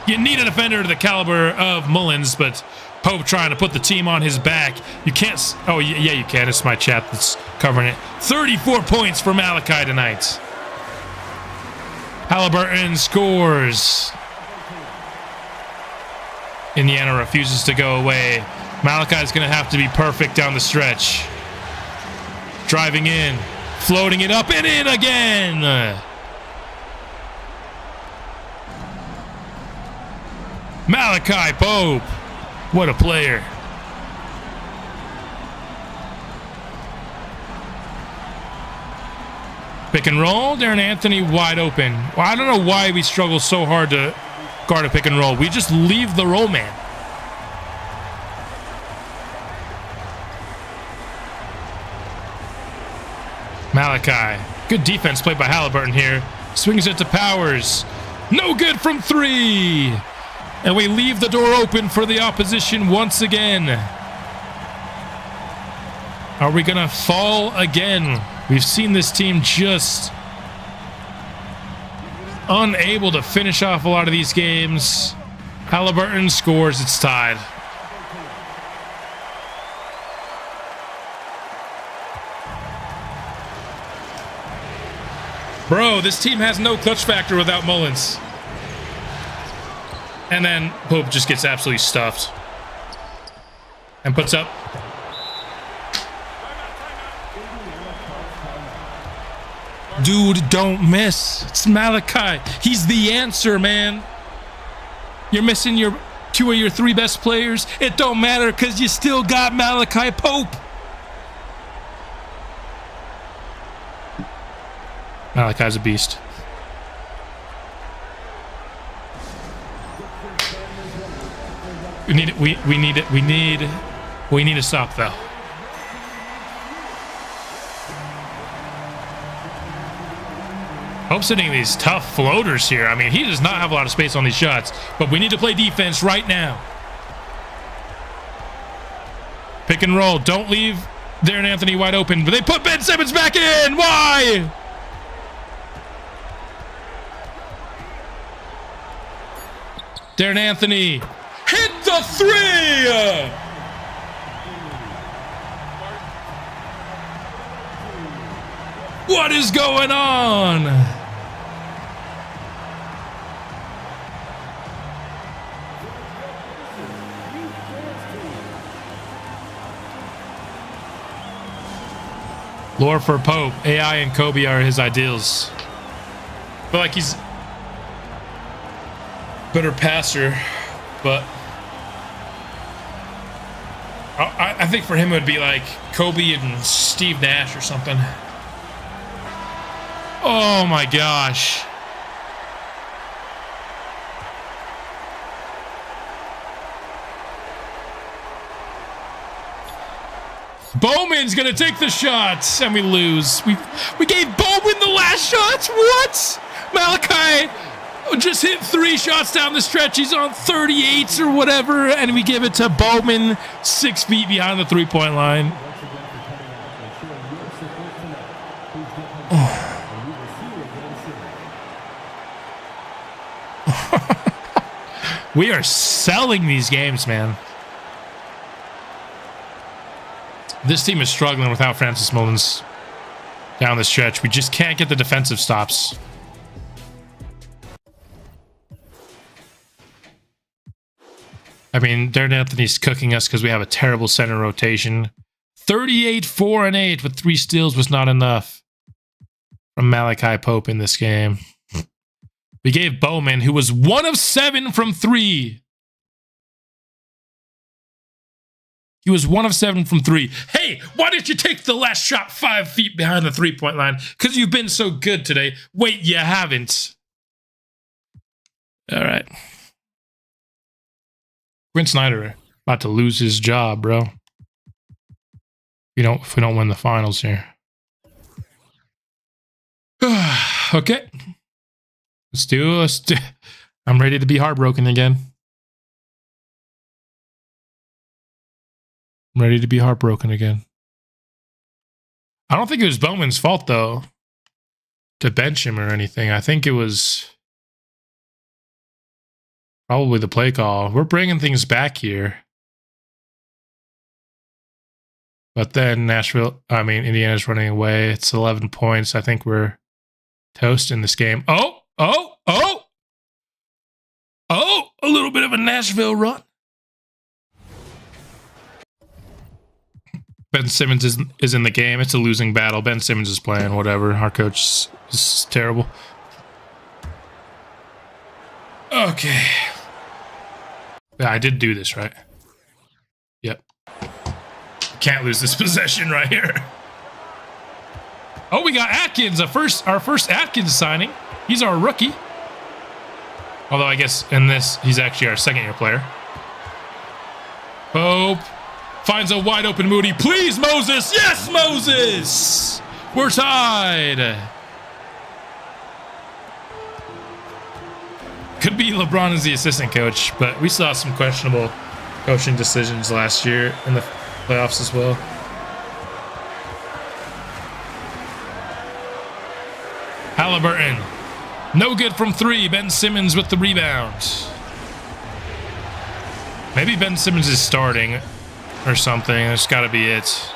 You need a defender to the caliber of Mullins, but Pope trying to put the team on his back. You can't... Oh, yeah, you can. It's my chat that's covering it. 34 points for Malachi tonight. Halliburton scores. Indiana refuses to go away. Malachi's going to have to be perfect down the stretch. Driving in. Floating it up and in again. Malachi Pope. What a player. Pick and roll. Darren Anthony wide open. Well, I don't know why we struggle so hard to guard a pick and roll. We just leave the roll man. Malachi. Good defense played by Halliburton here. Swings it to Powers. No good from 3. And we leave the door open for the opposition once again. Are we going to fall again? We've seen this team just unable to finish off a lot of these games. Halliburton scores. It's tied. Bro, this team has no clutch factor without Mullins. And then Pope just gets absolutely stuffed. And puts up. Dude, don't miss. It's Malachi. He's the answer, man. You're missing your 2 of your 3 best players. It don't matter because you still got Malachi Pope. Malachi's a beast. We need it. We need a stop though. Hope's hitting these tough floaters here. I mean, he does not have a lot of space on these shots, but we need to play defense right now. Pick and roll. Don't leave Darren Anthony wide open, but they put Ben Simmons back in. Why? Darren Anthony hit the 3. What is going on? Lore for Pope. AI and Kobe are his ideals. I feel like he's better passer, but I think for him it would be like Kobe and Steve Nash or something. Oh my gosh. Bowman's gonna take the shots and we lose. We gave Bowman the last shots. What? Malachi just hit 3 shots down the stretch. He's on 38s or whatever, and we give it to Bowman 6 feet behind the 3-point line. We are selling these games, man. This team is struggling without Francis Mullins down the stretch. We just can't get the defensive stops. I mean, Darren Anthony's cooking us because we have a terrible center rotation. 38, 4, and 8 with 3 steals was not enough from Malachi Pope in this game. We gave Bowman, who was 1 of 7 from 3. He was 1 of 7 from 3. Hey, why did you take the last shot 5 feet behind the 3-point line? Because you've been so good today. Wait, you haven't. All right. Quinn Snyder about to lose his job, bro. If we don't win the finals here. Okay. Let's do. I'm ready to be heartbroken again. I'm ready to be heartbroken again. I don't think it was Bowman's fault, though, to bench him or anything. I think it was probably the play call. We're bringing things back here. But then Indiana's running away. It's 11 points. I think we're toast in this game. Oh, a little bit of a Nashville run. Ben Simmons is in the game. It's a losing battle. Ben Simmons is playing, whatever. Our coach is terrible. Okay. Yeah, I did do this, right? Yep. Can't lose this possession right here. Oh, we got Atkins, our first Atkins signing. He's our rookie. Although I guess in this, he's actually our second-year player. Pope finds a wide open Moody. Please, Moses. Yes, Moses. We're tied. Could be LeBron as the assistant coach, but we saw some questionable coaching decisions last year in the playoffs as well. Halliburton. No good from three. Ben Simmons with the rebound. Maybe Ben Simmons is starting or something. That's got to be it.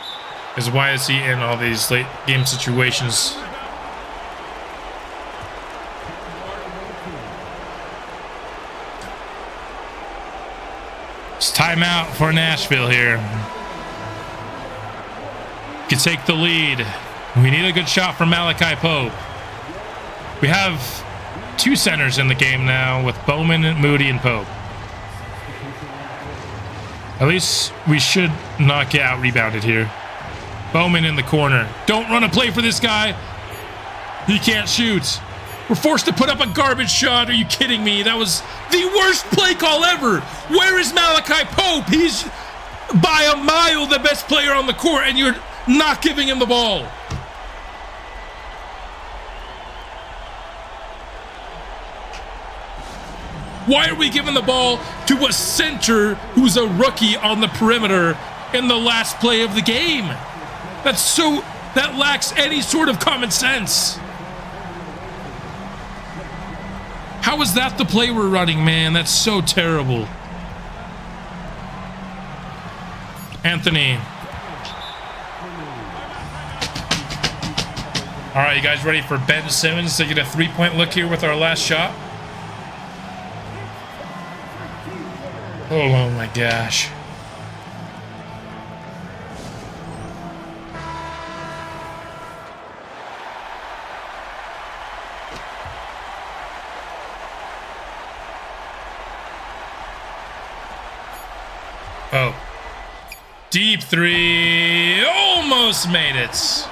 Because why is he in all these late game situations? It's timeout for Nashville here. Can take the lead. We need a good shot from Malachi Pope. We have two centers in the game now with Bowman, Moody, and Pope. At least we should not get out rebounded here. Bowman in the corner. Don't run a play for this guy. He can't shoot. We're forced to put up a garbage shot. Are you kidding me? That was the worst play call ever. Where is Malachi Pope? He's by a mile the best player on the court, and you're not giving him the ball. Why are we giving the ball to a center who's a rookie on the perimeter in the last play of the game? That lacks any sort of common sense. How is that the play we're running, man? That's so terrible. Anthony. All right, you guys ready for Ben Simmons to get a 3-point look here with our last shot? Oh my gosh. Oh. Deep three. Almost made it.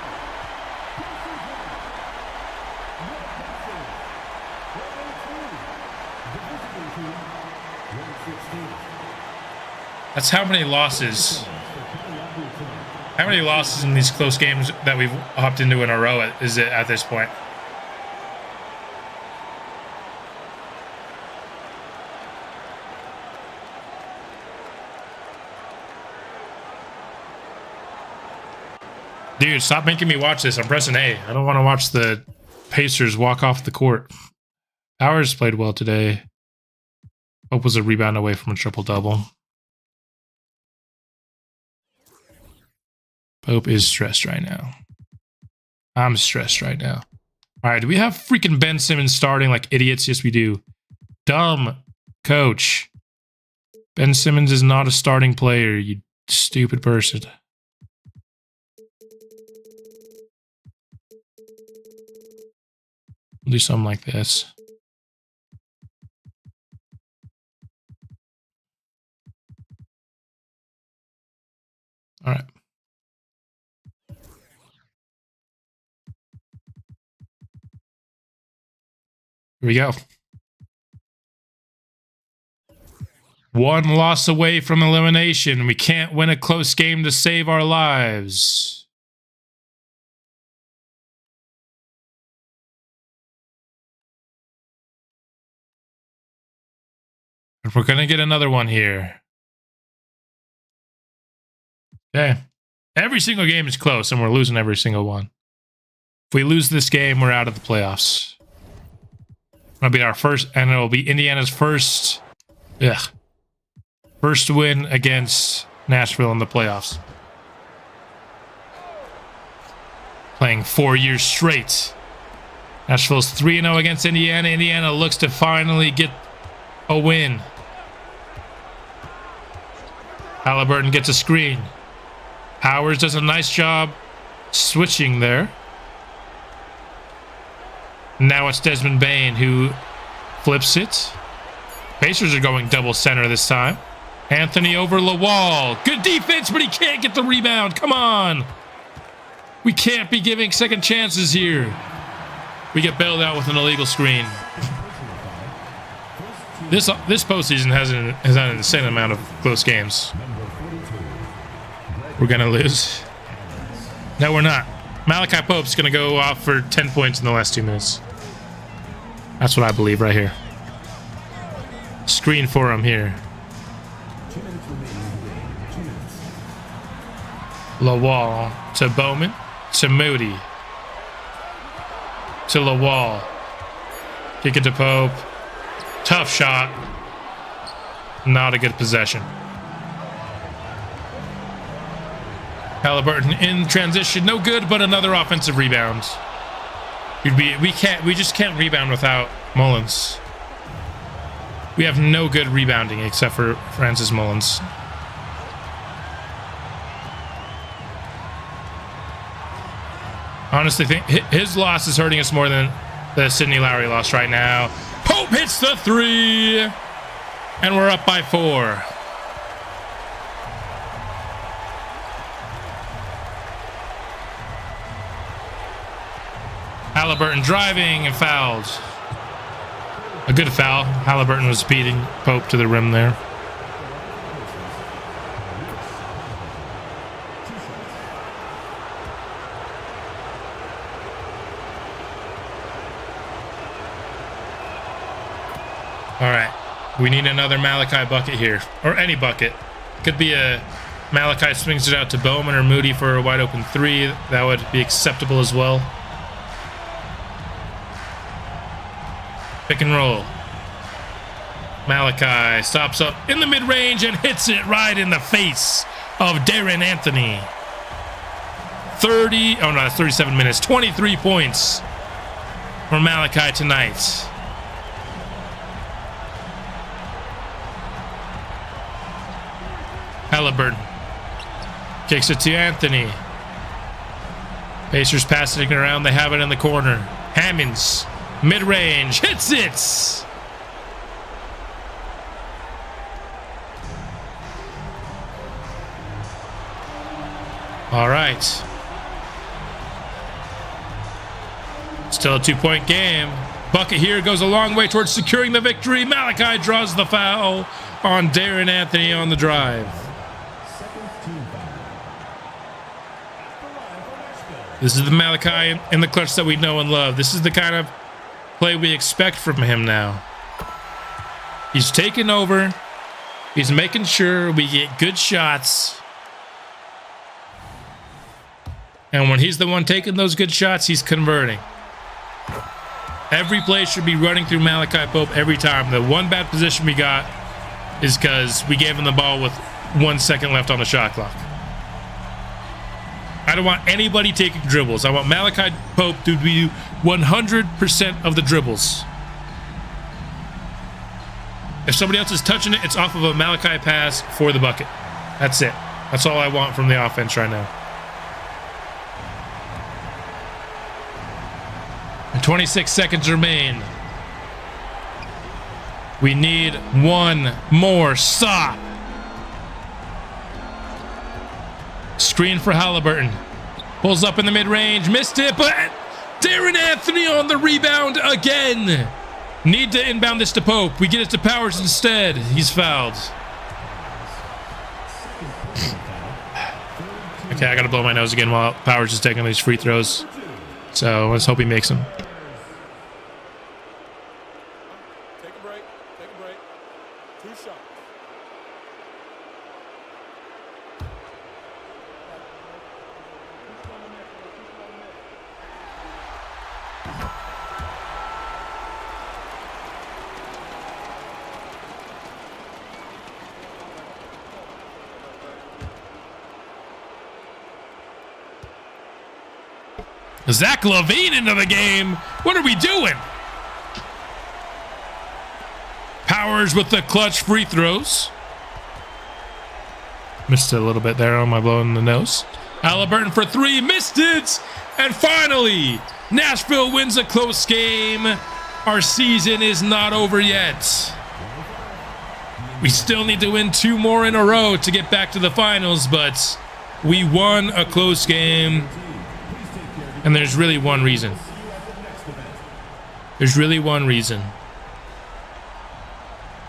That's how many losses. How many losses in these close games that we've hopped into in a row is it at this point? Dude, stop making me watch this. I'm pressing A. I don't want to watch the Pacers walk off the court. Powers played well today. Hope was a rebound away from a triple-double. Pope is stressed right now. I'm stressed right now. All right, do we have freaking Ben Simmons starting like idiots? Yes, we do. Dumb coach. Ben Simmons is not a starting player, you stupid person. We'll do something like this. All right. Here we go. One loss away from elimination. We can't win a close game to save our lives. If we're going to get another one here. Okay. Every single game is close, and we're losing every single one. If we lose this game, we're out of the playoffs. It'll be our first, and it'll be Indiana's first win against Nashville in the playoffs. Playing 4 years straight. Nashville's 3-0 against Indiana. Indiana looks to finally get a win. Halliburton gets a screen. Powers does a nice job switching there. Now it's Desmond Bane who flips it. Pacers are going double center this time. Anthony over Lawal. Good defense, but he can't get the rebound. Come on. We can't be giving second chances here. We get bailed out with an illegal screen. This postseason has had an insane amount of close games. We're going to lose. No, we're not. Malachi Pope's going to go off for 10 points in the last 2 minutes. That's what I believe right here. Screen for him here. 2 minutes remaining in the game. 2 minutes. Lawal to Bowman to Moody to Lawal. Kick it to Pope. Tough shot. Not a good possession. Halliburton in transition, no good, but another offensive rebound. We just can't rebound without Mullins. We have no good rebounding except for Francis Mullins. Honestly, think his loss is hurting us more than the Sidney Lowry loss right now. Pope hits the 3, and we're up by 4. Halliburton driving and fouled. A good foul. Halliburton was beating Pope to the rim there. All right, we need another Malachi bucket here, or any bucket. Could be a Malachi swings it out to Bowman or Moody for a wide open 3. That would be acceptable as well. Pick and roll. Malachi stops up in the mid-range and hits it right in the face of Darren Anthony. 37 minutes, 23 points for Malachi tonight. Halliburton kicks it to Anthony. Pacers passing it around. They have it in the corner. Hammonds, mid-range, hits it. All right. Still a 2-point game. Bucket here goes a long way towards securing the victory. Malachi draws the foul on Darren Anthony on the drive. This is the Malachi in the clutch that we know and love. This is the kind of play we expect from him now. He's taking over. He's making sure we get good shots. And when he's the one taking those good shots, he's converting. Every play should be running through Malachi Pope every time. The one bad position we got is because we gave him the ball with 1 second left on the shot clock. I don't want anybody taking dribbles. I want Malachi Pope to be 100% of the dribbles. If somebody else is touching it, it's off of a Malachi pass for the bucket. That's it. That's all I want from the offense right now. And 26 seconds remain. We need one more stop. Screen for Halliburton. Pulls up in the mid-range. Missed it, but Darren Anthony on the rebound again. Need to inbound this to Pope. We get it to Powers instead. He's fouled. Okay, I gotta blow my nose again while Powers is taking these free throws. So let's hope he makes them. Take a break. Take a break. 2 shots. Zach LaVine into the game. What are we doing? Powers with the clutch free throws. Missed it a little bit there on my blowing the nose. Halliburton for 3, missed it. And finally, Nashville wins a close game. Our season is not over yet. We still need to win 2 more in a row to get back to the finals, but we won a close game. And there's really one reason. There's really one reason.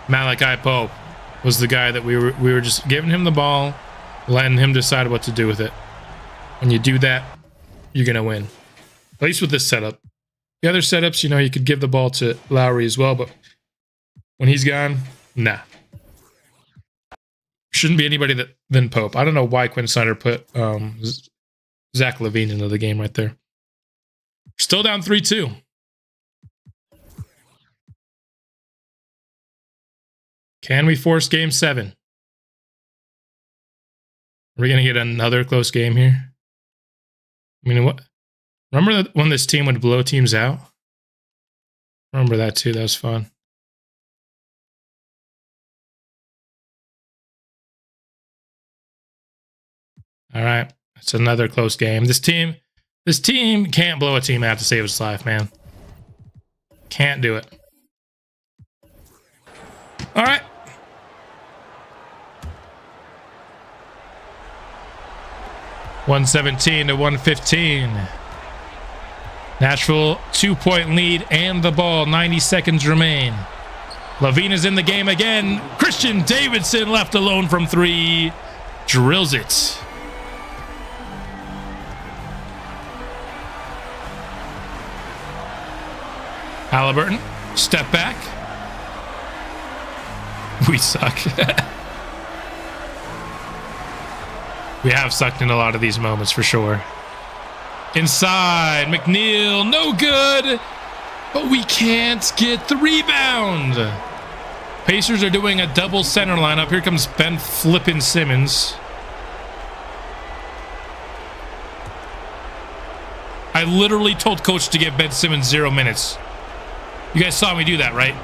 Malachi Pope was the guy that we were just giving him the ball, letting him decide what to do with it. When you do that, you're gonna win. At least with this setup. The other setups, you know, you could give the ball to Lowry as well, but when he's gone, Nah. Shouldn't be anybody than Pope. I don't know why Quinn Snyder put Zach LaVine into the game right there. Still down 3-2. Can we force game 7? Are we going to get another close game here? I mean, what? Remember when this team would blow teams out? Remember that too. That was fun. All right. It's another close game. This team can't blow a team out to save its life, man. Can't do it. All right. $117 to $115. Nashville 2-point lead and the ball. 90 seconds remain. LaVine is in the game again. Christian Davidson left alone from 3. Drills it. Halliburton, step back. We suck. We have sucked in a lot of these moments for sure. Inside, McNeil, no good, but we can't get the rebound. Pacers are doing a double center lineup. Here comes Ben flippin' Simmons. I literally told coach to give Ben Simmons 0 minutes. You guys saw me do that, right?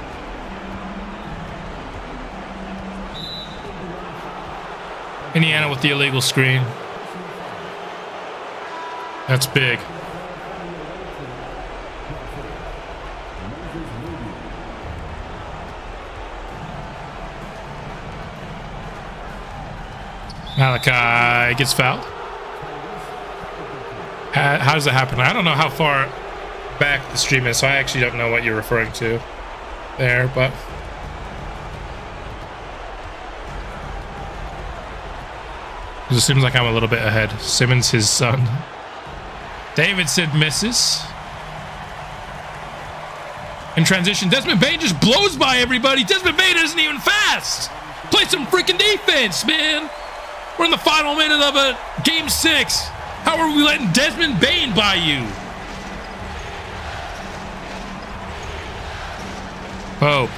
Indiana with the illegal screen. That's big. Malachi gets fouled. How does that happen? I don't know how far back the stream is, so I actually don't know what you're referring to there, but it seems like I'm a little bit ahead. Simmons, his son. Davidson misses. In transition, Desmond Bane just blows by everybody. Desmond Bane isn't even fast. Play some freaking defense, man. We're in the final minute of a game 6. How are we letting Desmond Bane by you? Pope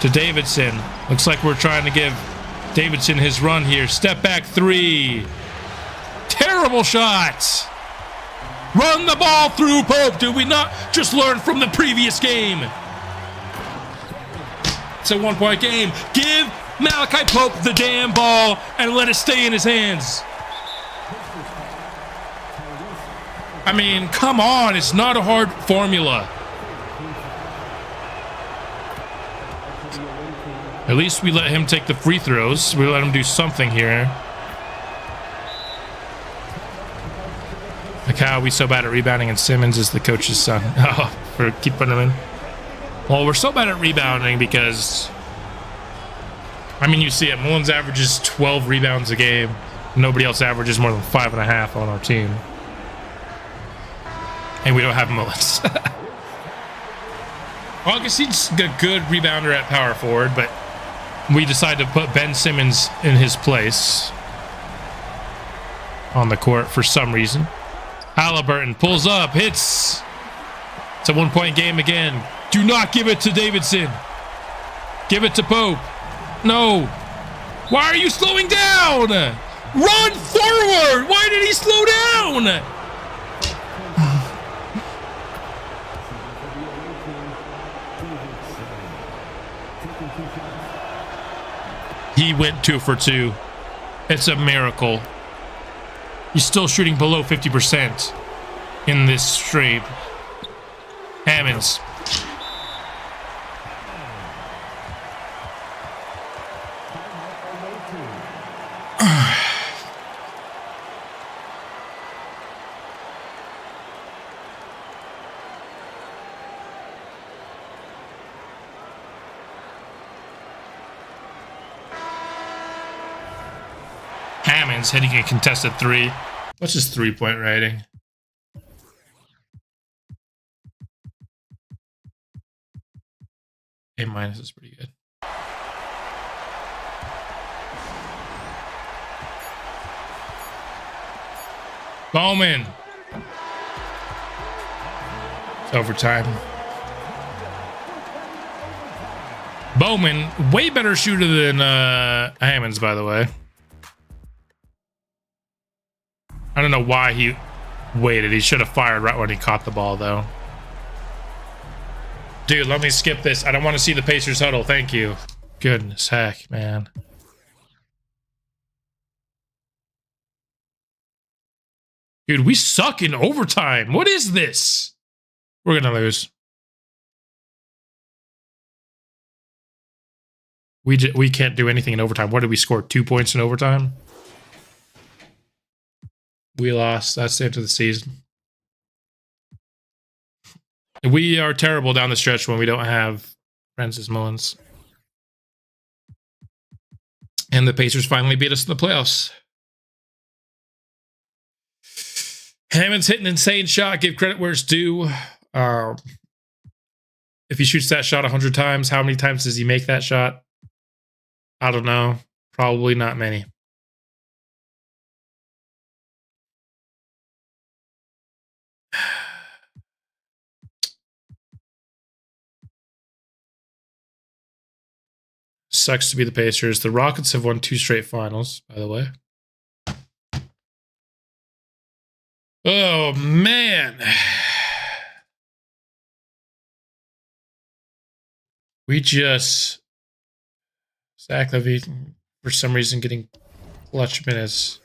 to Davidson. Looks like we're trying to give Davidson his run here. Step back 3. Terrible shots. Run the ball through, Pope. Did we not just learn from the previous game? It's a 1-point game. Give Malachi Pope the damn ball and let it stay in his hands. I mean, come on. It's not a hard formula. At least we let him take the free throws. We let him do something here. Like how are we so bad at rebounding and Simmons is the coach's son. Oh, for keep putting him in. Well, we're so bad at rebounding because, I mean, you see it. Mullins averages 12 rebounds a game. Nobody else averages more than 5.5 on our team. And we don't have Mullins. Augustine's a good rebounder at power forward, but we decided to put Ben Simmons in his place on the court for some reason. Halliburton pulls up, hits. It's a 1-point game again. Do not give it to Davidson. Give it to Pope. No. Why are you slowing down? Run forward. Why did he slow down? He went 2 for 2. It's a miracle. He's still shooting below 50% in this stream. Hammonds. Hammonds hitting a contested 3. What's his 3-point rating? A- is pretty good. Bowman. It's overtime. Bowman, way better shooter than Hammonds, by the way. I don't know why he waited. He should have fired right when he caught the ball, though. Dude, let me skip this. I don't want to see the Pacers huddle. Thank you. Goodness heck, man. Dude, we suck in overtime. What is this? We're going to lose. We can't do anything in overtime. What did we score? 2 points in overtime? We lost. That's the end of the season. We are terrible down the stretch when we don't have Francis Mullins. And the Pacers finally beat us in the playoffs. Hammond's hit an insane shot. Give credit where it's due. If he shoots that shot 100 times, how many times does he make that shot? I don't know. Probably not many. Sucks to be the Pacers. The Rockets have won 2 straight finals, by the way. Oh, man. We just... Zach Levine, for some reason, getting clutch minutes.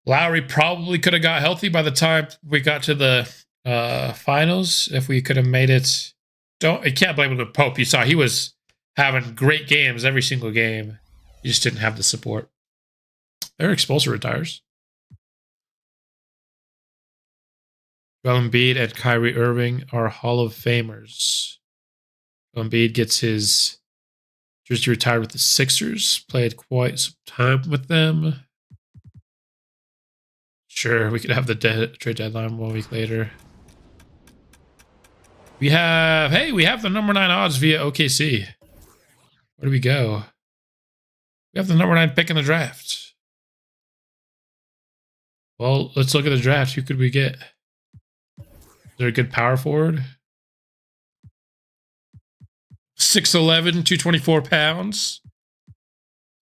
Lowry probably could have got healthy by the time we got to the finals. If we could have made it... I can't blame him to Pope. You saw he was having great games every single game. He just didn't have the support. Eric Spoelstra retires. Joel Embiid and Kyrie Irving are Hall of Famers. Joel Embiid gets his jersey retired with the Sixers. Played quite some time with them. Sure, we could have the trade deadline 1 week later. We have the number 9 odds via OKC. Where do we go? We have the number 9 pick in the draft. Well, let's look at the draft. Who could we get? Is there a good power forward? 6'11", 224 pounds.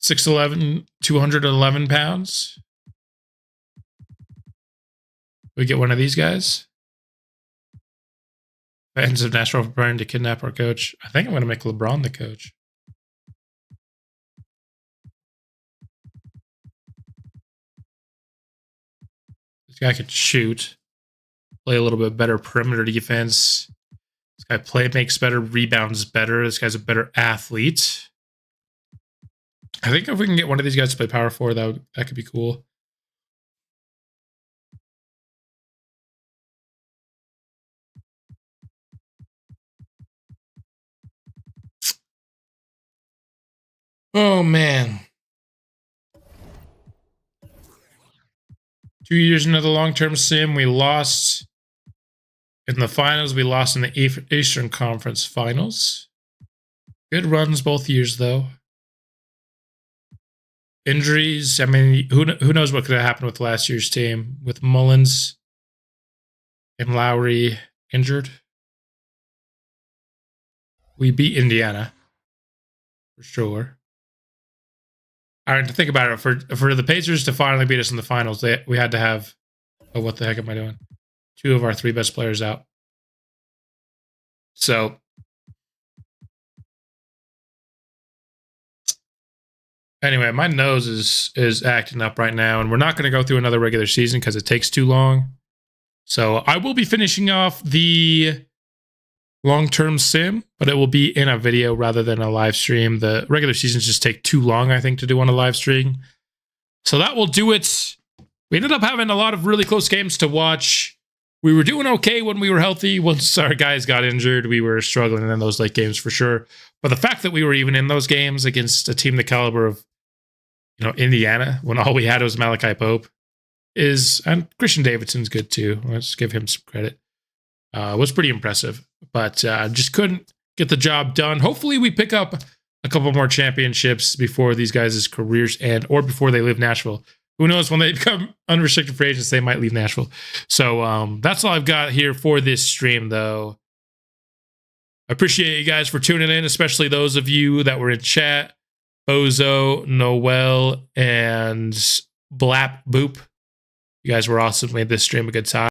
6'11", 211 pounds. We get one of these guys. Fans of Nashville preparing to kidnap our coach. I think I'm going to make LeBron the coach. This guy can shoot. Play a little bit better perimeter defense. This guy makes better, rebounds better. This guy's a better athlete. I think if we can get one of these guys to play power forward, that could be cool. Oh, man. 2 years into the long-term sim, we lost in the finals. We lost in the Eastern Conference Finals. Good runs both years, though. Injuries. I mean, who knows what could have happened with last year's team with Mullins and Lowry injured. We beat Indiana for sure. All right, to think about it, for the Pacers to finally beat us in the finals, we had to have... Oh, what the heck am I doing? 2 of our 3 best players out. So... Anyway, my nose is acting up right now, and we're not going to go through another regular season because it takes too long. So I will be finishing off the long-term sim, but it will be in a video rather than a live stream. The regular seasons just take too long, I think, to do on a live stream. So that will do it. We ended up having a lot of really close games to watch. We were doing okay when we were healthy. Once our guys got injured, we were struggling in those late games for sure. But the fact that we were even in those games against a team the caliber of, Indiana, when all we had was Malachi Pope, and Christian Davidson's good too. Let's give him some credit. Was pretty impressive, but just couldn't get the job done. Hopefully we pick up a couple more championships before these guys' careers end, or before they leave Nashville, Who knows, when they become unrestricted free agents, they might leave Nashville. So that's all I've got here for this stream, though. I appreciate you guys for tuning in, especially those of you that were in chat. Bozo, Noel, and Blap Boop. You guys were awesome. Made this stream a good time.